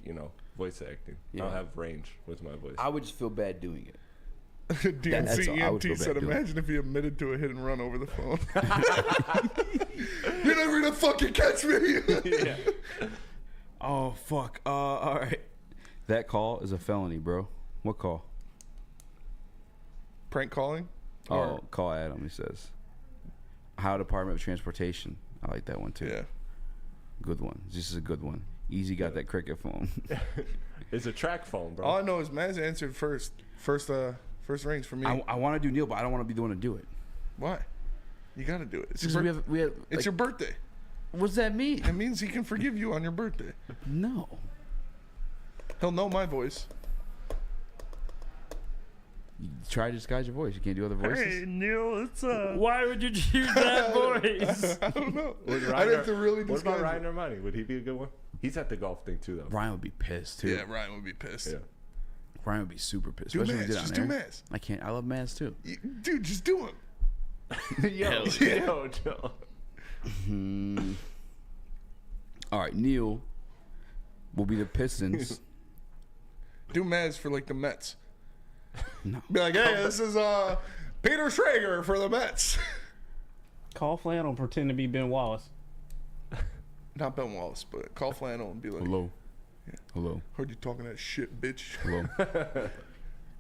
voice acting. Yeah. I don't have range with my voice. I would just feel bad doing it. DNC I would feel EMT said, bad doing it. "Imagine if he admitted to a hit and run over the phone." You're never gonna fucking catch me. Yeah. Oh fuck. All right. That call is a felony, bro. What call? Prank calling? Oh, call Adam, he says. How Department of Transportation. I like that one too. Yeah. Good one. This is a good one. Eazy got that cricket phone. It's a track phone, bro. All I know is Maz answered first rings for me. I want to do Neil, but I don't want to be the one to do it. Why? You got to do it. It's Because we have it's your birthday. What does that mean? It means he can forgive you on your birthday. No. He'll know my voice. You try to disguise your voice. You can't do other voices. Hey, Neil, it's Why would you choose that voice? I don't know. Would I'd have to really What disguise about it. Ryan Ermanni? Would he be a good one? He's at the golf thing too, though. Ryan would be pissed too. Yeah, Ryan would be pissed. Yeah. Ryan would be super pissed. Do Especially when we Maz. did it Just on do air. Maz. I can't. I love Maz too. Dude, just do him. Yo, Joe. All right, Neil will be the Pistons. Do Maz for like the Mets. No. Be like, hey, this is Peter Schrager for the Mets. Call Flannel, pretend to be Ben Wallace. Not Ben Wallace, but call Flannel and be like, Hello. Yeah. Hello. Heard you talking that shit, bitch. Hello.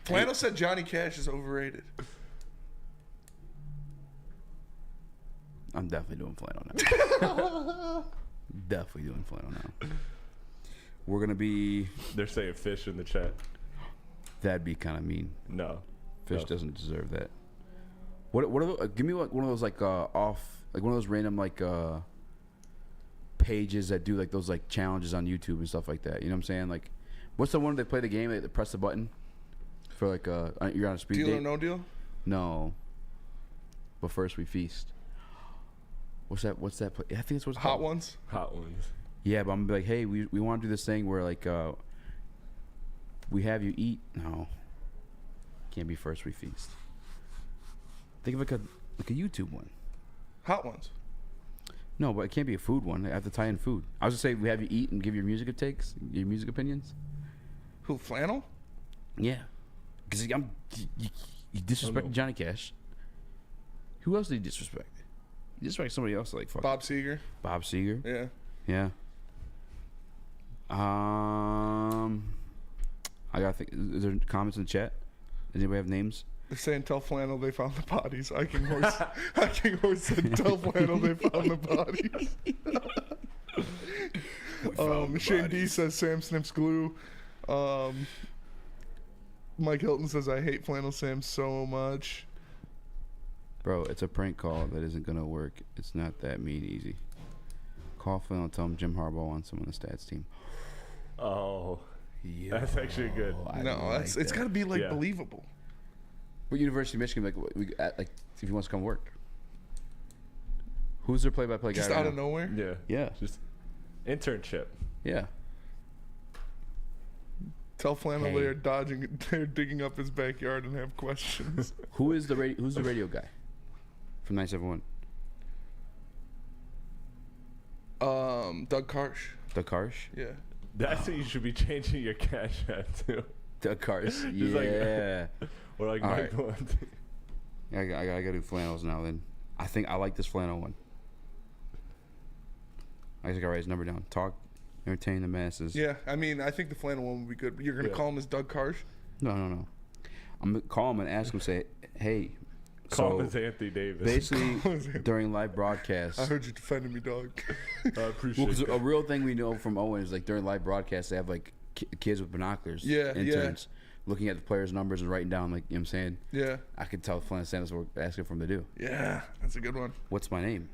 Flannel said Johnny Cash is overrated. I'm definitely doing flannel now. Definitely doing flannel now. We're gonna be. They're saying fish in the chat. That'd be kind of mean. No. Fish doesn't deserve that. What are the, give me one of those like off, like one of those random like pages that do like those like challenges on YouTube and stuff like that. You know what I'm saying? Like, what's the one they play the game? They press the button for like you're on a speed Deal date. or no deal? No. But first we feast. What's that? I think it's what's Hot called. Ones. Hot ones. Yeah, but I'm gonna be like, hey, we want to do this thing where like we have you eat. No, can't be first we feast. Think of like a YouTube one. Hot Ones. No, but it can't be a food one. I have to tie in food. I was gonna say we have you eat and give your music your music opinions. Who, Flannel? Yeah, because you disrespected Johnny Cash. Who else did you disrespect? You disrespect somebody else like fuck. Bob Seger. Bob Seger. Yeah. Yeah. I gotta think. Is there comments in the chat? Does anybody have names? They're saying tell Flannel they found the bodies. Hiking Horse said tell Flannel they found the bodies. Shane D says Sam sniffs glue. Mike Hilton says I hate Flannel Sam so much. Bro, it's a prank call that isn't gonna work. It's not that mean easy. Call Flannel and tell him Jim Harbaugh wants him on the stats team. Oh, yeah. That's actually good. No, it's got to be like believable. What University of Michigan like if he wants to come work? Who's their play-by-play guy? Just right out now? of nowhere? Yeah. Yeah. Just internship. Yeah. Tell Flannel Hey. they're digging up his backyard and have questions. Who's the radio guy from 971? Doug Karsh. Doug Karsh? Yeah. That's what you should be changing your cash at to. Doug Karsh. Just like- Yeah. Or like All Mike right. Valenti. I gotta do flannels now. Then I think I like this flannel one. I just gotta write his number down. Talk, entertain the masses. Yeah, I mean, I think the Flannel one would be good. You're going to call him as Doug Karsh? No. I'm gonna call him and ask him. Say, hey. Call him as Anthony Davis. Basically, during live broadcasts. I heard you defending me, dog. I appreciate Because that. a real thing we know from Owen is like during live broadcasts they have like kids with binoculars. Yeah, interns looking at the players' numbers and writing down like you know what I'm saying. Yeah. I could tell Flannel Sanders what we're asking for him to do. Yeah, that's a good one. What's my name?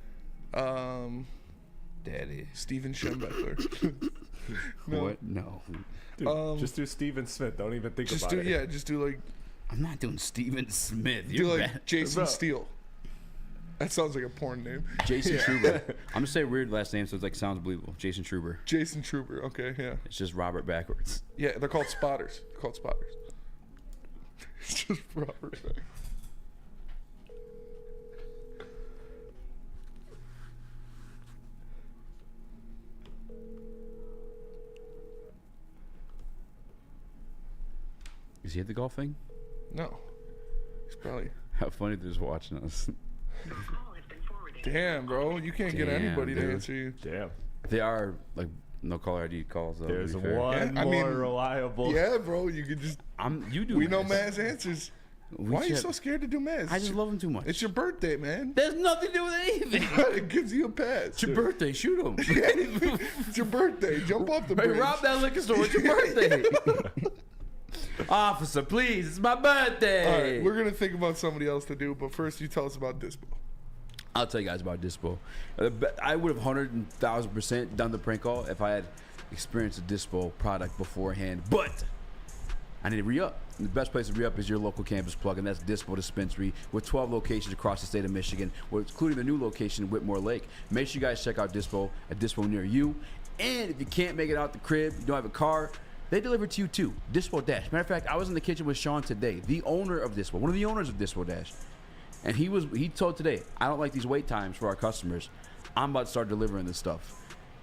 Daddy. Steven Schembeckler. No. What? No. Dude, just do Steven Smith. Don't even think Just about it. Yeah, just do like. I'm not doing Steven Smith. Do You're like bad. Jason Bro. Steele. That sounds like a porn name. Jason Yeah. Truber. I'm gonna say a weird last name so it's like sounds believable. Jason Truber. Jason Truber. Okay, yeah. It's just Robert backwards. Yeah, they're called spotters. They're called spotters. It's just Robert. Is he at the golf thing? No. He's probably. How funny they're just watching us. Damn, bro. You can't get Damn, anybody to dude. answer you. Damn. They are like no caller ID calls though. to There's be fair. one Yeah, I more mean, reliable. Yeah, bro. You could just. You do. We know Mass. Matt's answers. Why are you so scared to do Maz? I just love him too much. It's your birthday, man. There's nothing to do with anything. It gives you a pass. It's your birthday. Shoot him. It's your birthday. Jump off the bridge. Hey, rob that liquor store. It's your birthday. Officer, please. It's my birthday. All right, we're going to think about somebody else to do, but first you tell us about Dispo. I'll tell you guys about Dispo. I would have 100,000% done the prank call if I had experienced a Dispo product beforehand, but I need to re-up. The best place to re-up is your local campus plug, and that's Dispo Dispensary with 12 locations across the state of Michigan, including the new location in Whitmore Lake. Make sure you guys check out Dispo at Dispo near you. And if you can't make it out the crib, you don't have a car, they deliver to you too. Dispo Dash. Matter of fact, I was in the kitchen with Sean today, the owner of Dispo, one of the owners of Dispo Dash. And he told today, I don't like these wait times for our customers. I'm about to start delivering this stuff.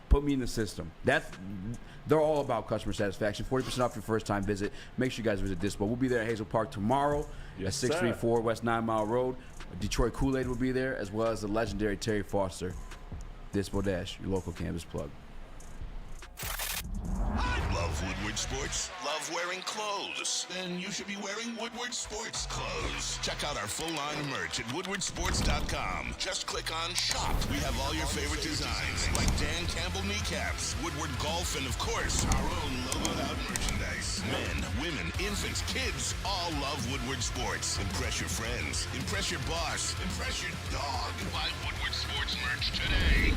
Put me in the system. They're all about customer satisfaction. 40% off your first time visit. Make sure you guys visit Dispo. We'll be there at Hazel Park tomorrow at 634 West 9 Mile Road. Detroit Kool-Aid will be there, as well as the legendary Terry Foster. Dispo Dash, your local campus plug. Love Woodward Sports? Love wearing clothes? Then you should be wearing Woodward Sports clothes. Check out our full line of merch at woodwardsports.com. Just click on Shop. We have all your favorite designs, like Dan Campbell kneecaps, Woodward Golf, and of course, our own logoed out merchandise. Men, women, infants, kids, all love Woodward Sports. Impress your friends. Impress your boss. Impress your dog. Buy Woodward Sports merch today.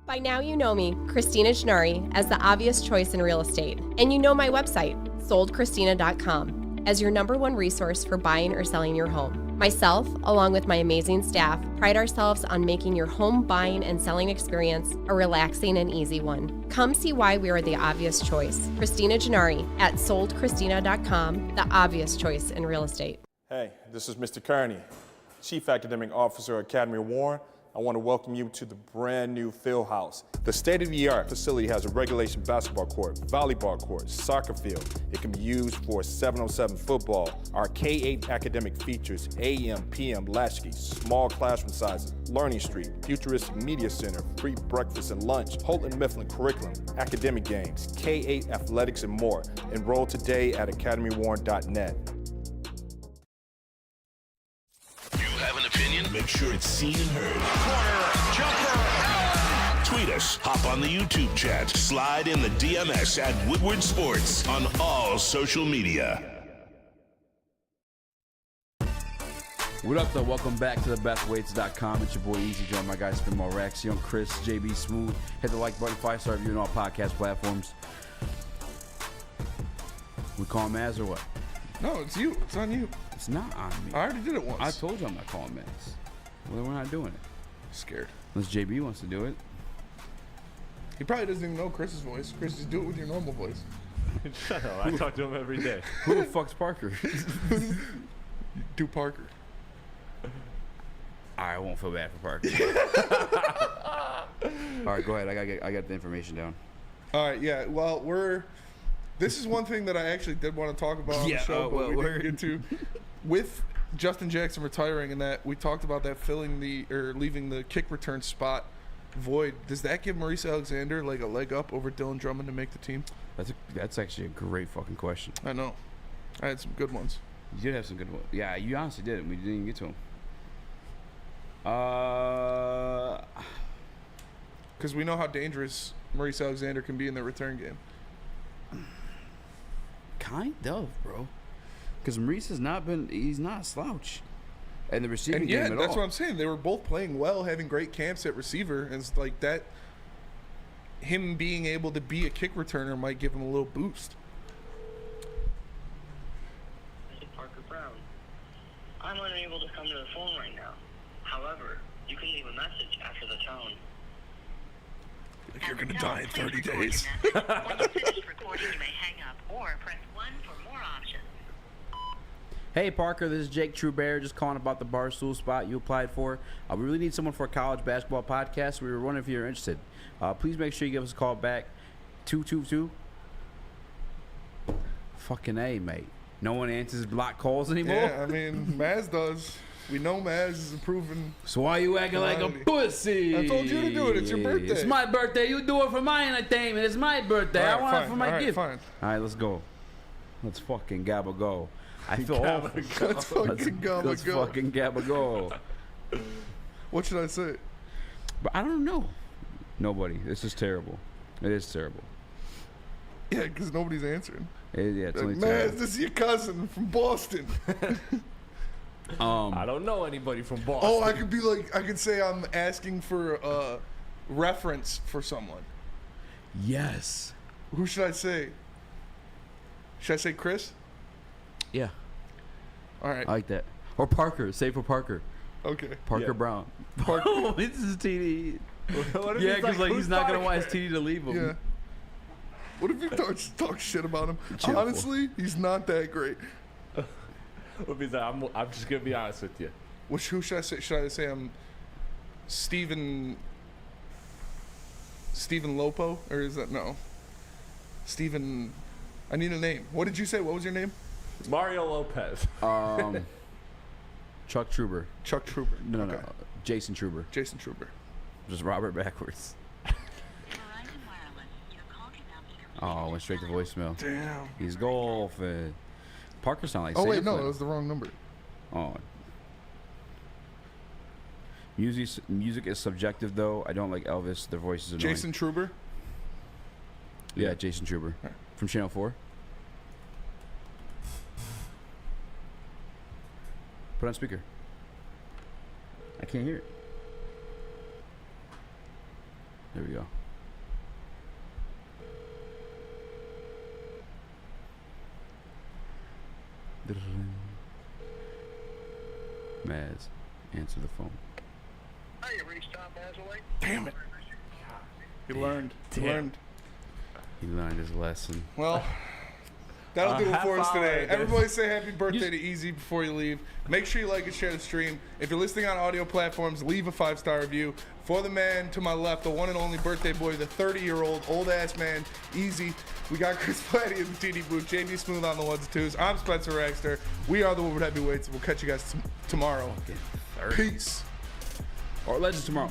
By now you know me, Christina Gennari, as the obvious choice in real estate. And you know my website, soldchristina.com, as your #1 resource for buying or selling your home. Myself, along with my amazing staff, pride ourselves on making your home buying and selling experience a relaxing and easy one. Come see why we are the obvious choice. Christina Gennari at soldchristina.com, the obvious choice in real estate. Hey, this is Mr. Kearney, Chief Academic Officer at Academy of Warren. I want to welcome you to the brand new field house. The state-of-the-art facility has a regulation basketball court, volleyball court, soccer field. It can be used for 7-on-7 football. Our K-8 academic features AM, PM latchkey, small classroom sizes, learning street, futuristic media center, free breakfast and lunch, Houghton Mifflin curriculum, academic games, K-8 athletics, and more. Enroll today at academywarren.net. Make sure it's seen and heard. Corner, jumper. Tweet us, hop on the YouTube chat, slide in the DMS at Woodward Sports on all social media. What up, though? Welcome back to thebestweights.com. It's your boy Eazy, joined my guy Spin More Racks, Young Chris, JB Smooth. Hit the like button, 5-star review on all podcast platforms. We call him Maz or what? No, it's you. It's on you. It's not on me. I already did it once. I told you I'm not calling Maz. Well, then we're not doing it. Scared. Unless JB wants to do it. He probably doesn't even know Chris's voice. Chris, just do it with your normal voice. Shut up. I talk to him every day. Who the fuck's Parker? Do Parker. I won't feel bad for Parker. All right, go ahead. I got the information down. All right, yeah. Well, this is one thing that I actually did want to talk about on the show, but we didn't get to. With Justin Jackson retiring and that, we talked about that leaving the kick return spot void. Does that give Maurice Alexander like a leg up over Dylan Drummond to make the team? That's actually a great fucking question. I know. I had some good ones. You did have some good ones. Yeah, you honestly did. We didn't even get to them. Because we know how dangerous Maurice Alexander can be in the return game. Kind of, bro. Because Maurice he's not a slouch. And the receiving game at all. That's what I'm saying. They were both playing well, having great camps at receiver. And it's like that, him being able to be a kick returner might give him a little boost. Parker Brown. I'm unable to come to the phone right now. However, you can leave a message after the tone. Like you're going to die in 30 days. When you finish recording, you may hang up or press 1 for more options. Hey Parker, this is Jake Trubear, just calling about the Barstool spot you applied for. We really need someone for a college basketball podcast. We were wondering if you're interested. Please make sure you give us a call back. 222. Fucking A, mate. No one answers block calls anymore. Yeah, I mean, Maz does. We know Maz is improving. So why you acting like a pussy? I told you to do it. It's your birthday. It's my birthday. You do it for my entertainment. It's my birthday. All right, I want fine. it for my All right, gift. fine. All right, let's go. Let's fucking gabba go. I feel Gabba awful. go. Let's fucking gabba Let's go. fucking gabba go. What should I say? But I don't know. Nobody. This is terrible. It is terrible. Yeah, because nobody's answering. It's only Maz, terrible. this is your cousin from Boston. I don't know anybody from Boston. Oh, I could be like, I could say I'm asking for a reference for someone. Yes. Who should I say? Should I say Chris? Yeah. All right. I like that. Or Parker. Say for Parker. Okay. Parker Yeah. Brown. Parker. Oh, this is TD. What if Yeah, he's because like, who's he's not going to want his Parker? TD to leave him. Yeah. What if you talk shit about him? Cheerful. Honestly, he's not that great. What if he's like, I'm just gonna be honest with you. Who should I say? Should I say I'm Steven Lopo? Or is that no? Steven, I need a name. What did you say? What was your name? Mario Lopez. Chuck Truber. Chuck Truber. No, Okay. no. Jason Truber. Jason Truber. Just Robert backwards. Oh, went straight to voicemail. Damn. He's golfing. Parker sound like. Oh wait, Santa no, Claus. that was the wrong number. Oh. Music is subjective though. I don't like Elvis. Their voice is annoying. Jason Truber. Yeah, Jason Truber from Channel 4. Put on speaker. I can't hear it. There we go. Maz, answer the phone. Damn it. He learned. He Damn. learned. He learned his lesson. Well, that'll do it for us half hour, I today. guess. Everybody say happy birthday to Eazy before you leave. Make sure you like and share the stream. If you're listening on audio platforms, leave a 5-star review. For the man to my left, the one and only birthday boy, the 30-year-old old-ass man, Eazy. We got Chris Platte in the TD booth, JB Smooth on the ones and twos. I'm Spencer Raxter. We are the Woodward Heavyweights. We'll catch you guys tomorrow. Peace. Or Legends tomorrow.